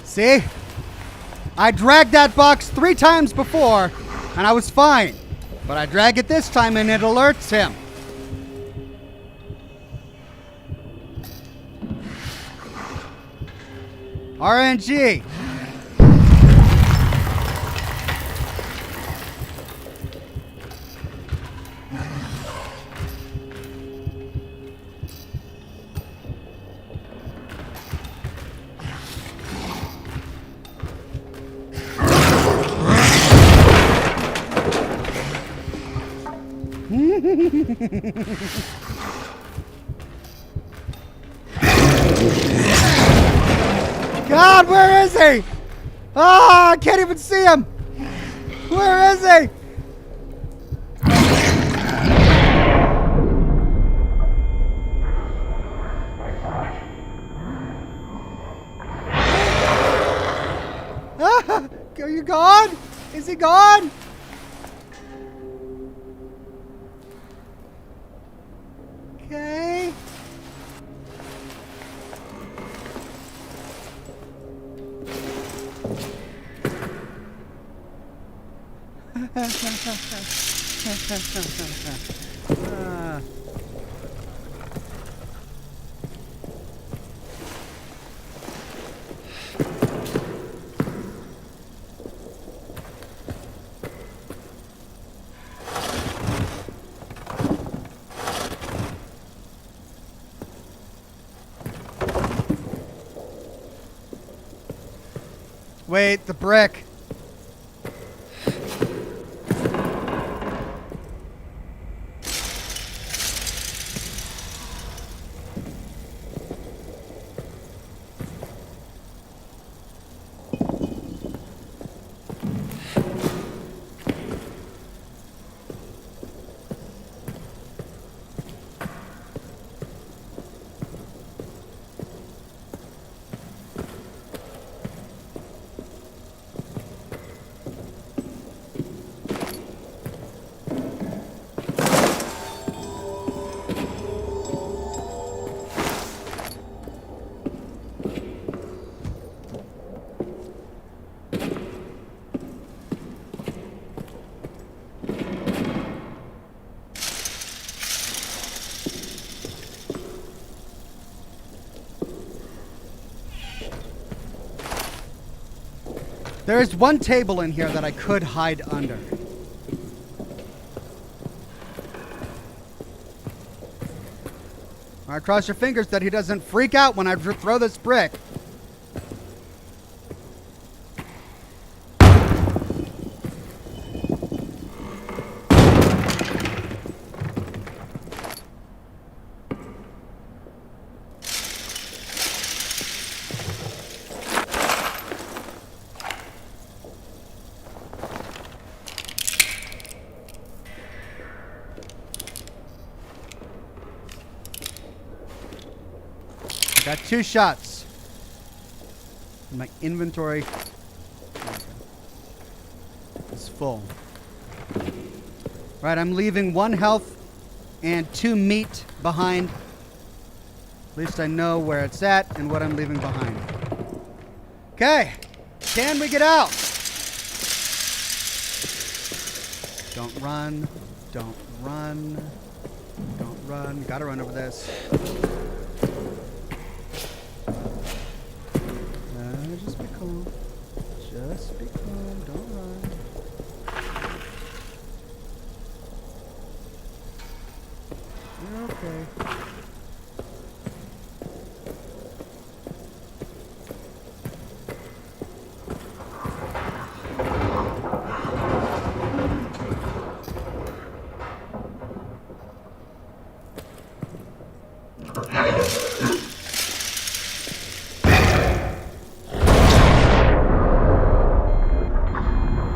See? I dragged that box 3 times before, and I was fine. But I drag it this time, and it alerts him. RNG. God, where is he? Ah, I can't even see him. Where is he? Ah, are you gone? Is he gone? Okay. Wait, the brick. There is one table in here that I could hide under. All right, cross your fingers that he doesn't freak out when I throw this brick. Got 2 shots. My inventory is full. Right, I'm leaving 1 health and 2 meat behind. At least I know where it's at and what I'm leaving behind. Okay, can we get out? Don't run, don't run, don't run. Gotta run over this. Just be calm. Just be calm. Don't run. You're okay.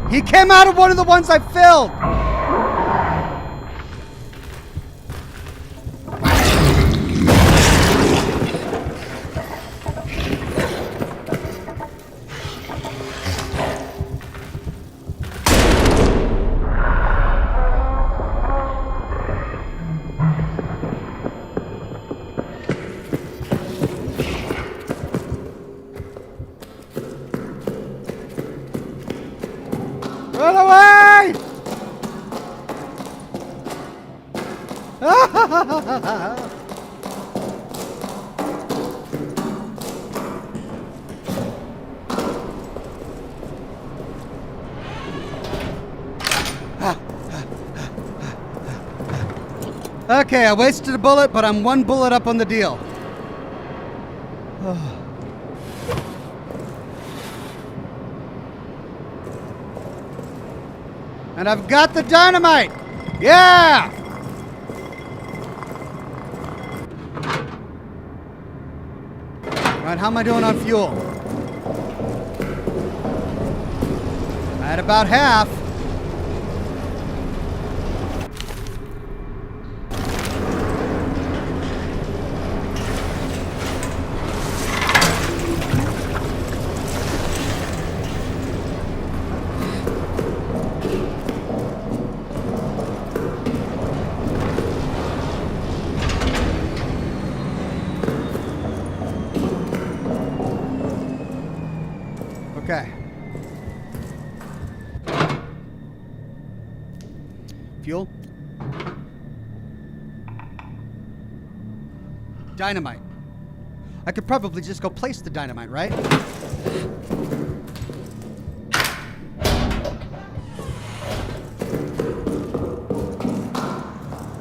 He came out of one of the ones I filled! Run away! Okay, I wasted a bullet, but I'm 1 bullet up on the deal. And I've got the dynamite! Yeah! Right, how am I doing on fuel? At about half. Okay. Fuel. Dynamite. I could probably just go place the dynamite, right?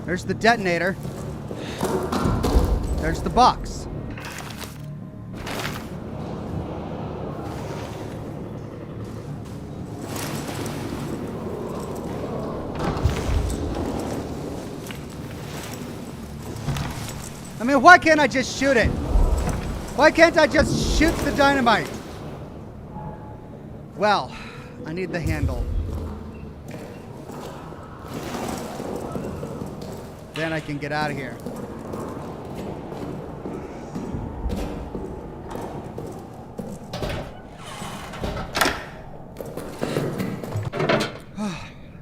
There's the detonator. There's the box. I mean, why can't I just shoot it? Why can't I just shoot the dynamite? Well, I need the handle. Then I can get out of here.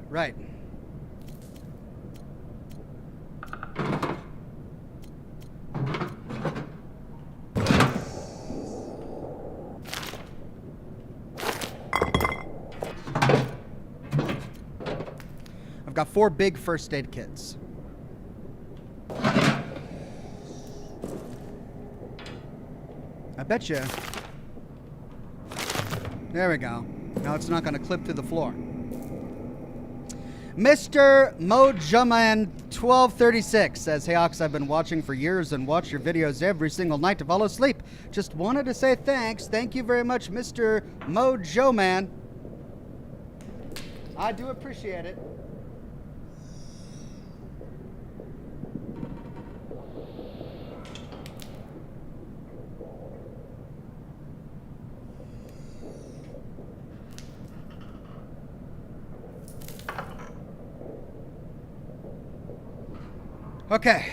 Right. I've got 4 big first aid kits. I bet you. There we go. Now it's not going to clip through the floor. Mr. Mojaman1236 says, "Hey Ox, I've been watching for years and watch your videos every single night to fall asleep. Just wanted to say thanks. Thank you very much, Mr. Mojoman. I do appreciate it." Okay.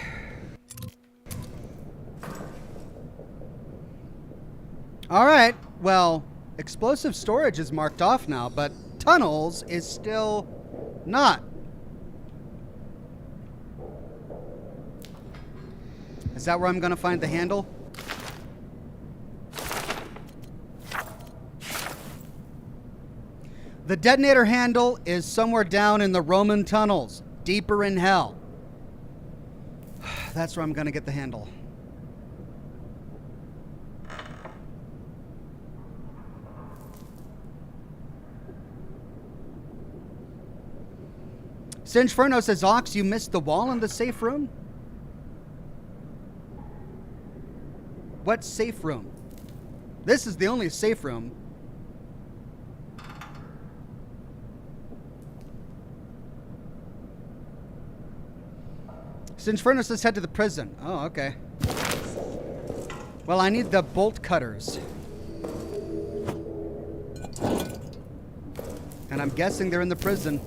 All right. Well, explosive storage is marked off now, but tunnels is still not. Is that where I'm going to find the handle? The detonator handle is somewhere down in the Roman tunnels, deeper in hell. That's where I'm going to get the handle. Singeferno says, "Ox, you missed the wall in the safe room?" What safe room? This is the only safe room. Singeferno says, "Head to the prison." Oh, okay. Well, I need the bolt cutters. And I'm guessing they're in the prison.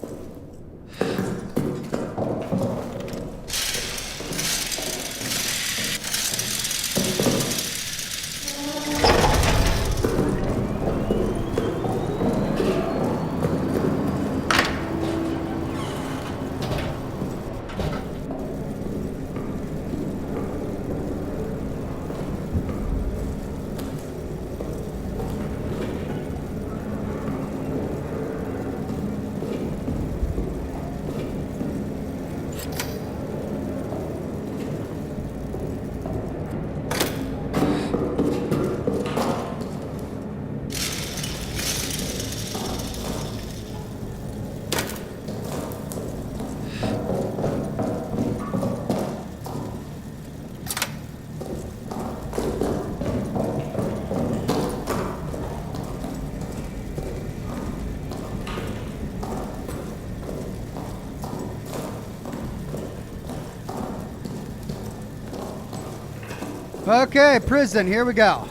Okay, prison, here we go.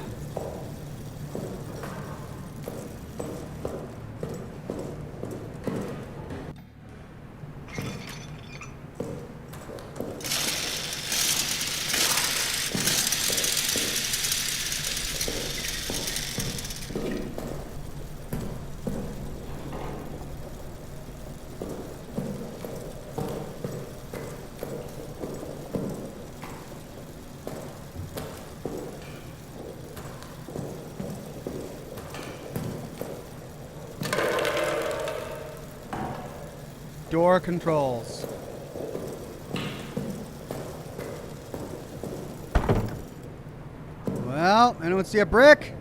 Door controls. Well, anyone see a brick?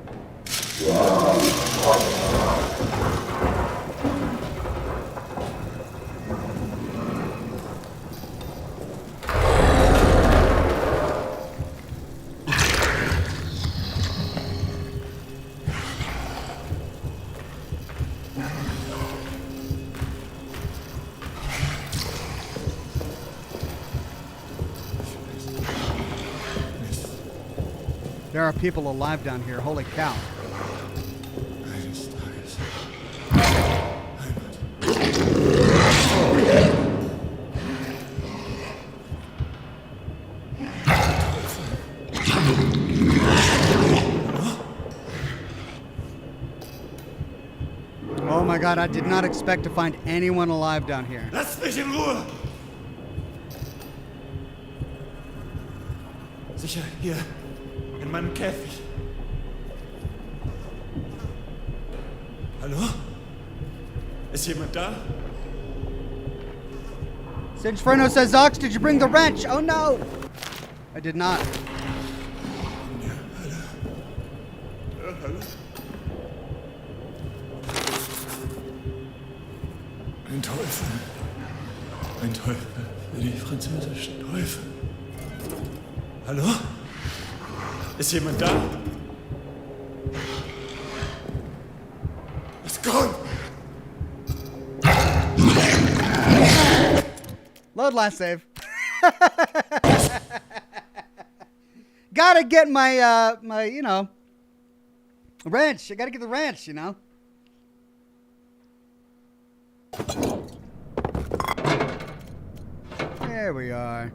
There are people alive down here. Holy cow. Oh my God, I did not expect to find anyone alive down here. Lass mich in Ruhe! Sicher, hier, in meinem Käfig. Hallo? Ist jemand da? Singeferno says, Ox, did you bring the wrench? Oh no! I did not. Ja, hallo? Ein Teufel. Ein Teufel für die französischen Teufel. Hallo? Ist jemand da? Es kommt! Load last save. Gotta get my, wrench. I gotta get the wrench, you know. There we are.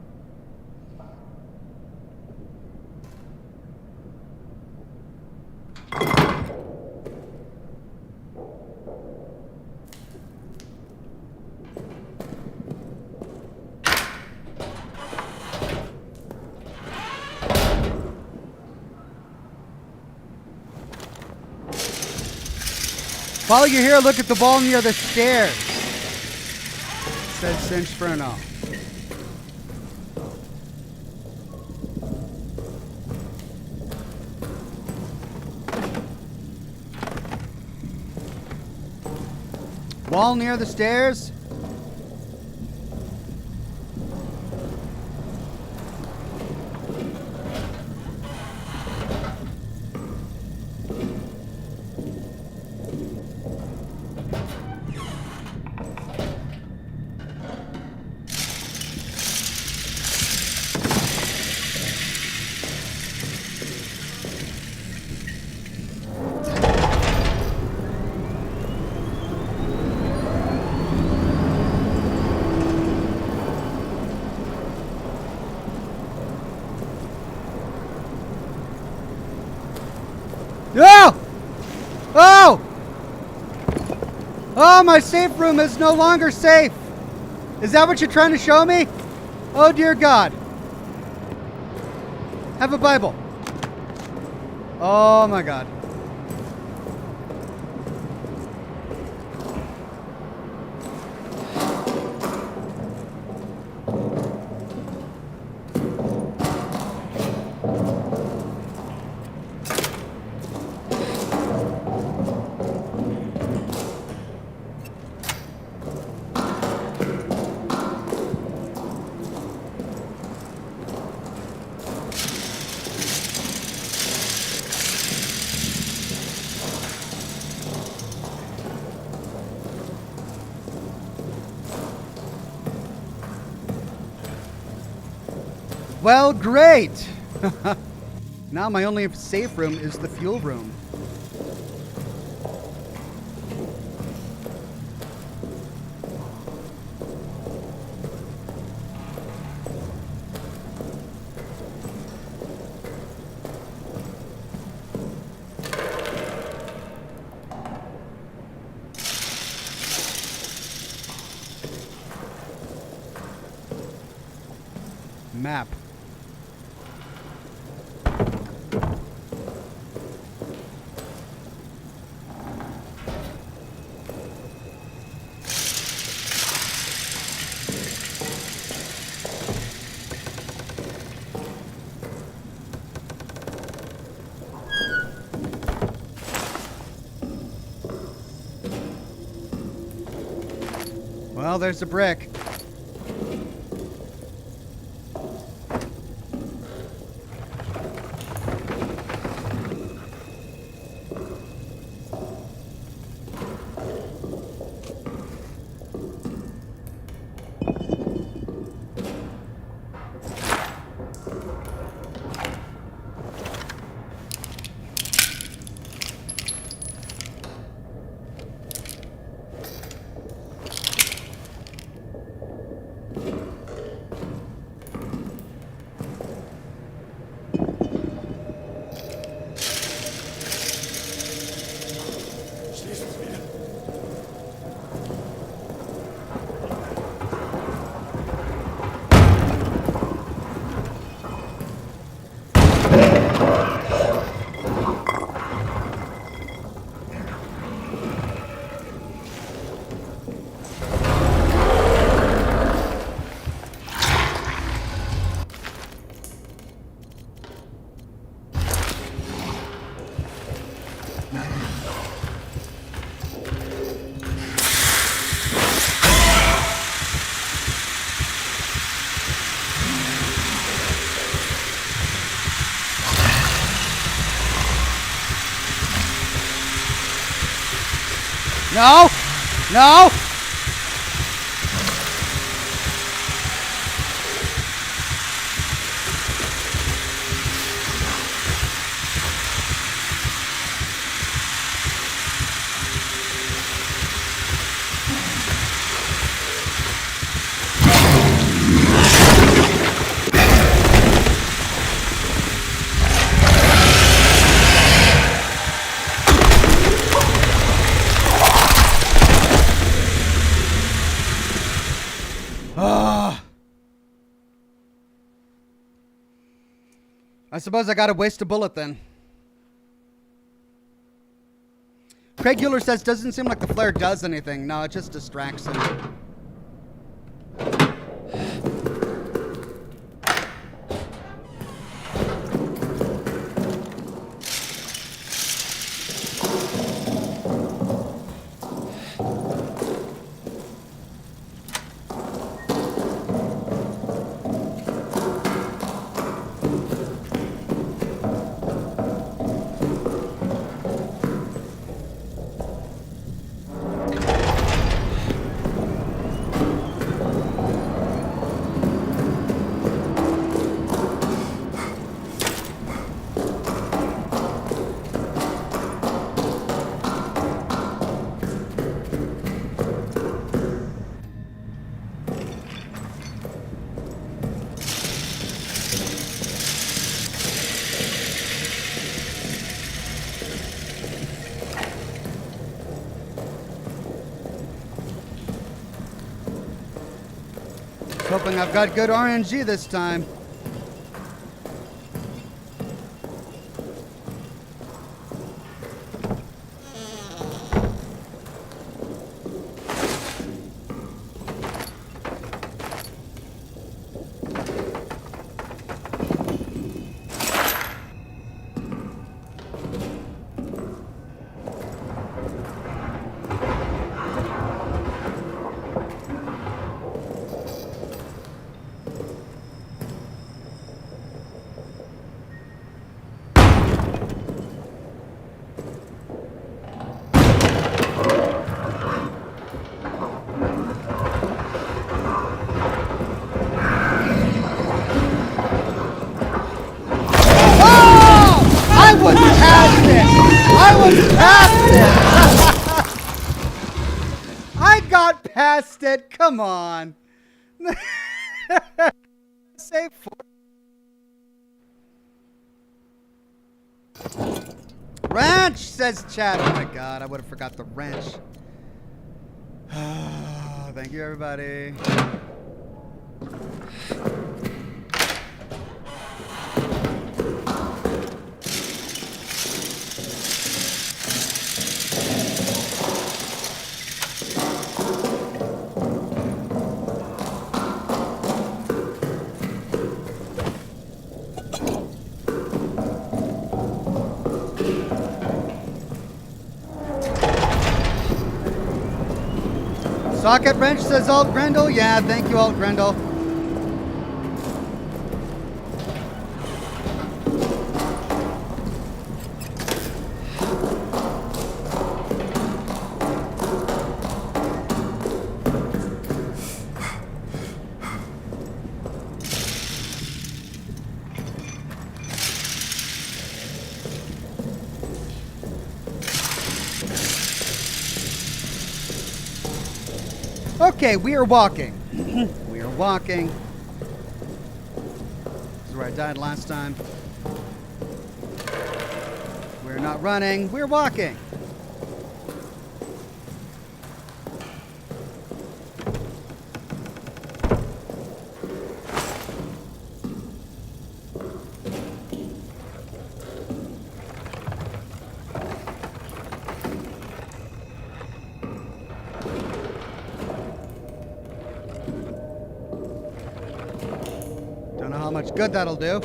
While you're here, look at the ball near the stairs. It says Inferno. Wall near the stairs. No! Oh! Oh, my safe room is no longer safe. Is that what you're trying to show me? Oh, dear God. Have a Bible. Oh, my God. Well, great. Now my only safe room is the fuel room. Map. Well, there's a brick. No! No! I suppose I gotta waste a bullet then. Craig Euler says, doesn't seem like the flare does anything. No, it just distracts him. Hoping I've got good RNG this time. I got past it. Come on. Save for wrench, says chat. Oh my god, I would have forgot the wrench. Thank you, everybody. Socket wrench, says Alt Grendel. Yeah, thank you, Alt Grendel. Okay, we are walking. We are walking. This is where I died last time. We're not running. We're walking. Don't know how much good that'll do.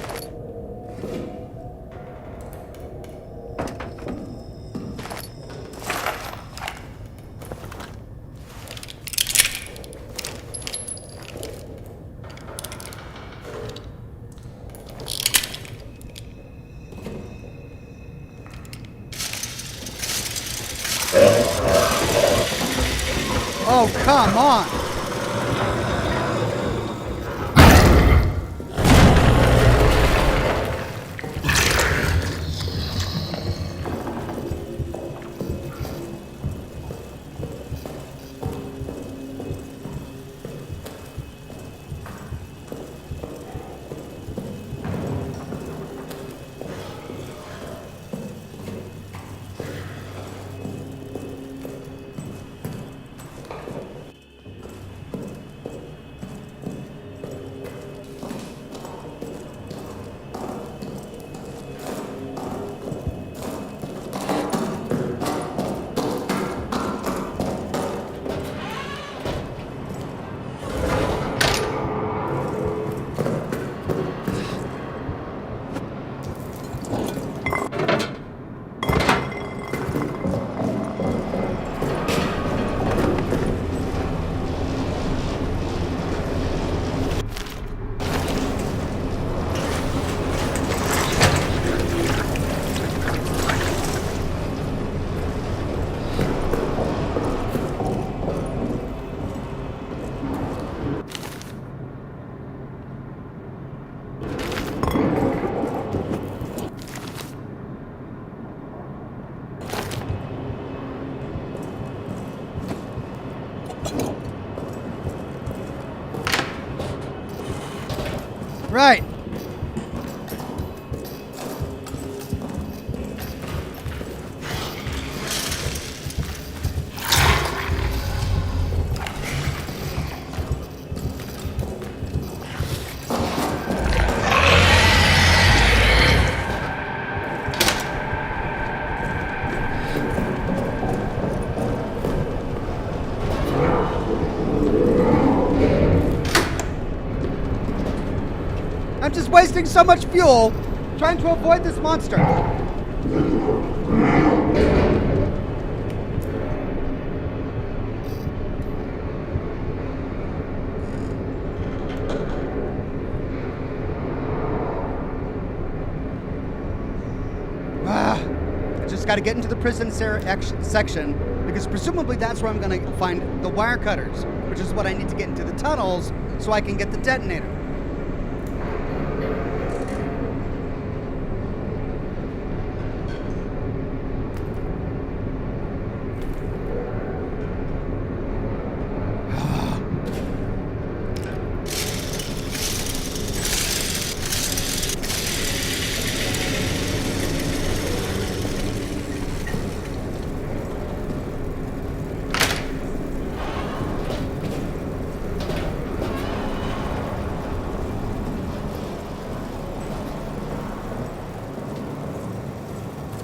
Oh, come on. Right. I'm just wasting so much fuel trying to avoid this monster. I just got to get into the prison section because presumably that's where I'm going to find the wire cutters, which is what I need to get into the tunnels so I can get the detonator.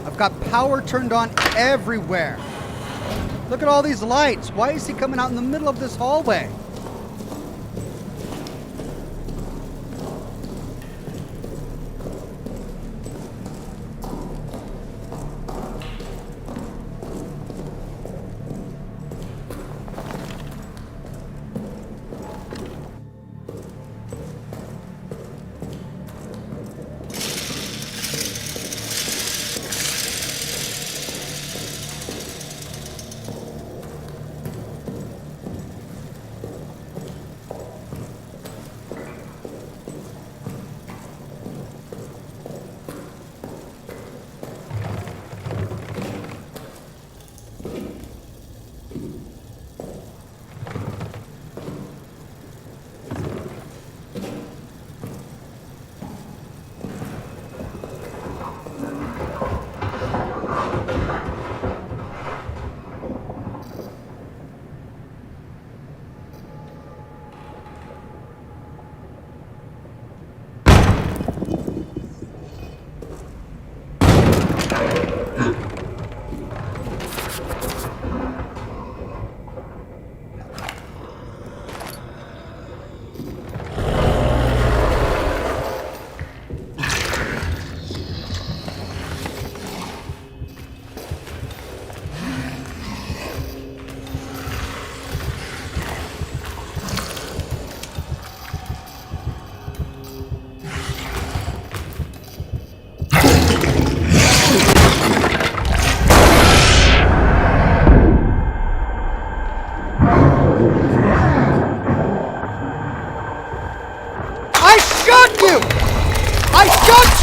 I've got power turned on everywhere. Look at all these lights. Why is he coming out in the middle of this hallway?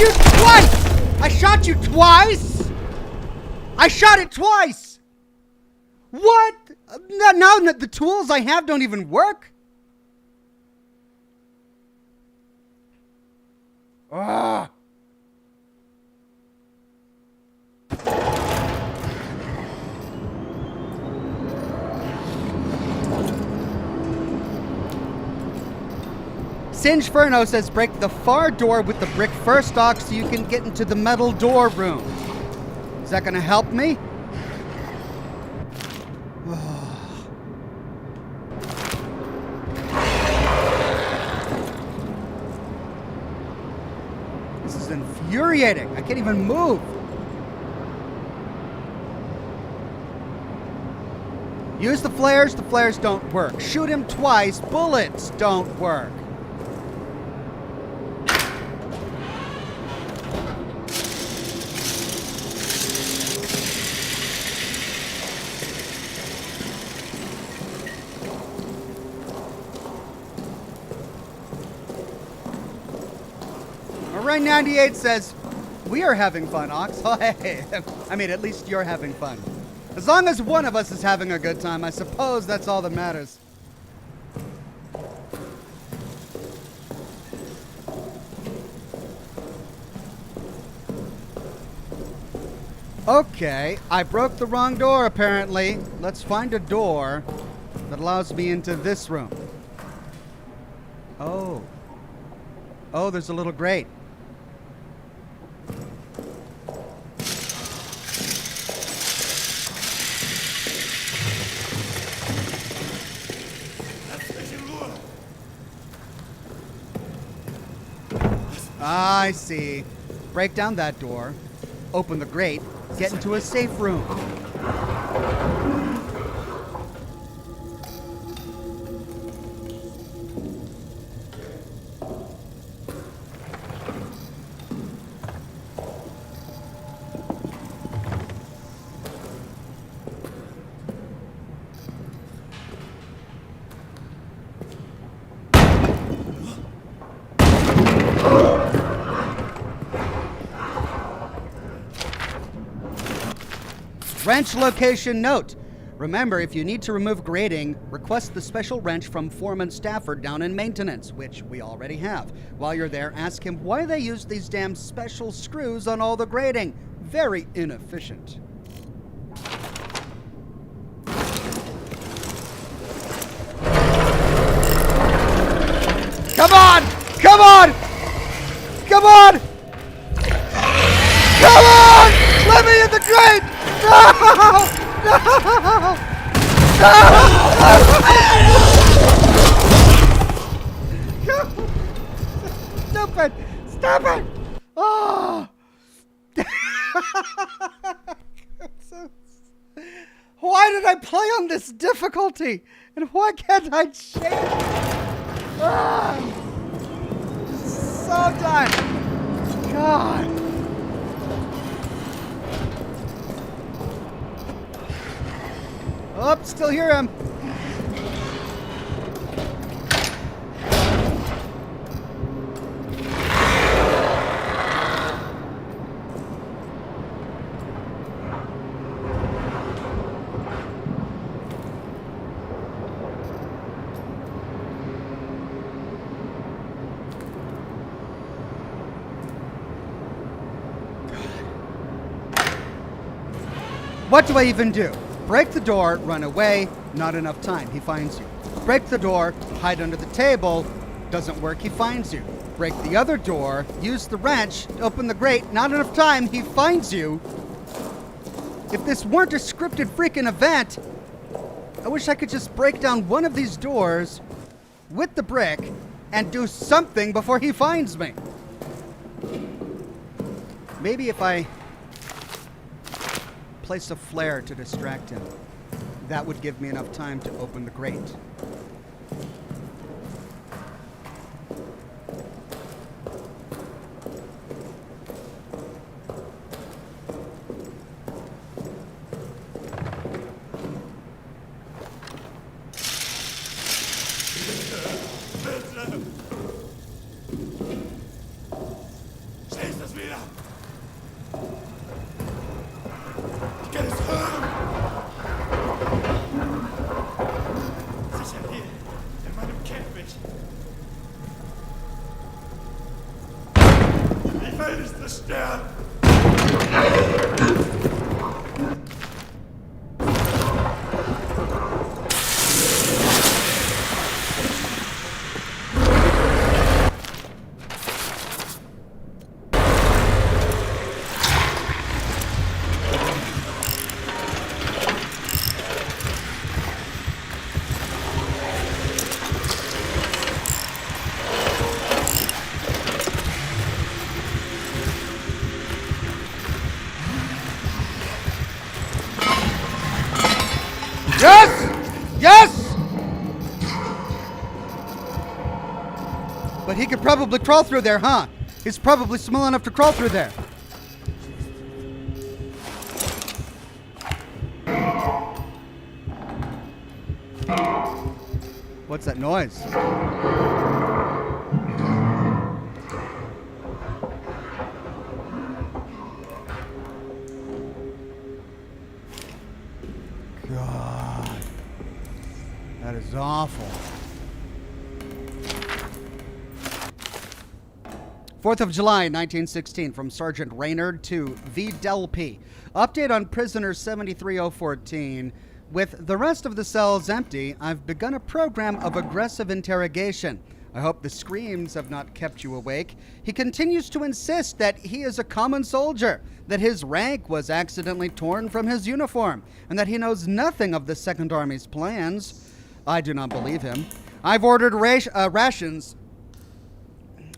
you twice! I shot you twice! I shot it twice! What? Now the tools I have don't even work? Ugh. Singe Furno says break the far door with the brick first, Doc, so you can get into the metal door room. Is that gonna help me? This is infuriating. I can't even move. Use the flares don't work. Shoot him twice, bullets don't work. Right 98 says, we are having fun, Ox. Oh, hey. I mean, at least you're having fun. As long as one of us is having a good time, I suppose that's all that matters. Okay, I broke the wrong door, apparently. Let's find a door that allows me into this room. Oh. Oh, there's a little grate. I see. Break down that door, open the grate, get into a safe room. Wrench location note. Remember, if you need to remove grating, request the special wrench from Foreman Stafford down in maintenance, which we already have. While you're there, ask him why they use these damn special screws on all the grating. Very inefficient. Come on! Come on! Come on! Come on! Let me in the grate! No! No! No! Stop it! Stop it! Oh! Why did I play on this difficulty? And why can't I change? Ah! So done! God! Oh, still hear him. What do I even do? Break the door, run away, not enough time, he finds you. Break the door, hide under the table, doesn't work, he finds you. Break the other door, use the wrench, open the grate, not enough time, he finds you. If this weren't a scripted freaking event, I wish I could just break down one of these doors with the brick and do something before he finds me. Maybe if I place a flare to distract him, that would give me enough time to open the grate. Schließ das gefälligst sterben. Yes! Yes! But he could probably crawl through there, huh? He's probably small enough to crawl through there. What's that noise? God. That is awful. 4th of July, 1916, from Sergeant Raynard to V. Delpy. Update on prisoner 73014. With the rest of the cells empty, I've begun a program of aggressive interrogation. I hope the screams have not kept you awake. He continues to insist that he is a common soldier, that his rank was accidentally torn from his uniform, and that he knows nothing of the Second Army's plans. I do not believe him. I've ordered rations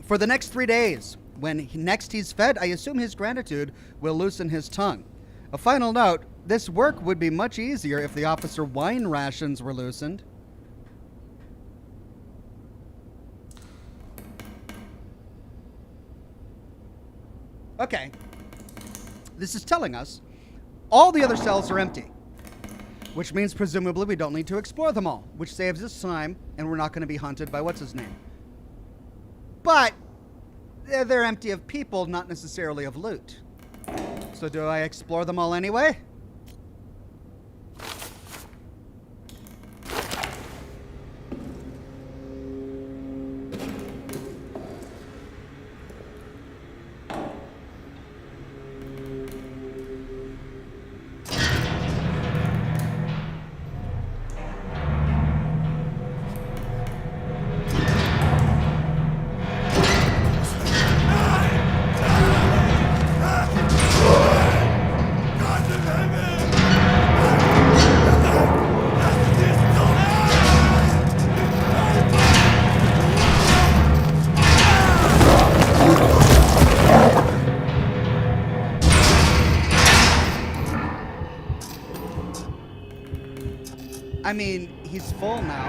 for the next 3 days. When next he's fed, I assume his gratitude will loosen his tongue. A final note, this work would be much easier if the officer wine rations were loosened. Okay. This is telling us all the other cells are empty, which means presumably we don't need to explore them all, which saves us time, and we're not going to be hunted by what's-his-name. But they're empty of people, not necessarily of loot. So do I explore them all anyway? I mean, he's full now.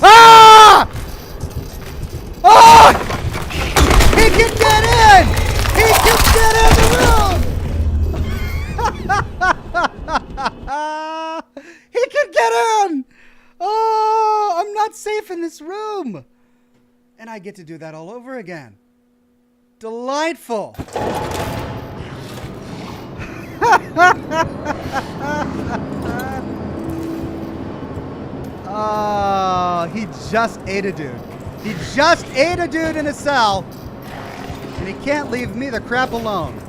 Ah! Oh! He can get in! He can get in the room! He can get in! Oh, I'm not safe in this room. And I get to do that all over again. Delightful. Oh, he just ate a dude. He just ate a dude in a cell. And he can't leave me the crap alone.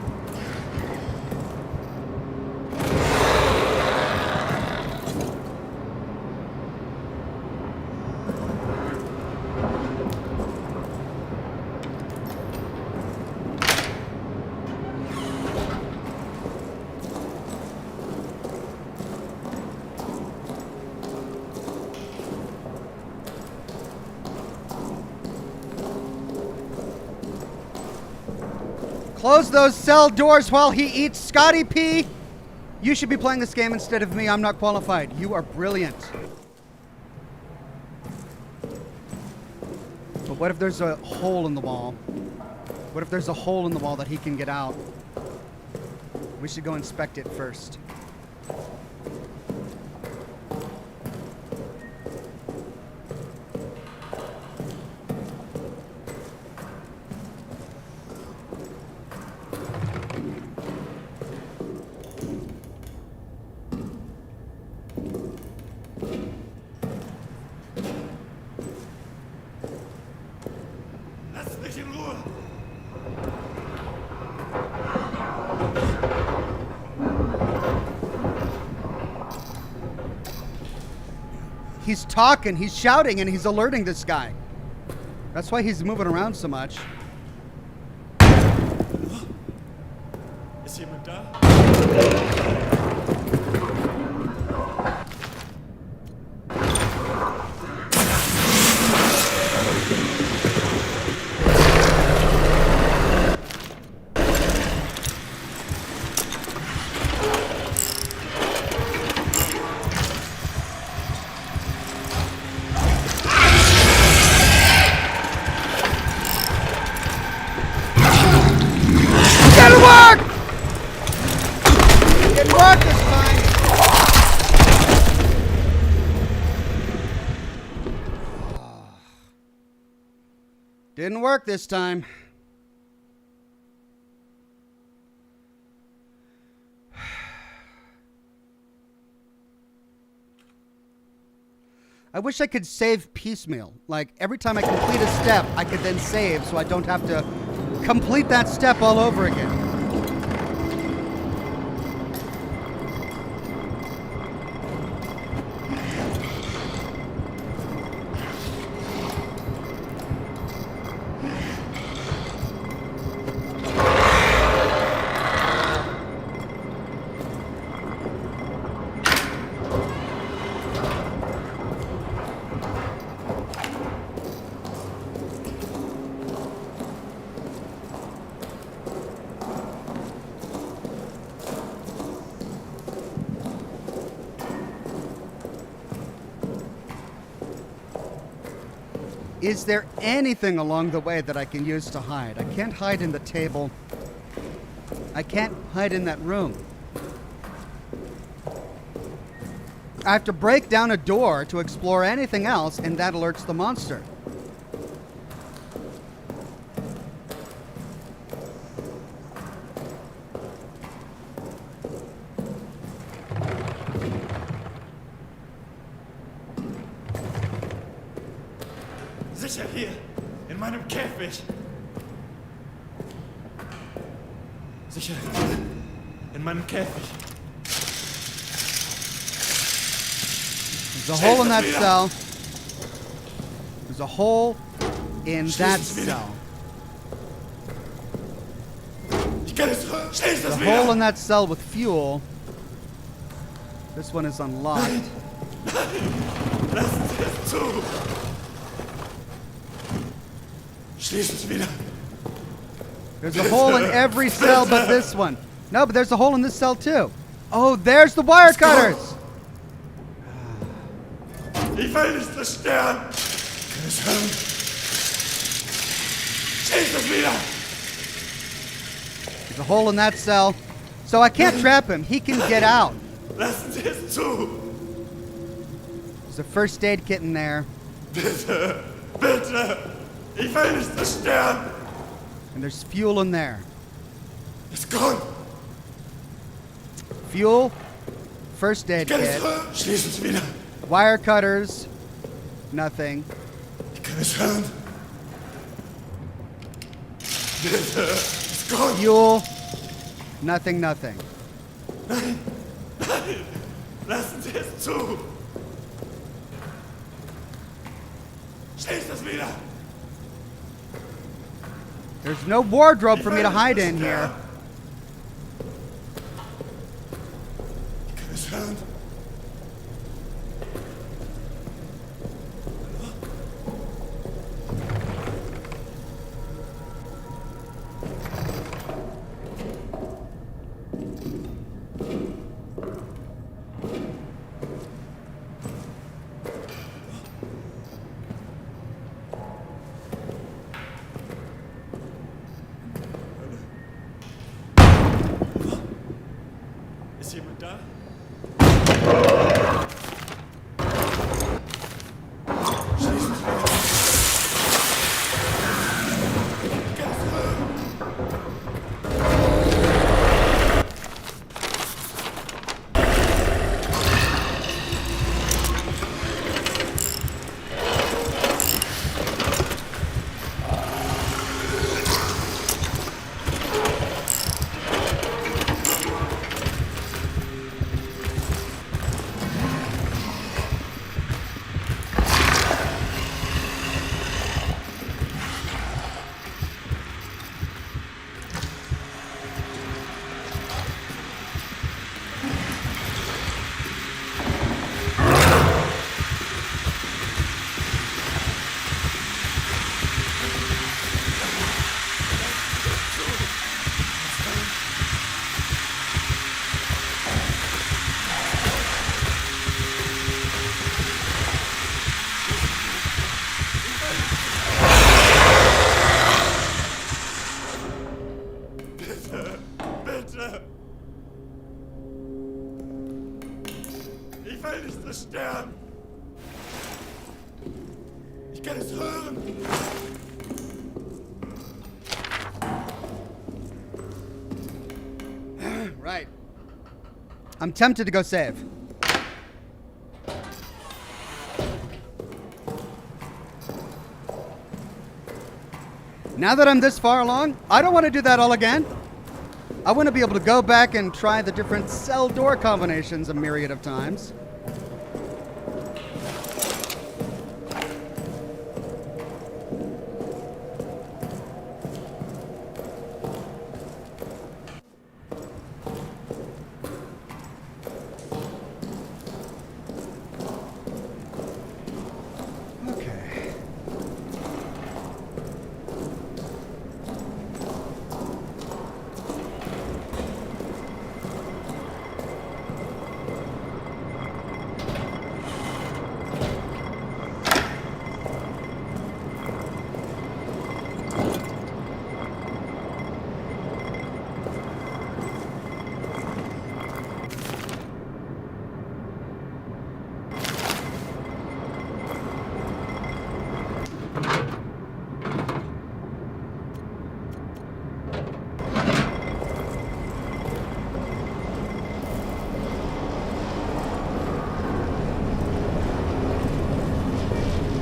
Close those cell doors while he eats, Scotty P. You should be playing this game instead of me. I'm not qualified. You are brilliant. But what if there's a hole in the wall? What if there's a hole in the wall that he can get out? We should go inspect it first. mich in Ruhe. He's talking, he's shouting, and he's alerting this guy. That's why he's moving around so much. Ist jemand da? Didn't work! Didn't work this time. Didn't work this time. I wish I could save piecemeal. Like, every time I complete a step, I could then save so I don't have to complete that step all over again. Is there anything along the way that I can use to hide? I can't hide in the table. I can't hide in that room. I have to break down a door to explore anything else, and that alerts the monster. Sicher hier, in meinem Käfig. Sicher in meinem Käfig. There's a hole in that cell. There's a hole in that cell. Schließ The das hole wieder! in that cell with fuel. This one is unlocked. Lassen Sie es zu! Schließ es wieder! There's a hole in every cell but this one. No, but there's a hole in this cell too. Oh, there's the wire cutters. Ich will nicht zerstören! Kann es hören? Schließ es wieder! There's a hole in that cell. So I can't trap him. He can get out. Lassen Sie es zu! There's a first aid kit in there. Bitte! Bitte! Ich will nicht zerstören! And there's fuel in there. Es kommt! Fuel, first aid Kann es kit, hören? Schließ es wieder! wire cutters, nothing. Ich kann es hören! Bitte! Es kommt! Fuel, nothing, nothing. Lassen Sie es zu! Schließ es wieder! There's no wardrobe for me to hide in here. Ich kann es hören! I'm tempted to go save. Now that I'm this far along, I don't want to do that all again. I want to be able to go back and try the different cell door combinations a myriad of times.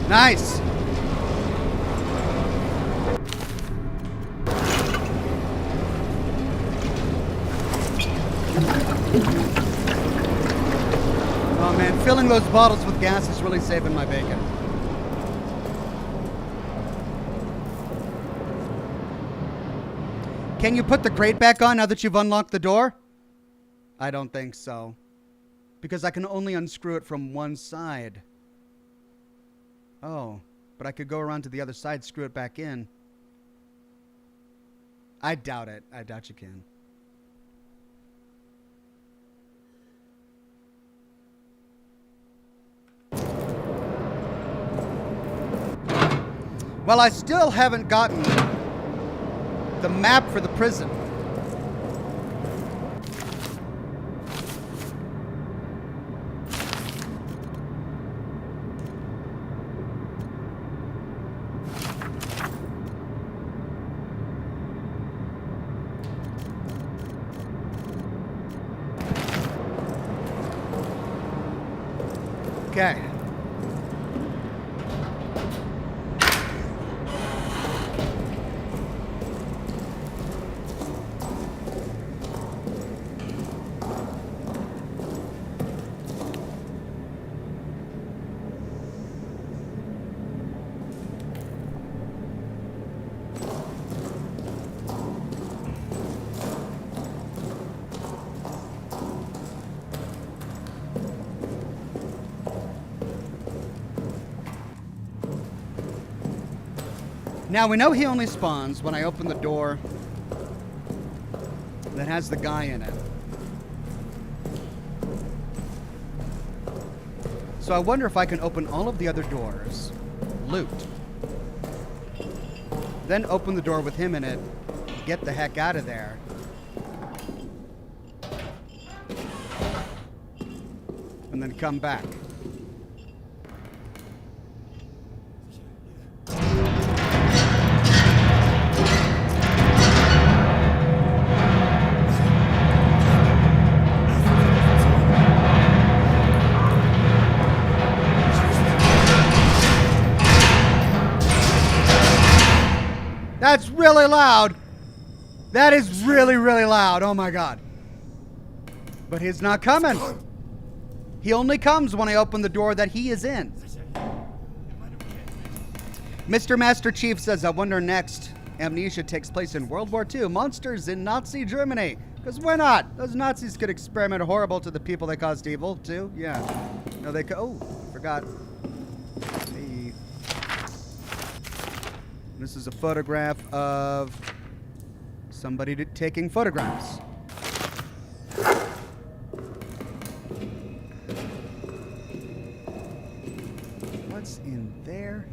Nice. Oh man, filling those bottles with gas is really saving my bacon. Can you put the crate back on now that you've unlocked the door? I don't think so. Because I can only unscrew it from one side. Oh, but I could go around to the other side, screw it back in. I doubt it. I doubt you can. Well, I still haven't gotten the map for the prison. Okay. Now, we know he only spawns when I open the door that has the guy in it. So I wonder if I can open all of the other doors, loot, then open the door with him in it, get the heck out of there. And then come back. That's really loud. That is really, really loud. Oh my God. But he's not coming. He only comes when I open the door that he is in. Mr. Master Chief says, I wonder next, Amnesia takes place in World War II. Monsters in Nazi Germany. Because why not? Those Nazis could experiment horrible to the people they caused evil, too. Yeah. No, they could. Oh, forgot. Hey. This is a photograph of somebody taking photographs. What's in there?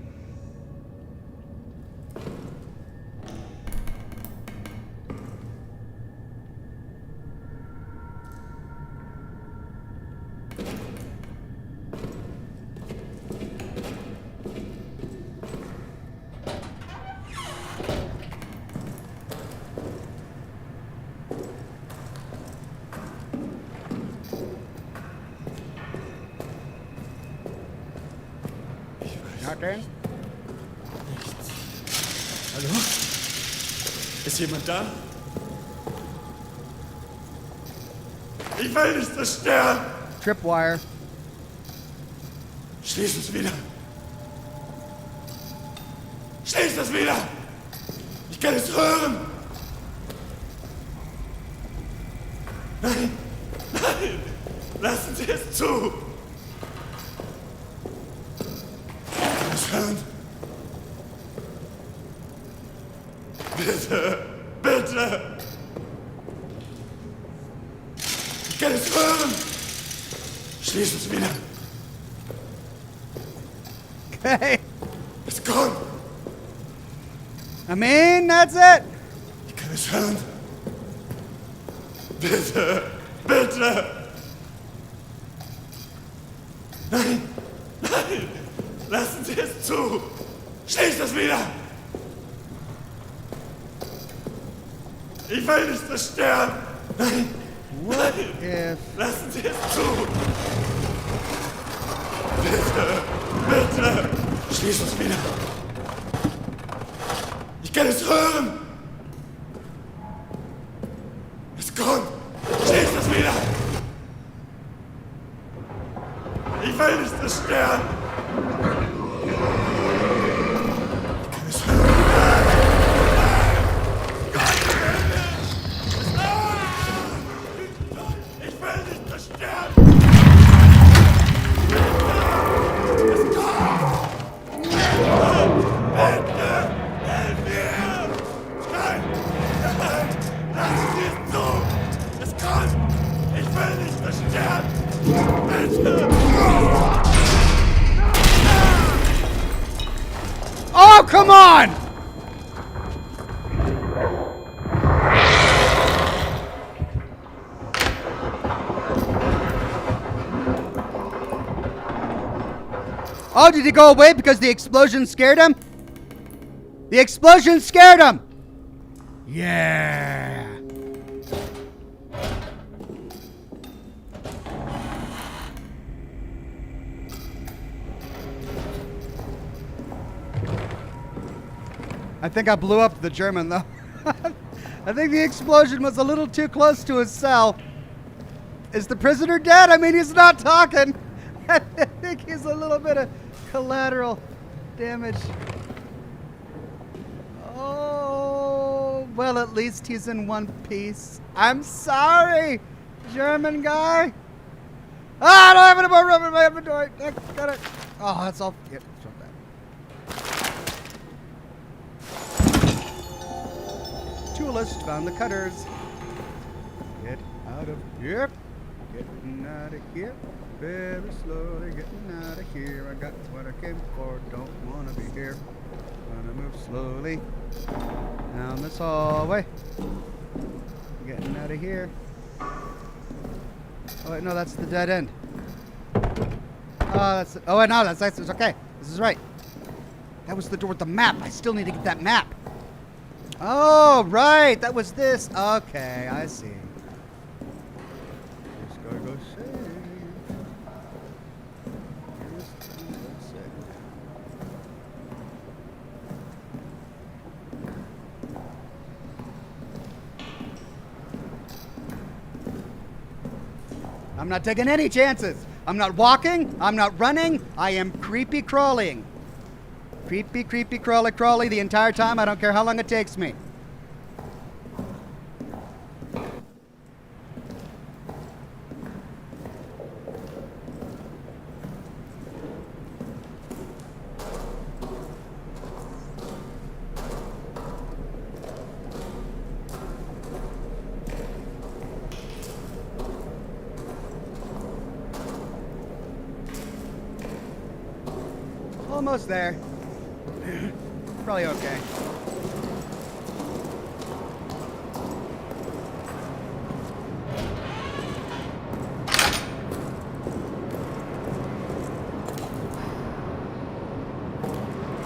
Okay. Hallo? Ist jemand da? Ich will nicht zerstören! Tripwire. Schließ es wieder! Schließ es wieder! Ich kann es hören! Nein! Nein! Lassen Sie es zu! Ich kann es hören! Bitte! Bitte! Ich kann es hören! Schließ es wieder! Okay. Es kommt! I mean, that's it. Ich kann es hören! Bitte! Bitte! Nein! Nein! Lassen Sie es zu! Schließt es wieder! Ich will nicht zerstören! Nein! What Nein! if... Lassen Sie es zu! Bitte! Bitte! Schließ es wieder! Ich kann es hören! Es kommt! Schließ es wieder! Ich will nicht zerstören! Ich kann es hören! Ich will nicht zerstören! Oh, come on! Oh, did he go away because the explosion scared him? The explosion scared him! Yeah. I think I blew up the German, though. I think the explosion was a little too close to his cell. Is the prisoner dead? I mean, he's not talking. I think he's a little bit of collateral damage. Oh, well, at least he's in one piece. I'm sorry, German guy. Ah, I don't have any more rubber in my inventory. I got it. Oh, that's all. Yep, it's not bad. Toolist found the cutters. Get out of here. Getting out of here. Very slowly getting out of here. I got what I came for. Don't want to be here. Gonna move slowly down this hallway. Getting out of here. Oh wait, no, that's the dead end. Oh, that's. Oh wait, no, that's it's okay. This is right. That was the door with the map. I still need to get that map. Oh, right. That was this. Okay, I see. Just gotta go save. Just gotta go save. I'm not taking any chances. I'm not walking. I'm not running. I am creepy crawling. Creepy, creepy, crawly, crawly the entire time. I don't care how long it takes me. Almost there. Probably okay.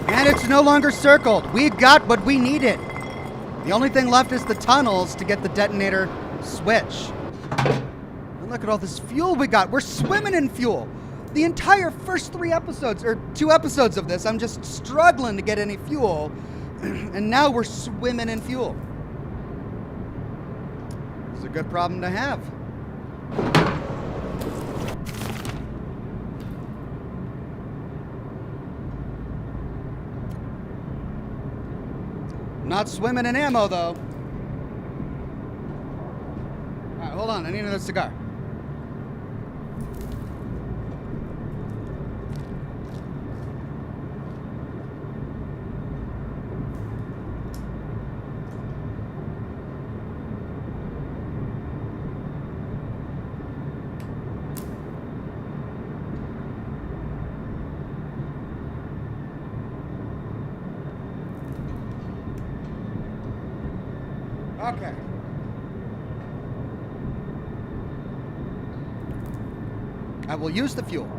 And it's no longer circled. We've got what we needed. The only thing left is the tunnels to get the detonator switch. And look at all this fuel we got. We're swimming in fuel. The entire first 3 episodes, or 2 episodes of this, I'm just struggling to get any fuel. And now we're swimming in fuel. It's a good problem to have. Not swimming in ammo, though. All right, hold on. I need another cigar. Okay. I will use the fuel.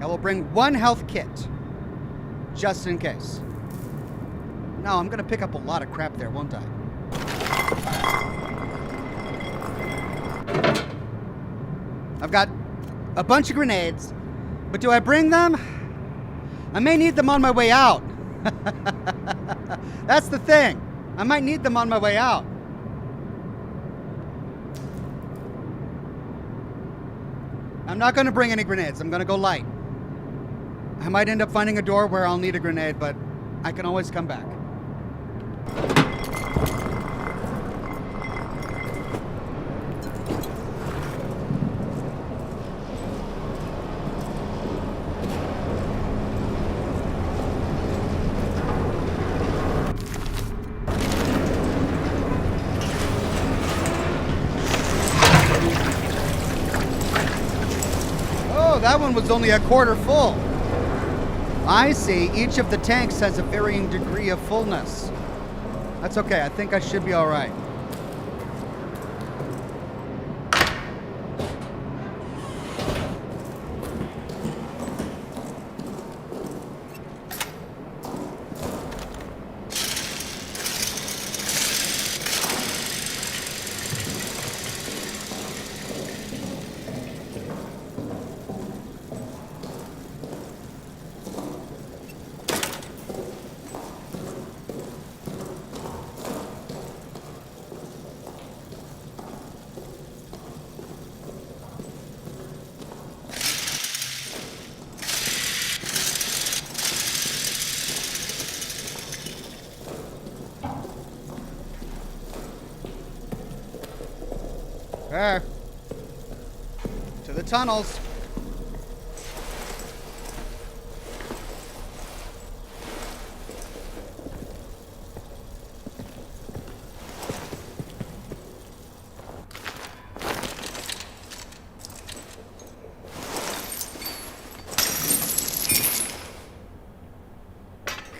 I will bring 1 health kit, just in case. No, I'm gonna pick up a lot of crap there, won't I? I've got a bunch of grenades, but do I bring them? I may need them on my way out. That's the thing. I might need them on my way out. I'm not going to bring any grenades. I'm going to go light. I might end up finding a door where I'll need a grenade, but I can always come back. That one was only a quarter full. I see. Each of the tanks has a varying degree of fullness. That's okay. I think I should be all right. There. To the tunnels.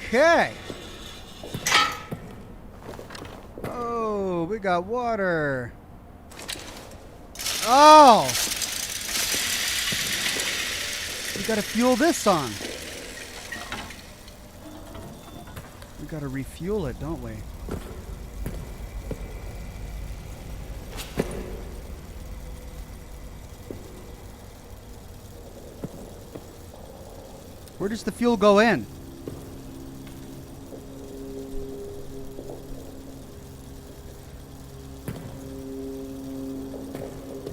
Okay. Oh, we got water. Oh! We gotta fuel this on. We gotta refuel it, don't we? Where does the fuel go in?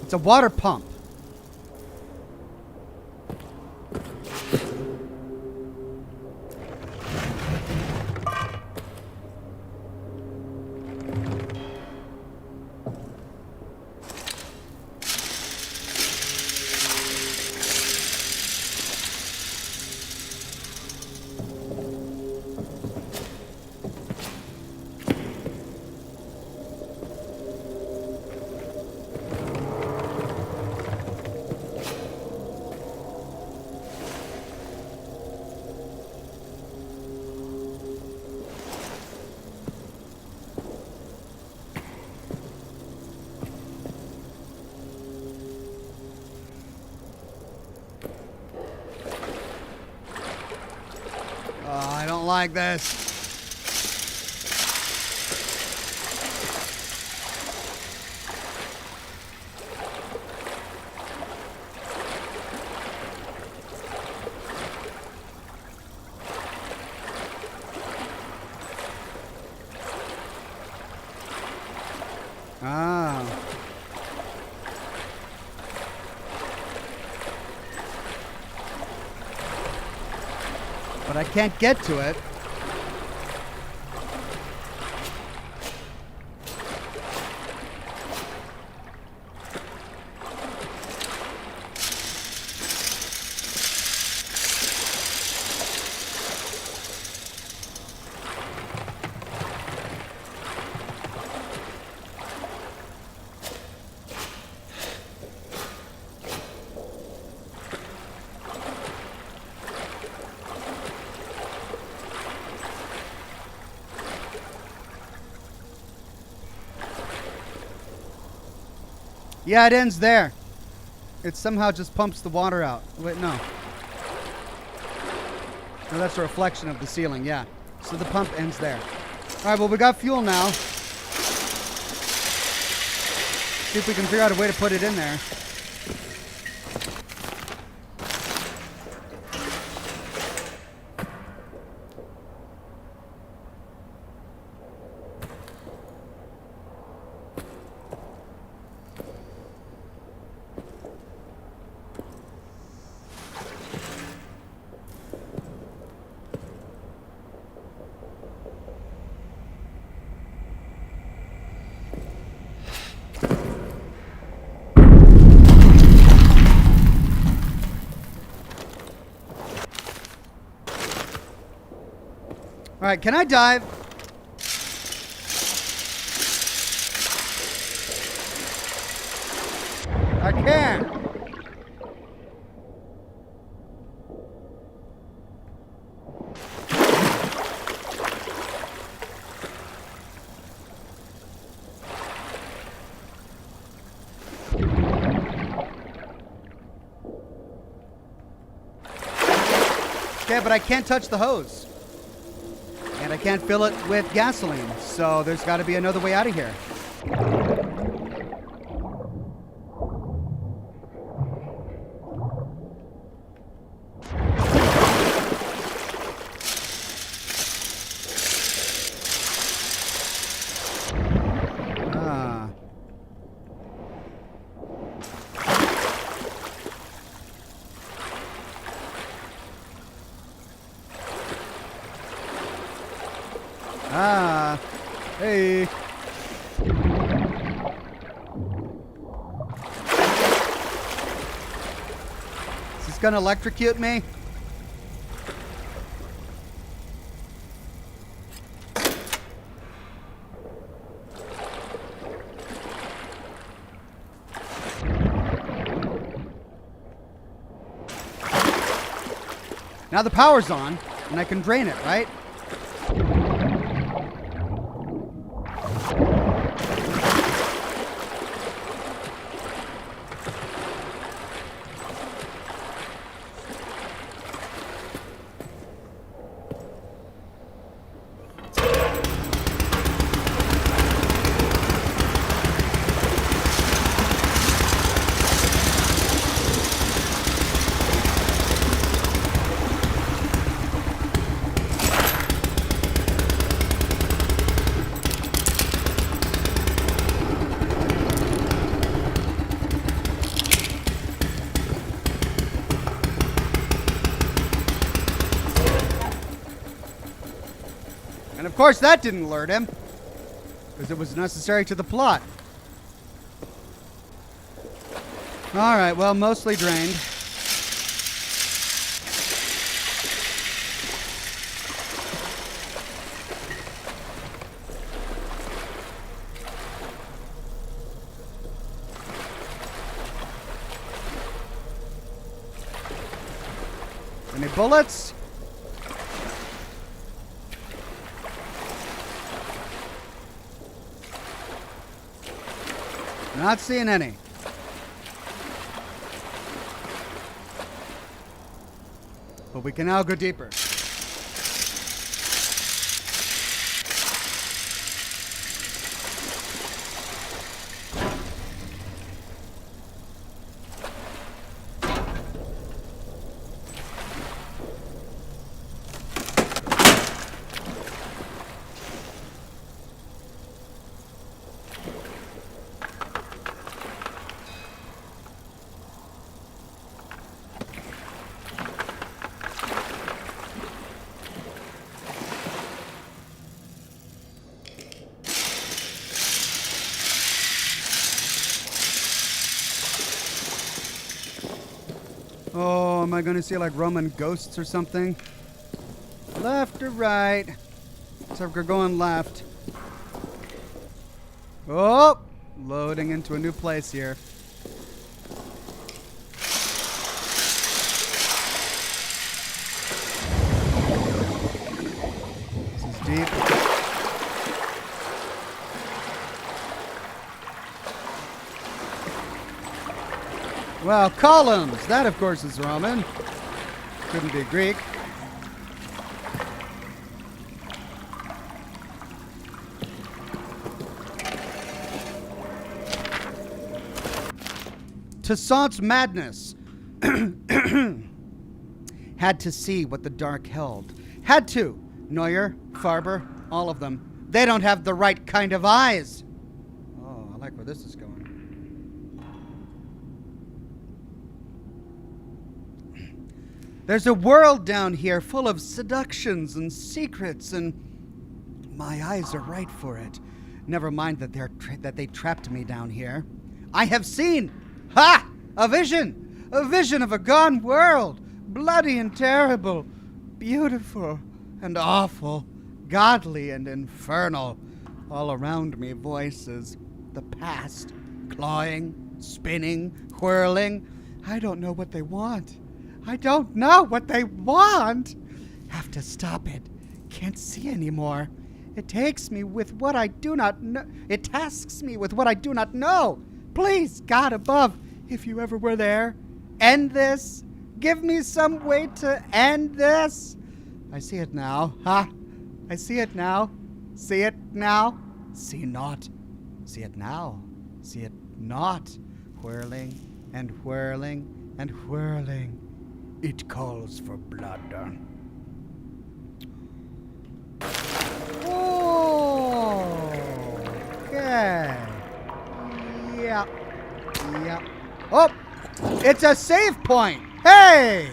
It's a water pump. I don't like this. Ah. But I can't get to it. Yeah, it ends there. It somehow just pumps the water out. Wait, no. No, that's a reflection of the ceiling, yeah. So the pump ends there. All right, well, we got fuel now. See if we can figure out a way to put it in there. All right, can I dive? I can. Okay, but I can't touch the hose. And I can't fill it with gasoline, so there's got to be another way out of here. Ah. Ah, hey. Is this gonna electrocute me? Now the power's on, and I can drain it, right? And of course that didn't alert him, because it was necessary to the plot. Alright, well, mostly drained. Any bullets? Not seeing any. But we can now go deeper. am I going to see like Roman ghosts or something? Left or right? So we're going left. Oh! Loading into a new place here. This is deep. Well, columns. That, of course, is Roman. Couldn't be Greek. Toussaint's madness. Had to see what the dark held. Had to. Neuer, Farber, all of them. They don't have the right kind of eyes. Oh, I like where this is going. There's a world down here full of seductions and secrets, and my eyes are right for it. Never mind that they trapped me down here. I have seen, a vision of a gone world, bloody and terrible, beautiful and awful, godly and infernal. All around me, voices, the past, clawing, spinning, whirling. I don't know what they want. I don't know what they want. Have to stop it. Can't see anymore. It takes me with what I do not know. It tasks me with what I do not know. Please, God above, if you ever were there, end this. Give me some way to end this. I see it now. I see it now. See it now. See not. See it now. See it not. Whirling and whirling and whirling. It calls for blood. Oh, okay. Yep. Oh, it's a save point. Hey!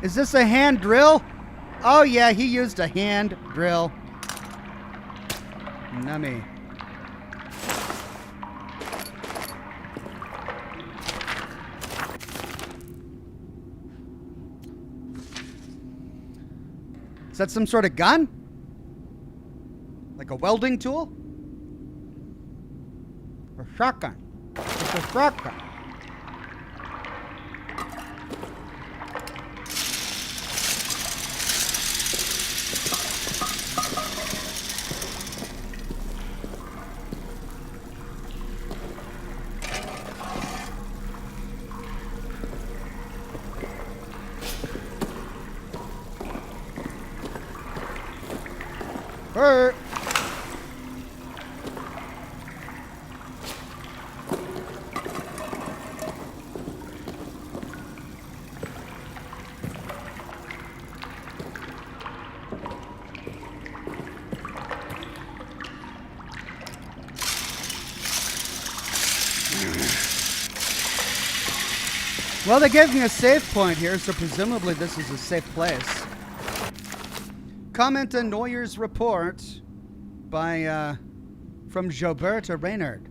Is this a hand drill? Oh yeah, he used a hand drill. Nummy. Is that some sort of gun? Like a welding tool? Or shotgun? It's a shotgun. Hurt. Well, they gave me a save point here, so presumably this is a safe place. Comment on Neuer's report from Joberta Reynard.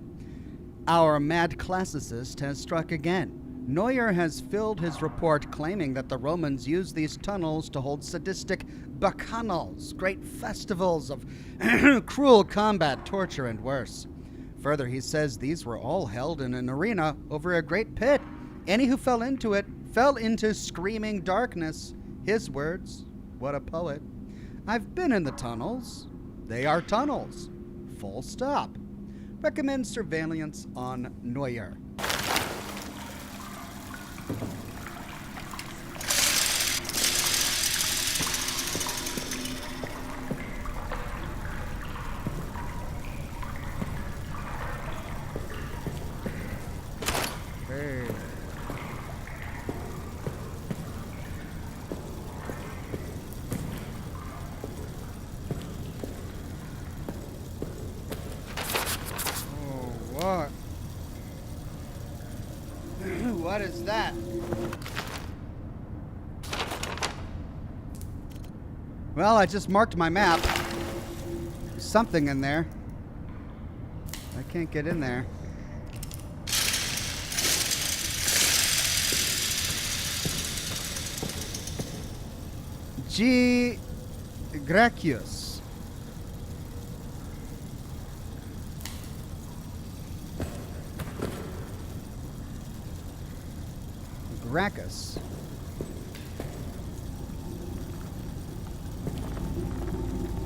Our mad classicist has struck again. Neuer has filled his report claiming that the Romans used these tunnels to hold sadistic bacchanals, great festivals of cruel combat, torture, and worse. Further, he says these were all held in an arena over a great pit. Any who fell into it fell into screaming darkness. His words, what a poet. I've been in the tunnels. They are tunnels. Full stop. Recommend surveillance on Neuer. Hey. What? What is that? Well, I just marked my map. There's something in there. I can't get in there. G. Gracious. Gracchus.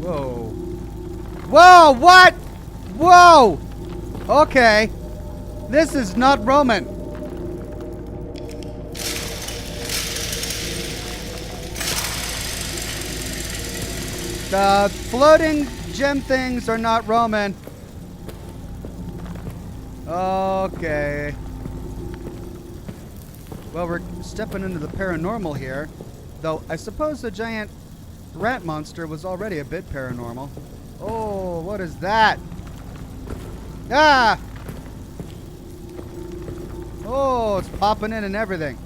Whoa. Whoa, what? Whoa! Okay. This is not Roman. The floating gem things are not Roman. Okay. Well, we're stepping into the paranormal here. Though, I suppose the giant rat monster was already a bit paranormal. Oh, what is that? Ah! Oh, it's popping in and everything.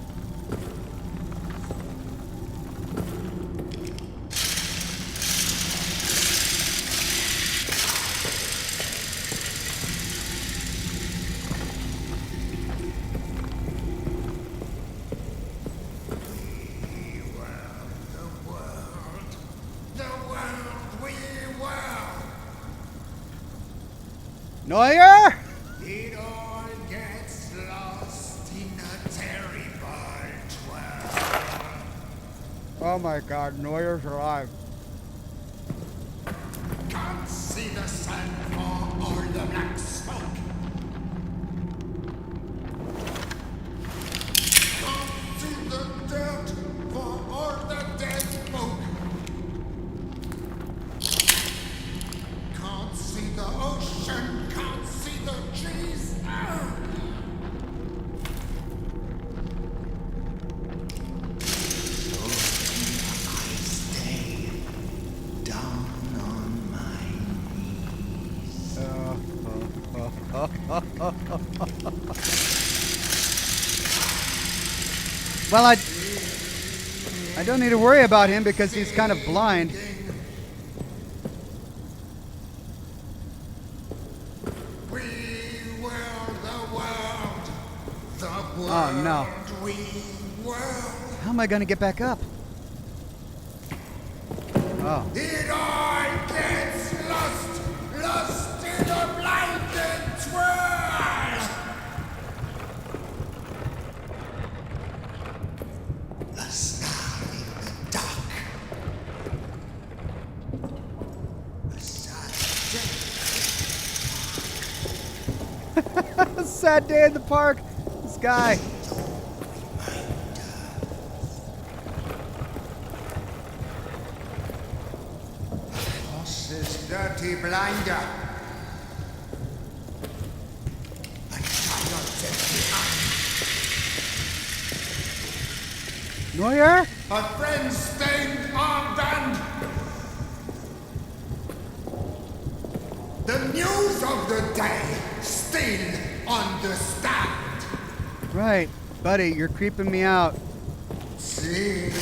Neuer? It all gets lost in a terrible twirl. Oh my god, Neuer's alive. Can't see the sun for all the black smoke. Can't see the dirt for all the dead smoke. Can't see the ocean, can't see the trees. I stay down on my knees. Well, I don't need to worry about him because he's kind of blind. We were the world. The world. Oh, no. We were. How am I going to get back up? Oh. It all gets lost, lost in a blinding twirl. The star in the dark. A sad day. Sad day in the park. This guy. Horse's dirty blinder. A child's empty eye. Neuer? A friend stained armband. The news of the day still on the stand. Right. Buddy, you're creeping me out. Singing and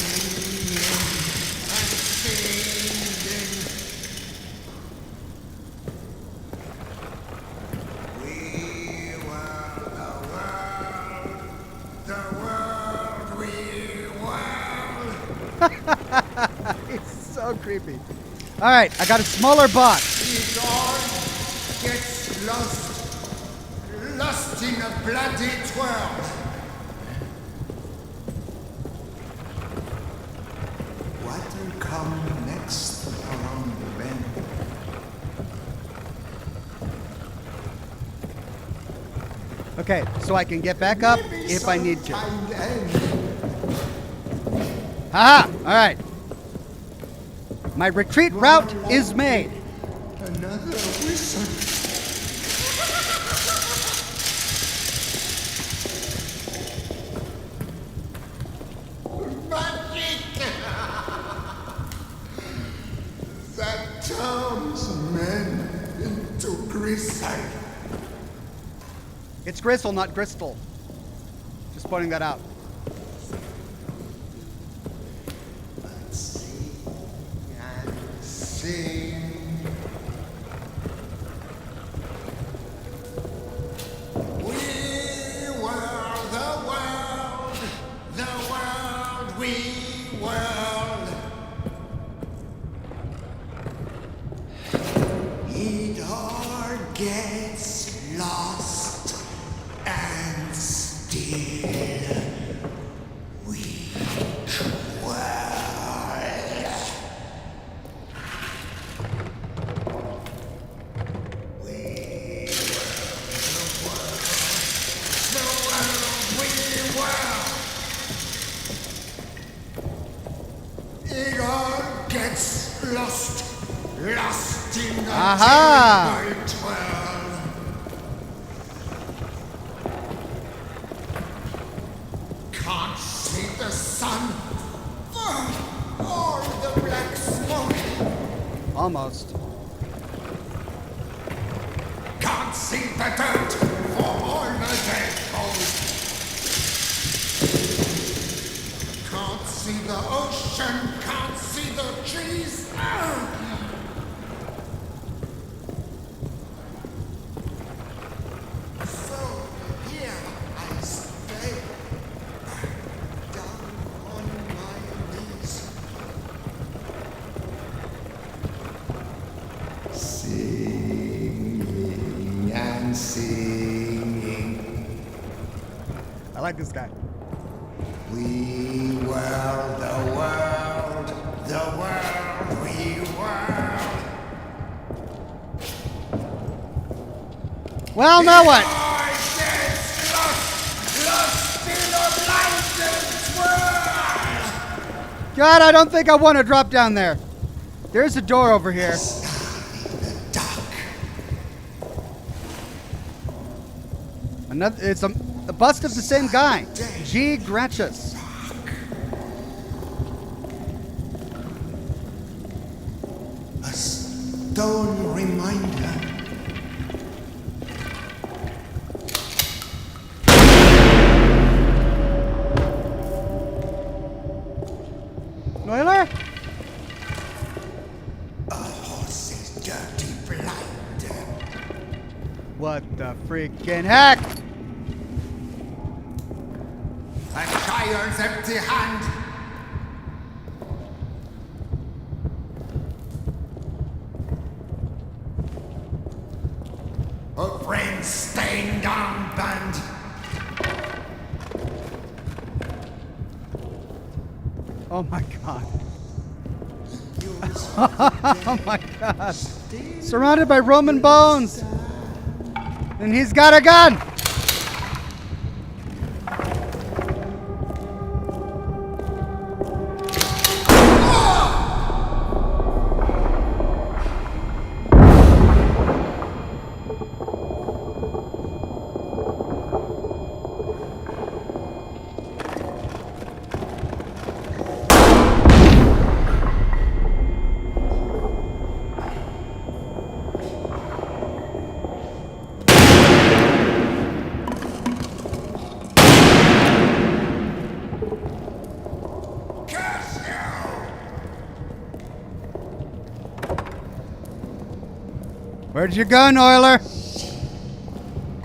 singing. We were the world we were. He's so creepy. All right, I got a smaller box. It all gets lost, lost in a bloody twirl. What will come next around the bend? Okay, so I can get back up if I need to. Find end. Haha! All right. My retreat route is made. Another wizard. Magic! That turns men into gristle. It's Gristle, not Gristle. Just pointing that out. Sing. world. It all gets lost and still we world. We the world we world. It all gets lost in the Aha! terrible twirl. Can't see the sun or the black smoke. Almost. Can't see the dirt for all the dead folk. Can't see the ocean, can't see the trees. So here I stay, down on my knees, singing and singing. I like this guy. We were the world, we were. Well, now what? I get lost in the blinded world. God, I don't think I want to drop down there. There's a door over here. The dark. Another. It's a bust of the same guy, G. Gratius. A stone reminder. Neuler? A horse's dirty blind. What the freaking heck? A child's empty hand. A friend's stained armband. Oh my god. Oh my god. Surrounded by Roman bones. And he's got a gun. Where'd you go, Euler?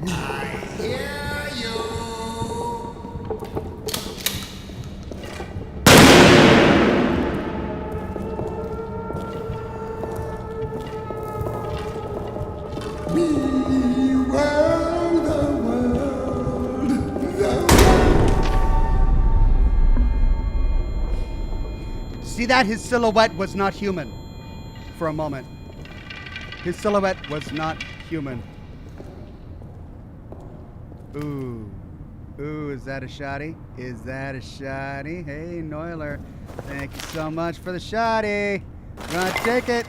I hear you. We were the world, See that? His silhouette was not human. For a moment. His silhouette was not human. Ooh. Ooh, is that a shotty? Is that a shotty? Hey, Neuler. Thank you so much for the shotty. I'm gonna take it.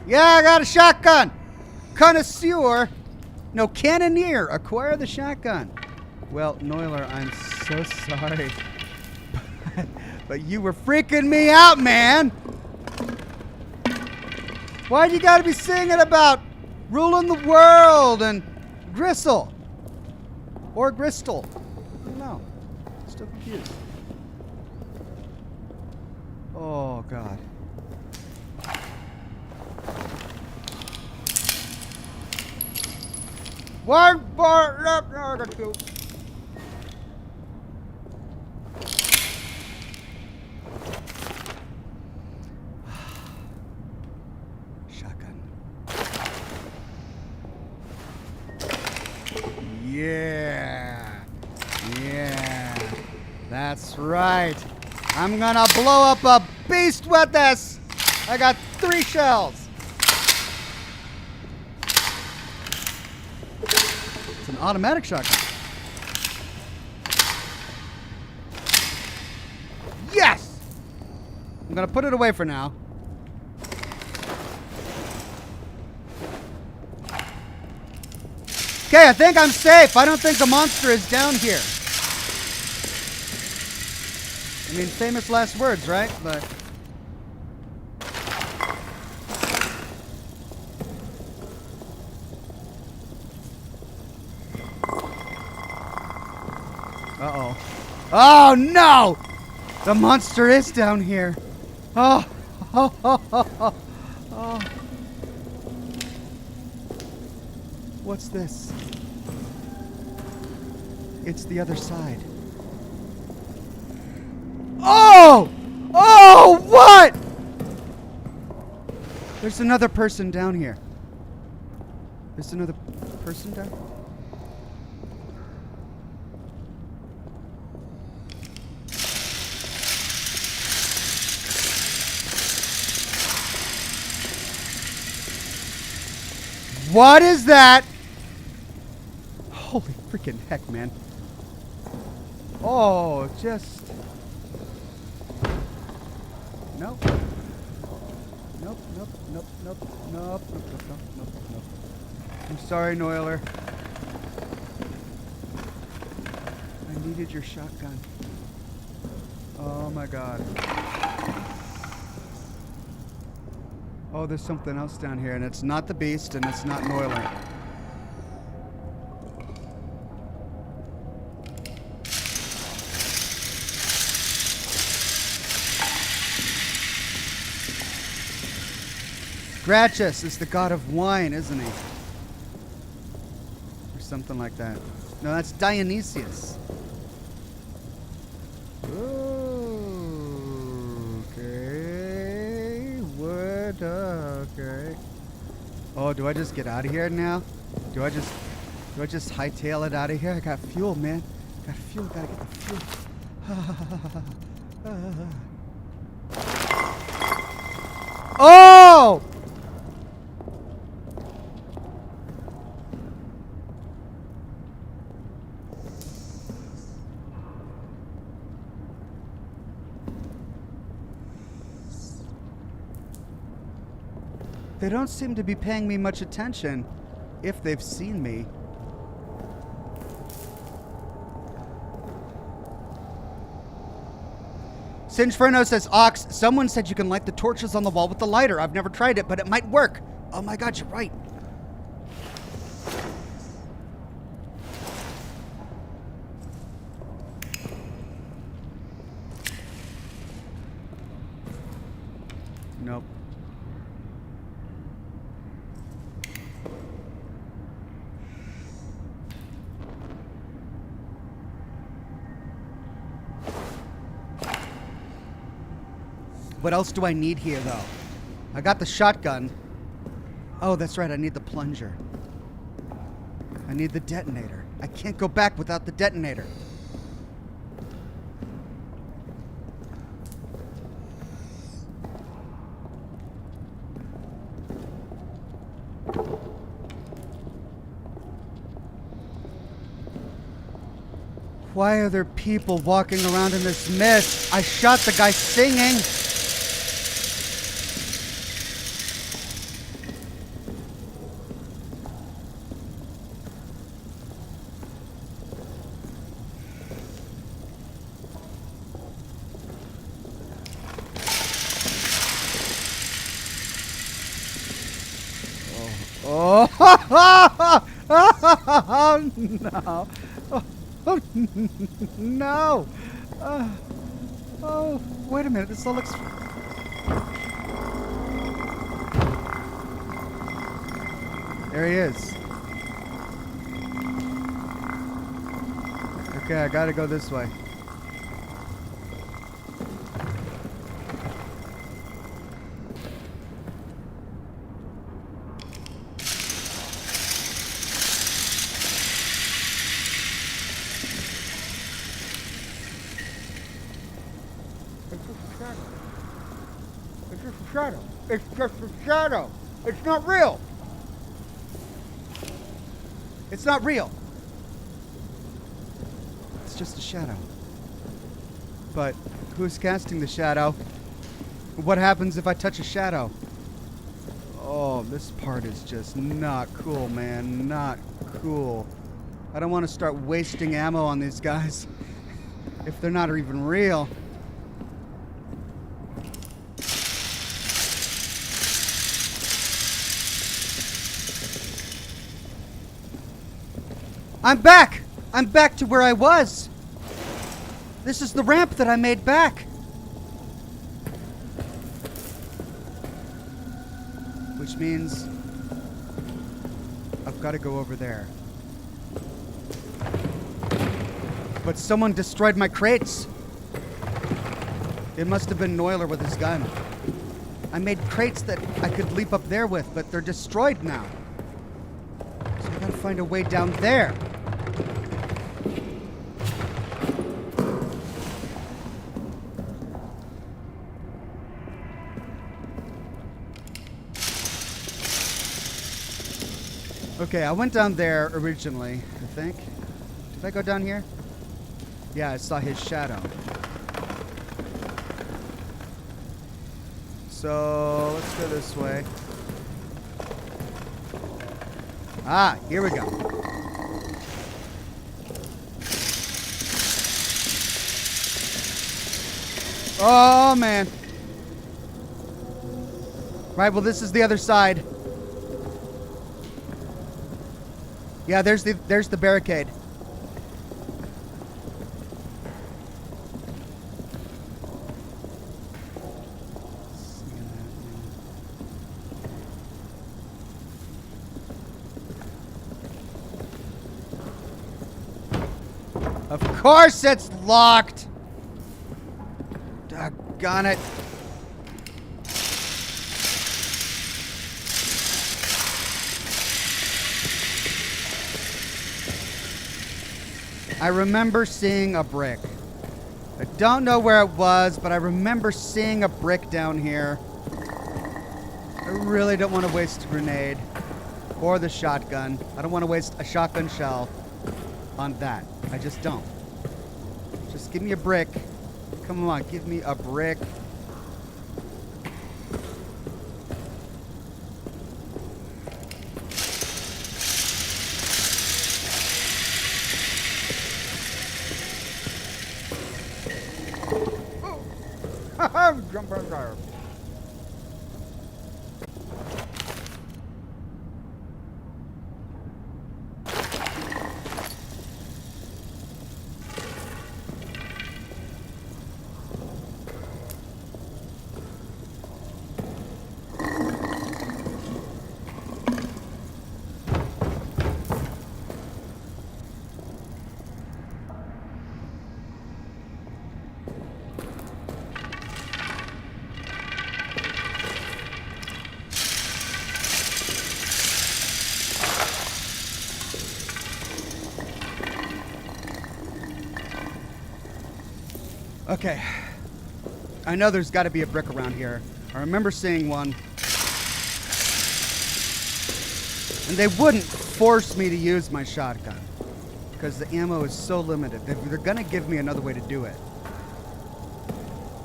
Yeah, I got a shotgun. Connoisseur. No, cannoneer. Acquire the shotgun. Well, Neuler, I'm so sorry. But you were freaking me out, man. Why'd you gotta be singing about ruling the world and gristle? Or Bristol? I don't know. Still confused. Oh, God. One bar left, number two. Yeah. Yeah. That's right. I'm gonna blow up a beast with this. I got 3 shells. It's an automatic shotgun. Yes! I'm gonna put it away for now. Okay, I think I'm safe. I don't think the monster is down here. I mean, famous last words, right? But uh-oh. Oh, no! The monster is down here. Oh. Oh, oh, oh, oh, oh. What's this? It's the other side. Oh! Oh, what? There's another person down here. There's another person down here. What is that? Holy freaking heck, man. Oh, just... Nope. Nope, nope, nope, nope, nope, nope, nope, nope, nope, nope. I'm sorry, Noiler. I needed your shotgun. Oh my god. Oh, there's something else down here, and it's not the beast, and it's not Noiler. Gratius is the god of wine, isn't he? Or something like that. No, that's Dionysius. Okay. What? Okay. Oh, do I just get out of here now? Do I just hightail it out of here? I got fuel, man. Got fuel. Gotta get the fuel. Oh! They don't seem to be paying me much attention, if they've seen me. Singeferno says, Ox, someone said you can light the torches on the wall with the lighter. I've never tried it, but it might work. Oh my god, you're right. Nope. What else do I need here, though? I got the shotgun. Oh, that's right. I need the plunger. I need the detonator. I can't go back without the detonator. Why are there people walking around in this mist? I shot the guy singing. Oh, no. Oh, no. Oh, wait a minute. This all looks... There he is. Okay, I gotta go this way. It's just a shadow. It's just a shadow. It's not real. It's not real. It's just a shadow. But who's casting the shadow? What happens if I touch a shadow? Oh, this part is just not cool, man. Not cool. I don't want to start wasting ammo on these guys if they're not even real. I'm back! I'm back to where I was! This is the ramp that I made back! Which means I've got to go over there. But someone destroyed my crates! It must have been Neuler with his gun. I made crates that I could leap up there with, but they're destroyed now. So I gotta find a way down there. Okay, I went down there originally, I think. Did I go down here? Yeah, I saw his shadow. So, let's go this way. Ah, here we go. Oh, man. Right, well, this is the other side. Yeah, there's the barricade. Of course it's locked! Doggone it. I remember seeing a brick. I don't know where it was, but I remember seeing a brick down here. I really don't want to waste a grenade or the shotgun. I don't want to waste a shotgun shell on that. I just don't. Just give me a brick. Come on, give me a brick. Jump on fire. Okay. I know there's got to be a brick around here. I remember seeing one. And they wouldn't force me to use my shotgun because the ammo is so limited. They're going to give me another way to do it.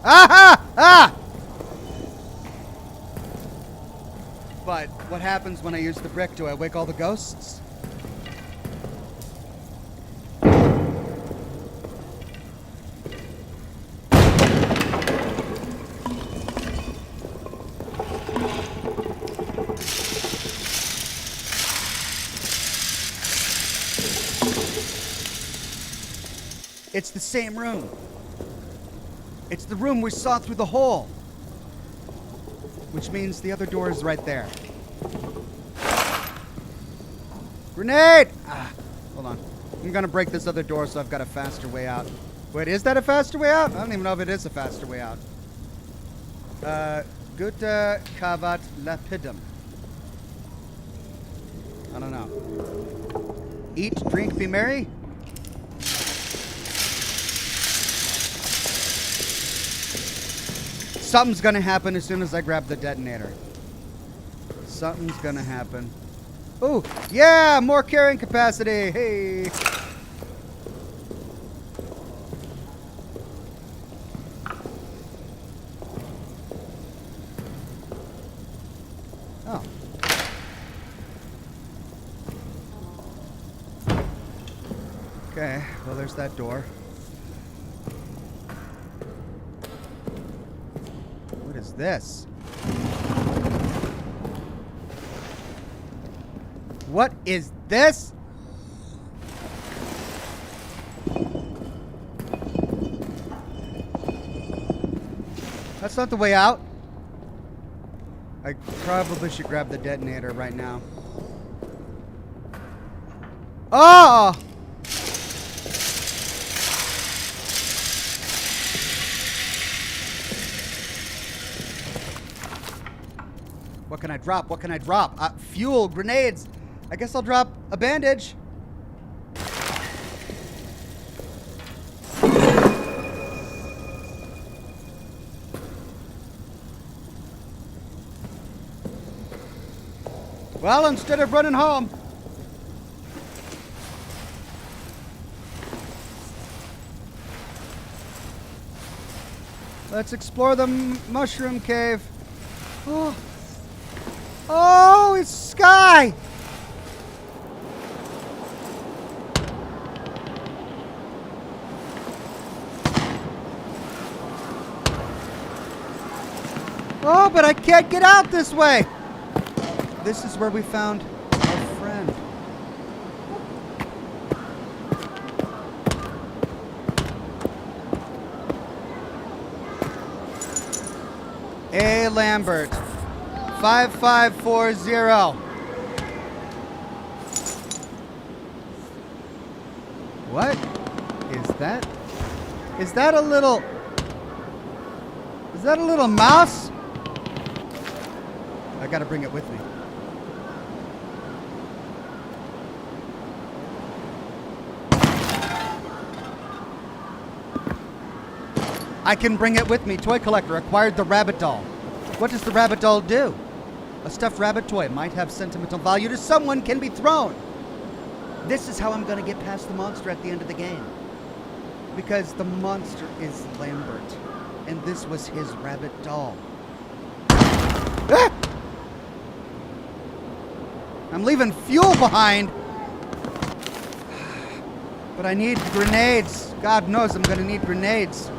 Aha! Ah! But what happens when I use the brick? Do I wake all the ghosts? It's the same room. It's the room we saw through the hole. Which means the other door is right there. Grenade! Ah, hold on. I'm gonna break this other door so I've got a faster way out. Wait, is that a faster way out? I don't even know if it is a faster way out. Gutta cavat lapidum. I don't know. Eat, drink, be merry? Something's gonna happen as soon as I grab the detonator. Something's gonna happen. Oh, yeah, more carrying capacity. Hey. Oh. Okay, well, there's that door. What is this? What is this? That's not the way out. I probably should grab the detonator right now. Oh! What can I drop? What can I drop? Fuel, grenades. I guess I'll drop a bandage. Well, instead of running home. Let's explore the mushroom cave. Oh. Oh, it's sky! Oh, but I can't get out this way! This is where we found our friend. A. Lambert. 5540. What is that? Is that a little... Is that a little mouse? I gotta bring it with me. I can bring it with me. Toy collector acquired the rabbit doll. What does the rabbit doll do? A stuffed rabbit toy might have sentimental value to someone, can be thrown. This is how I'm going to get past the monster at the end of the game. Because the monster is Lambert. And this was his rabbit doll. Ah! I'm leaving fuel behind. But I need grenades. God knows I'm going to need grenades.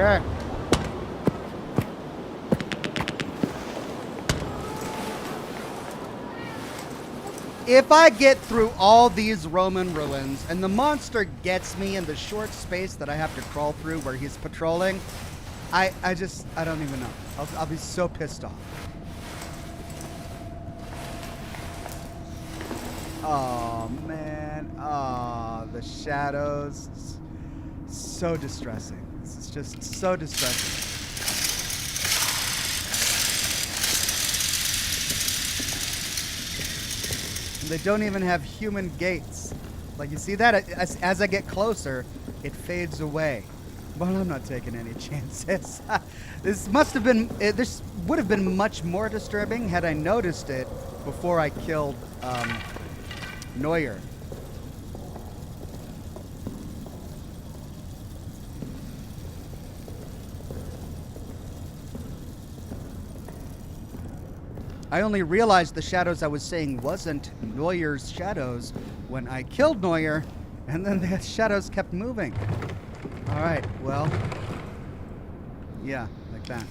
Okay. If I get through all these Roman ruins and the monster gets me in the short space that I have to crawl through where he's patrolling, I don't even know. I'll be so pissed off. Oh, man. Oh, the shadows. So distressing. This is just so distressing. They don't even have human gates. Like, you see that? As I get closer, it fades away. Well, I'm not taking any chances. This would have been much more disturbing had I noticed it before I killed Neuer. I only realized the shadows I was seeing wasn't Neuer's shadows when I killed Neuer, and then the shadows kept moving. All right, well, yeah, like that.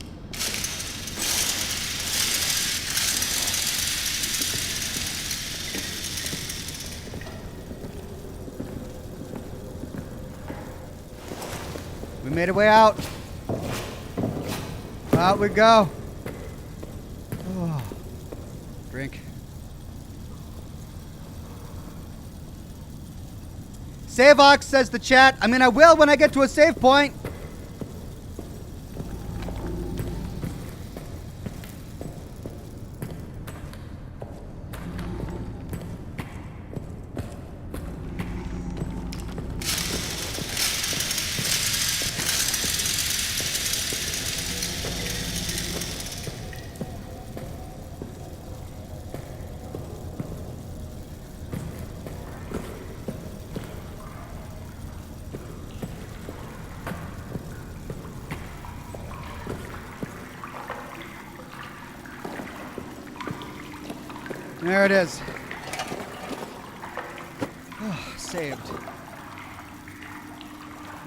We made our way out. Out we go. Oh. Drink. Save Ox, says the chat. I mean, I will when I get to a save point. There it is. Oh, saved.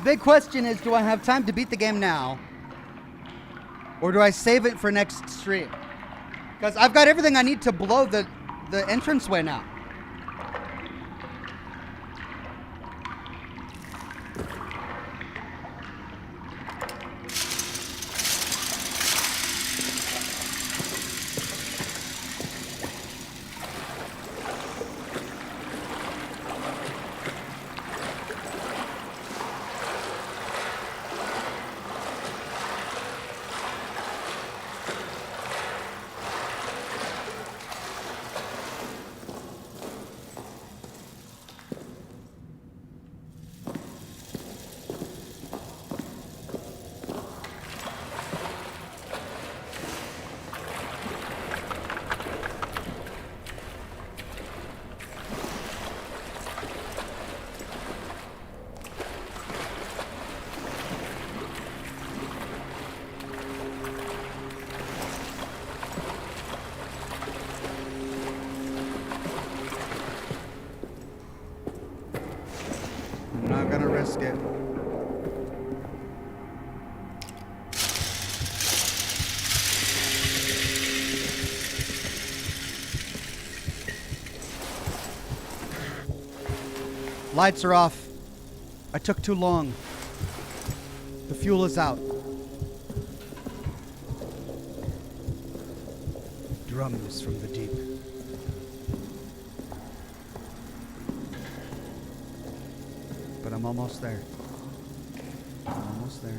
Big question is, do I have time to beat the game now? Or do I save it for next stream? Because I've got everything I need to blow the entranceway now. It. Lights are off. I took too long. The fuel is out. Drums from the deep. But I'm almost there. I'm almost there.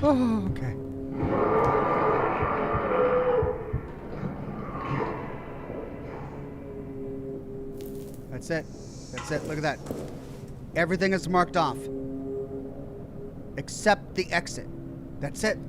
Oh, okay. That's it. That's it. Look at that. Everything is marked off. Except the exit. That's it.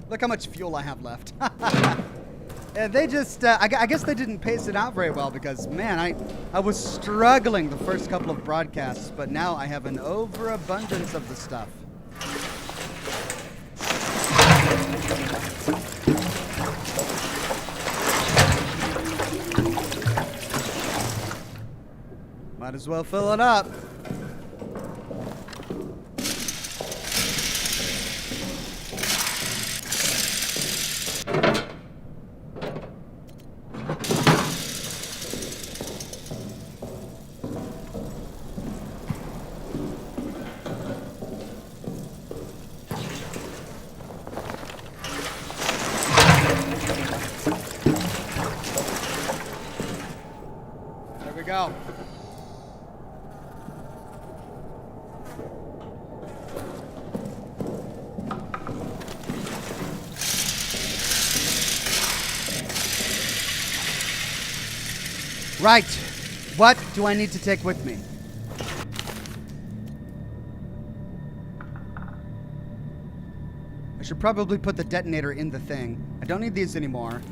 Look how much fuel I have left. They just, I guess they didn't pace it out very well because, man, I was struggling the first couple of broadcasts, but now I have an overabundance of the stuff. Might as well fill it up. There we go. Right. What do I need to take with me? I should probably put the detonator in the thing. I don't need these anymore.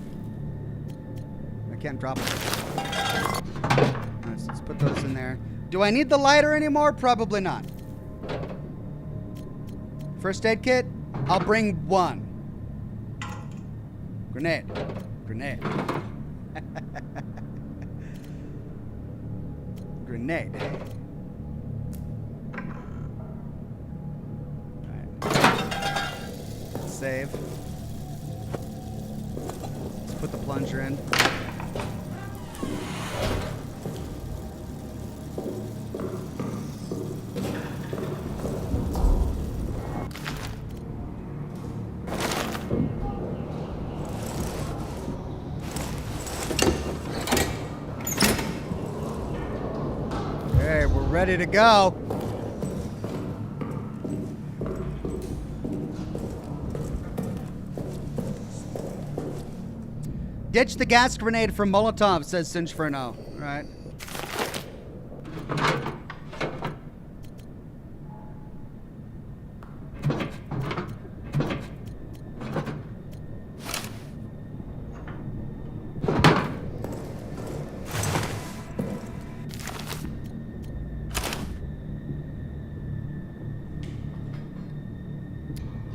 I can't drop them. Let's put those in there. Do I need the lighter anymore? Probably not. First aid kit? I'll bring one. Grenade. Grenade. Grenade. Alright. Save. Let's put the plunger in. Okay, we're ready to go. Ditch the gas grenade for Molotov, says Sinchferno. Right.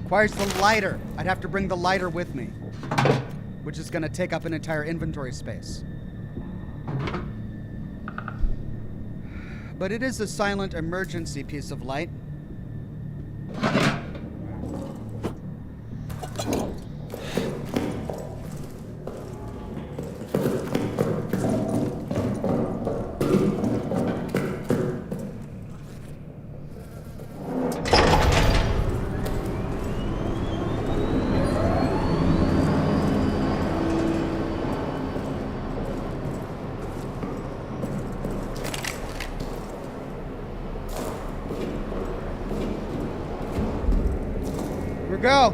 Requires the lighter. I'd have to bring the lighter with me, which is going to take up an entire inventory space. But it is a silent emergency piece of light. Here we go.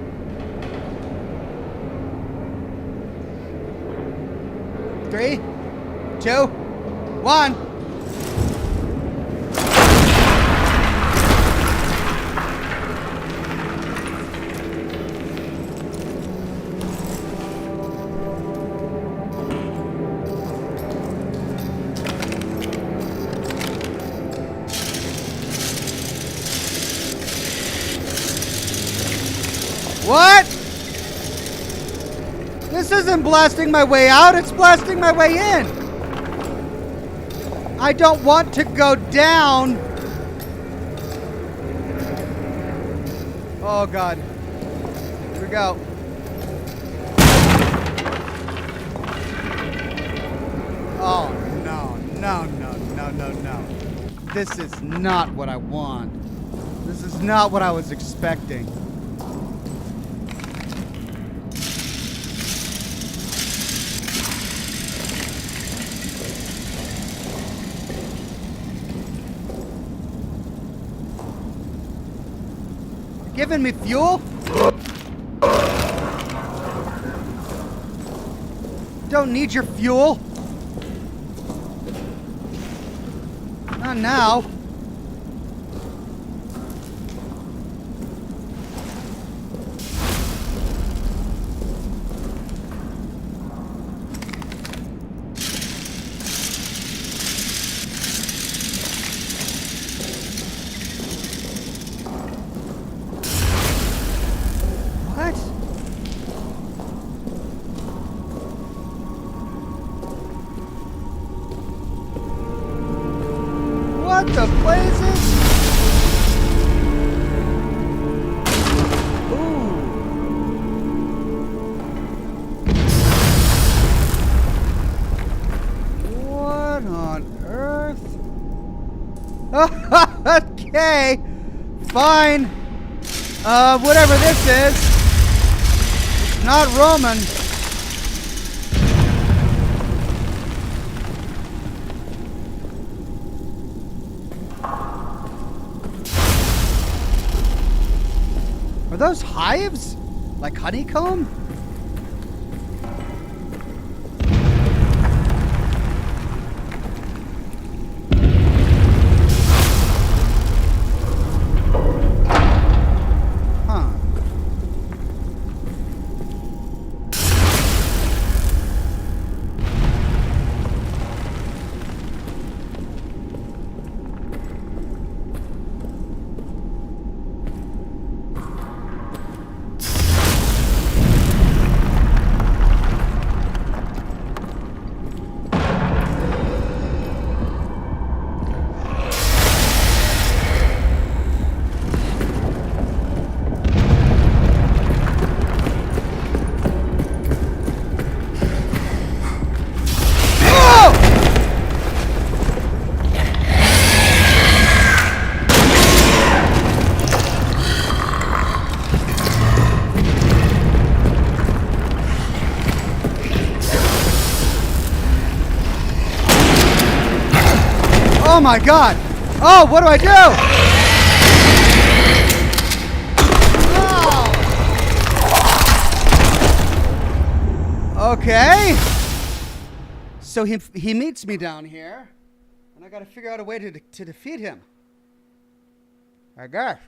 Three, two, one. What? This isn't blasting my way out, it's blasting my way in. I don't want to go down. Oh God. Here we go. Oh no, no, no, no, no, no. This is not what I want. This is not what I was expecting. Giving me fuel? Don't need your fuel. Not now. What? What the blazes? Ooh. What on earth? Okay. Fine. Whatever this is. It's not Roman. Are those hives? Like honeycomb? Huh. Oh my god! Oh, what do I do? Oh. Okay. So he meets me down here, and I gotta figure out a way to defeat him. I guess.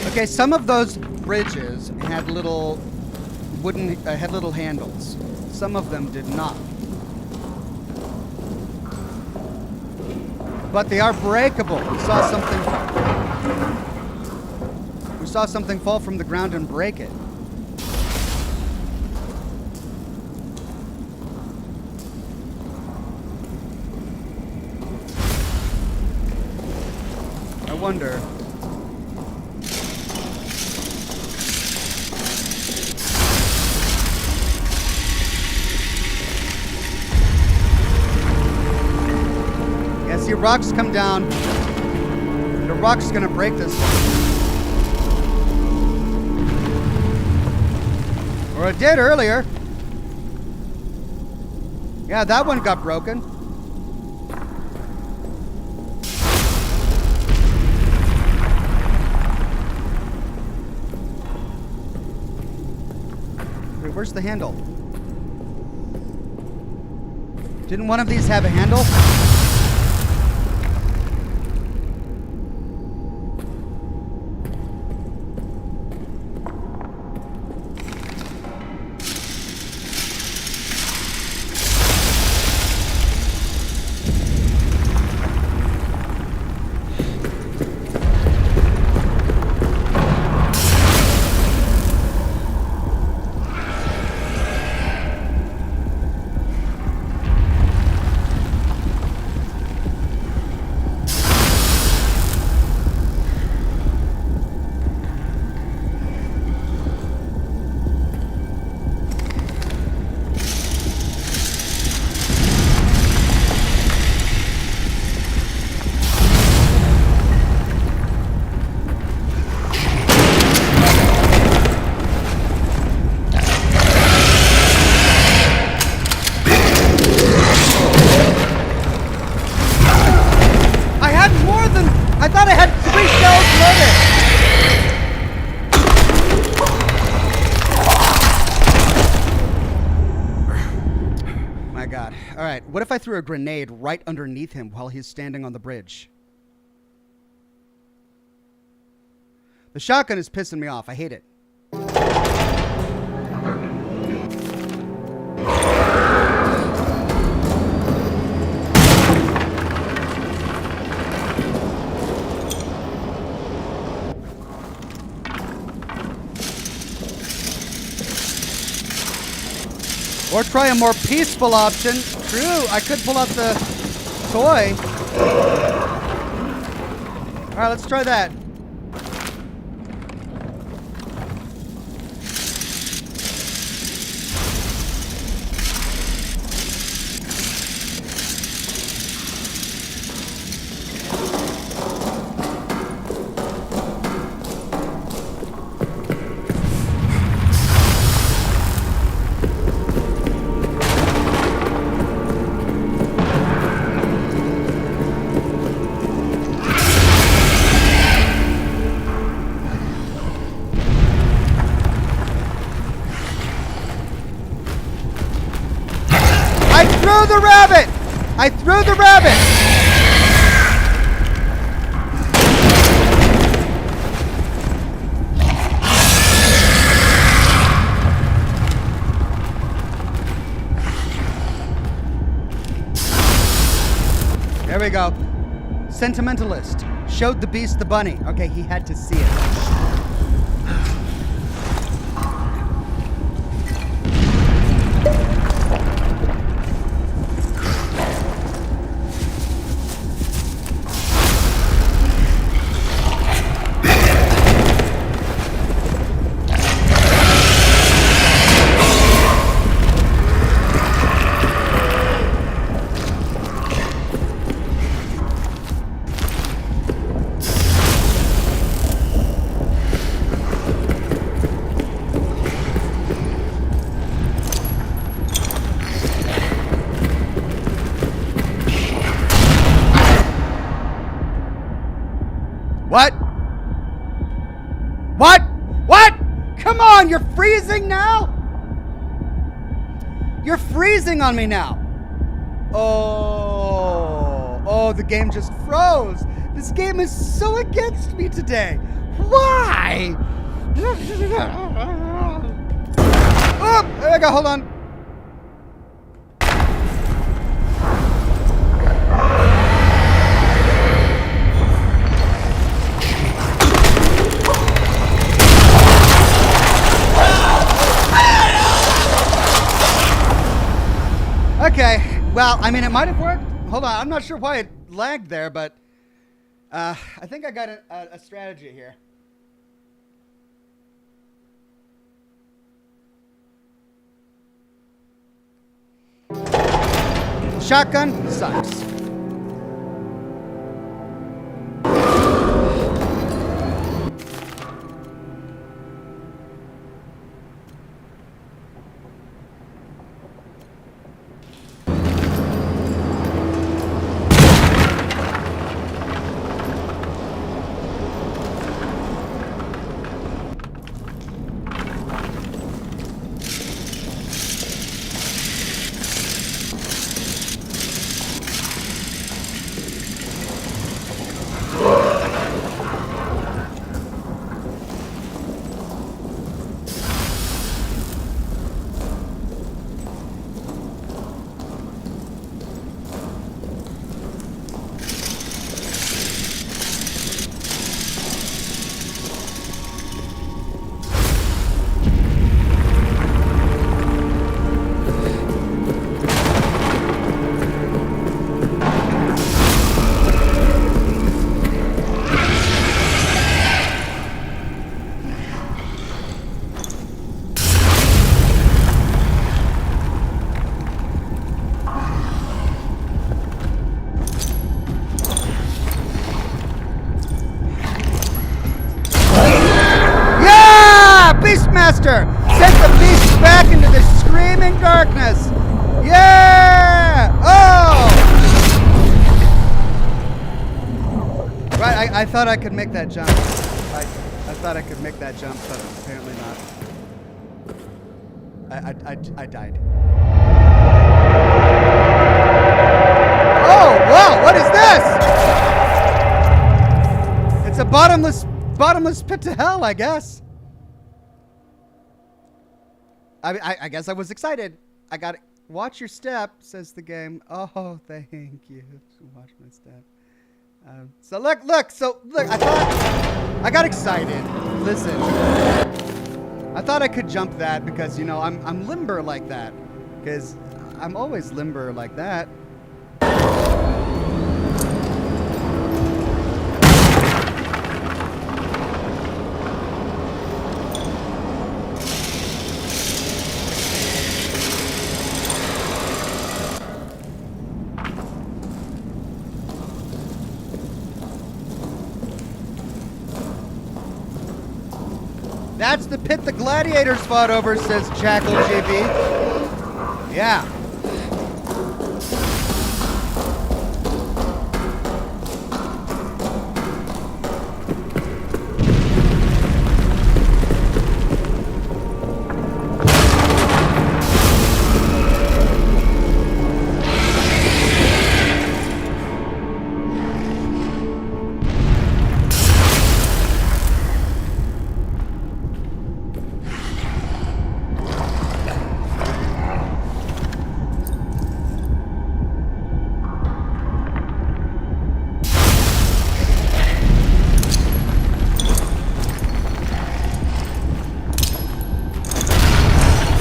Okay, some of those bridges had little wooden, had little handles. Some of them did not. But they are breakable. We saw something fall from the ground and break it. I wonder. See, rocks come down. The rock's gonna break this one. Or it did earlier. Yeah, that one got broken. Wait, where's the handle? Didn't one of these have a handle? What if I threw a grenade right underneath him while he's standing on the bridge? The shotgun is pissing me off. I hate it. Or try a more peaceful option. True, I could pull out the toy. Alright, let's try that. I threw the rabbit! There we go. Sentimentalist. Showed the beast the bunny. Okay, he had to see it. What? What? What? Come on, you're freezing now? You're freezing on me now. Oh, the game just froze. This game is so against me today. Why? Oh, there we go, hold on. Okay, well, I mean, it might have worked. Hold on, I'm not sure why it lagged there, but I think I got a strategy here. Shotgun sucks. Beastmaster! Sent the beast back into the screaming darkness! Yeah! Oh! Right, I thought I could make that jump. I thought I could make that jump, but apparently not. I died. Oh, whoa, what is this? It's a bottomless pit to hell, I guess. I guess I was excited. I got it. Watch your step, says the game. Oh, thank you. Watch my step. So look. I got excited. Listen, I thought I could jump that because I'm limber like that. Because I'm always limber like that. That's the pit the gladiators fought over, says Jackal JB. Yeah.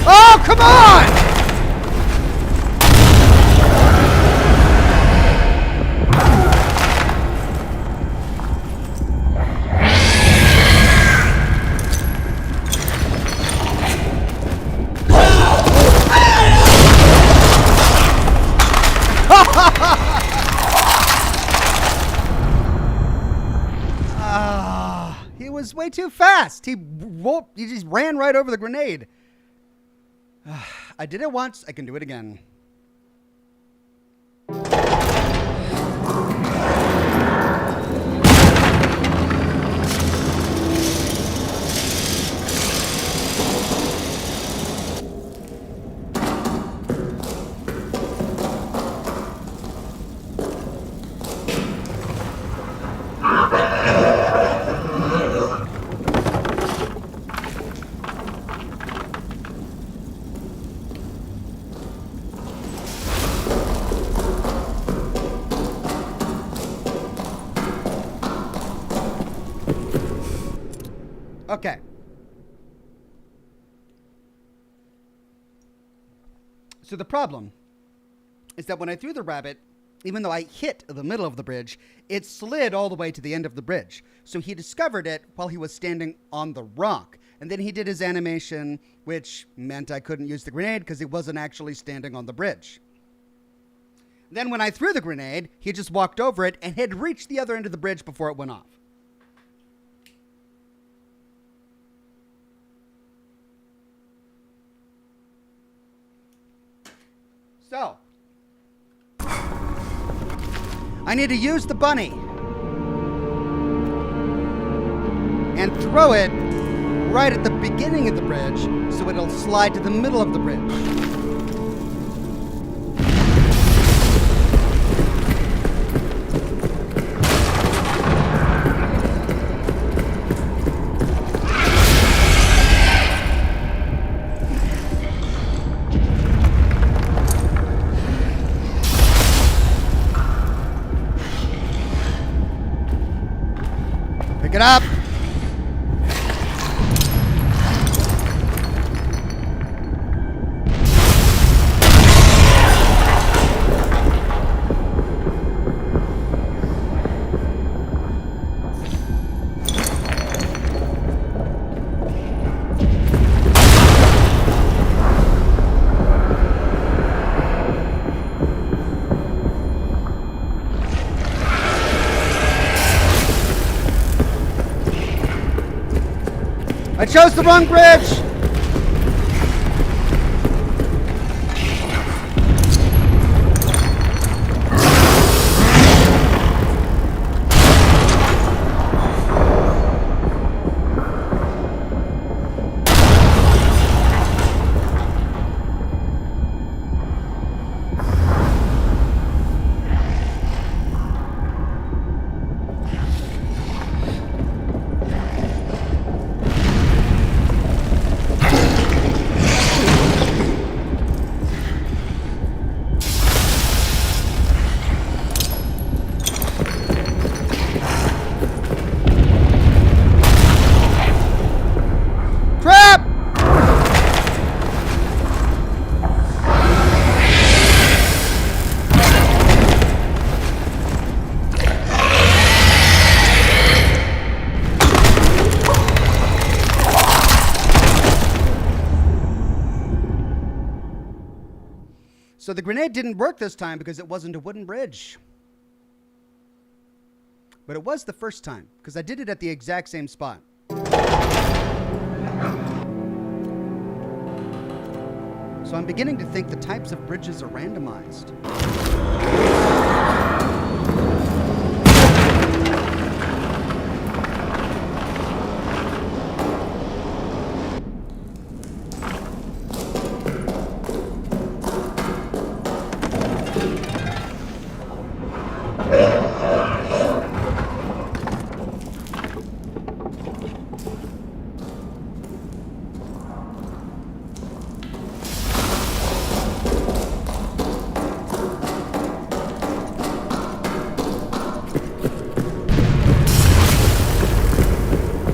Oh, come on! He was way too fast. He just ran right over the grenade. I did it once. I can do it again. Okay. So the problem is that when I threw the rabbit, even though I hit the middle of the bridge, it slid all the way to the end of the bridge. So he discovered it while he was standing on the rock. And then he did his animation, which meant I couldn't use the grenade because he wasn't actually standing on the bridge. Then when I threw the grenade, he just walked over it and had reached the other end of the bridge before it went off. So, I need to use the bunny and throw it right at the beginning of the bridge so it'll slide to the middle of the bridge. Pick it up. I chose the wrong bridge! So the grenade didn't work this time because it wasn't a wooden bridge. But it was the first time, because I did it at the exact same spot. So I'm beginning to think the types of bridges are randomized.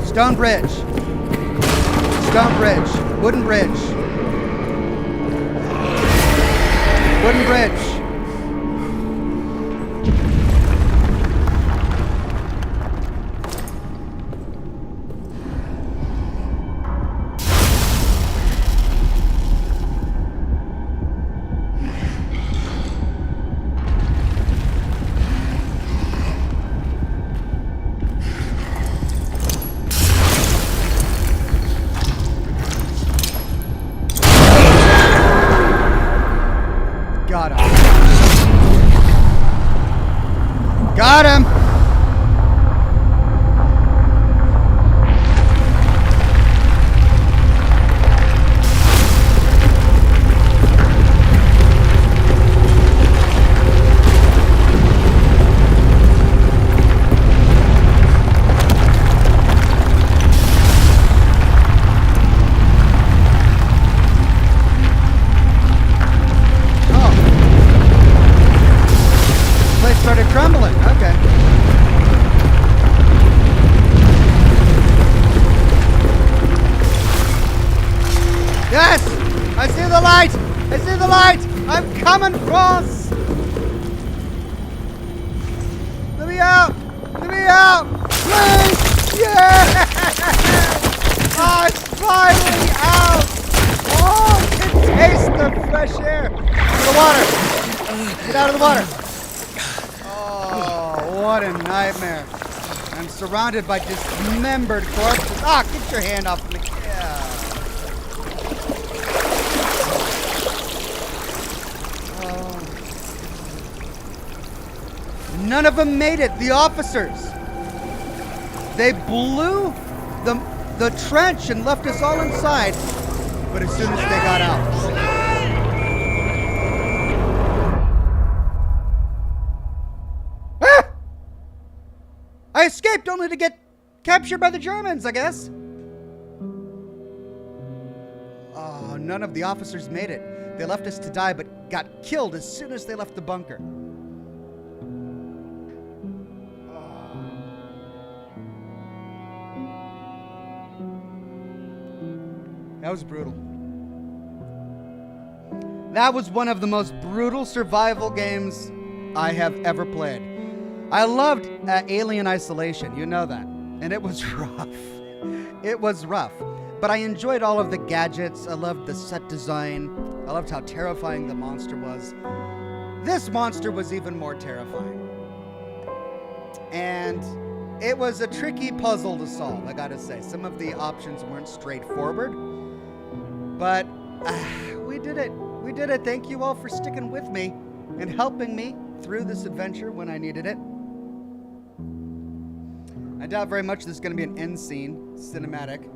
Stone bridge. Stone bridge. Wooden bridge. Wooden bridge. Got him. Got him. Started crumbling. Okay. Yes! I see the light! I see the light! I'm coming across! Let me out! Let me out! Please! Yeah! I'm finally out! Oh, I can taste the fresh air! The water! Get out of the water! Oh, what a nightmare. I'm surrounded by dismembered corpses. Ah, get your hand off me. Yeah. Oh. None of them made it. The officers. They blew the trench and left us all inside. But as soon as they got out. I escaped only to get captured by the Germans, I guess. Oh, none of the officers made it. They left us to die, but got killed as soon as they left the bunker. That was brutal. That was one of the most brutal survival games I have ever played. I loved Alien Isolation, you know that. And it was rough. It was rough. But I enjoyed all of the gadgets. I loved the set design. I loved how terrifying the monster was. This monster was even more terrifying. And it was a tricky puzzle to solve, I gotta say. Some of the options weren't straightforward. But we did it. We did it. Thank you all for sticking with me and helping me through this adventure when I needed it. I doubt very much there's going to be an end scene, cinematic.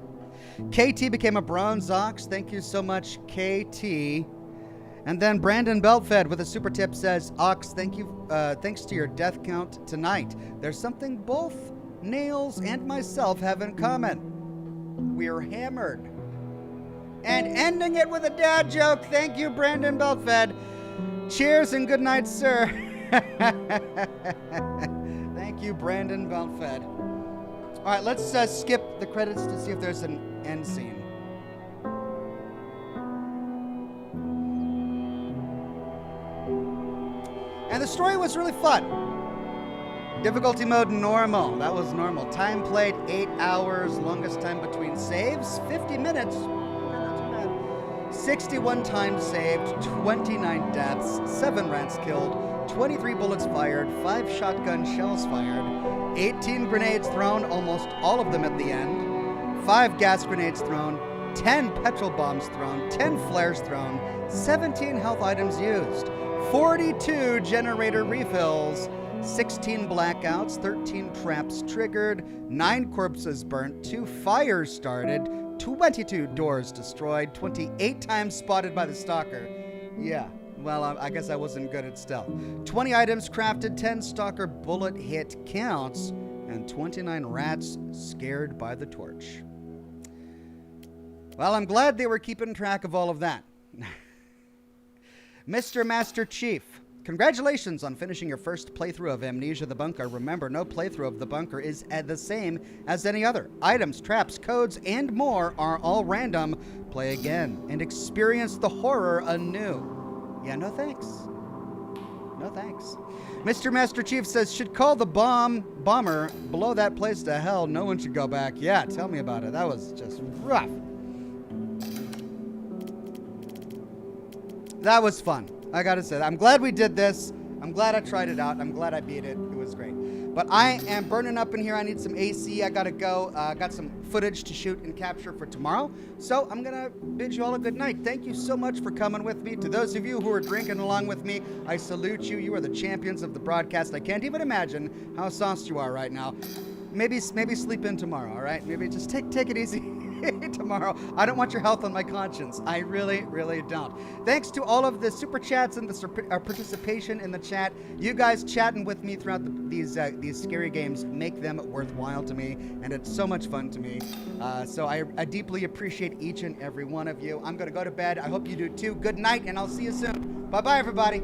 KT became a bronze ox. Thank you so much, KT. And then Brandon Beltfed with a super tip says, Ox, thank you. Thanks to your death count tonight. There's something both Nails and myself have in common. We're hammered. And ending it with a dad joke. Thank you, Brandon Beltfed. Cheers and good night, sir. Thank you, Brandon Beltfed. All right, let's skip the credits to see if there's an end scene. And the story was really fun. Difficulty mode normal. That was normal. Time played 8 hours. Longest time between saves 50 minutes. Not too bad. 61 times saved, 29 deaths, 7 rats killed, 23 bullets fired, 5 shotgun shells fired, 18 grenades thrown, almost all of them at the end, 5 gas grenades thrown, 10 petrol bombs thrown, 10 flares thrown, 17 health items used, 42 generator refills, 16 blackouts, 13 traps triggered, 9 corpses burnt, 2 fires started, 22 doors destroyed, 28 times spotted by the stalker. Yeah, well, I guess I wasn't good at stealth. 20 items crafted, 10 stalker bullet hit counts, and 29 rats scared by the torch. Well, I'm glad they were keeping track of all of that. Mr. Master Chief, congratulations on finishing your first playthrough of Amnesia the Bunker. Remember, no playthrough of the bunker is the same as any other. Items, traps, codes, and more are all random. Play again and experience the horror anew. Yeah, no thanks. No thanks. Mr. Master Chief says, should call the bomber, blow that place to hell. No one should go back. Yeah, tell me about it. That was just rough. That was fun. I gotta say that. I'm glad we did this. I'm glad I tried it out. I'm glad I beat it. It was great. But I am burning up in here. I need some AC. I gotta go. Got some footage to shoot and capture for tomorrow. So I'm gonna bid you all a good night. Thank you so much for coming with me. To those of you who are drinking along with me, I salute you. You are the champions of the broadcast. I can't even imagine how sauced you are right now. Maybe sleep in tomorrow, all right? Maybe just take it easy tomorrow. I don't want your health on my conscience. I really, really don't. Thanks to all of the super chats and the participation in the chat. You guys chatting with me throughout these scary games make them worthwhile to me, and it's so much fun to me. So I deeply appreciate each and every one of you. I'm going to go to bed. I hope you do too. Good night, and I'll see you soon. Bye-bye, everybody.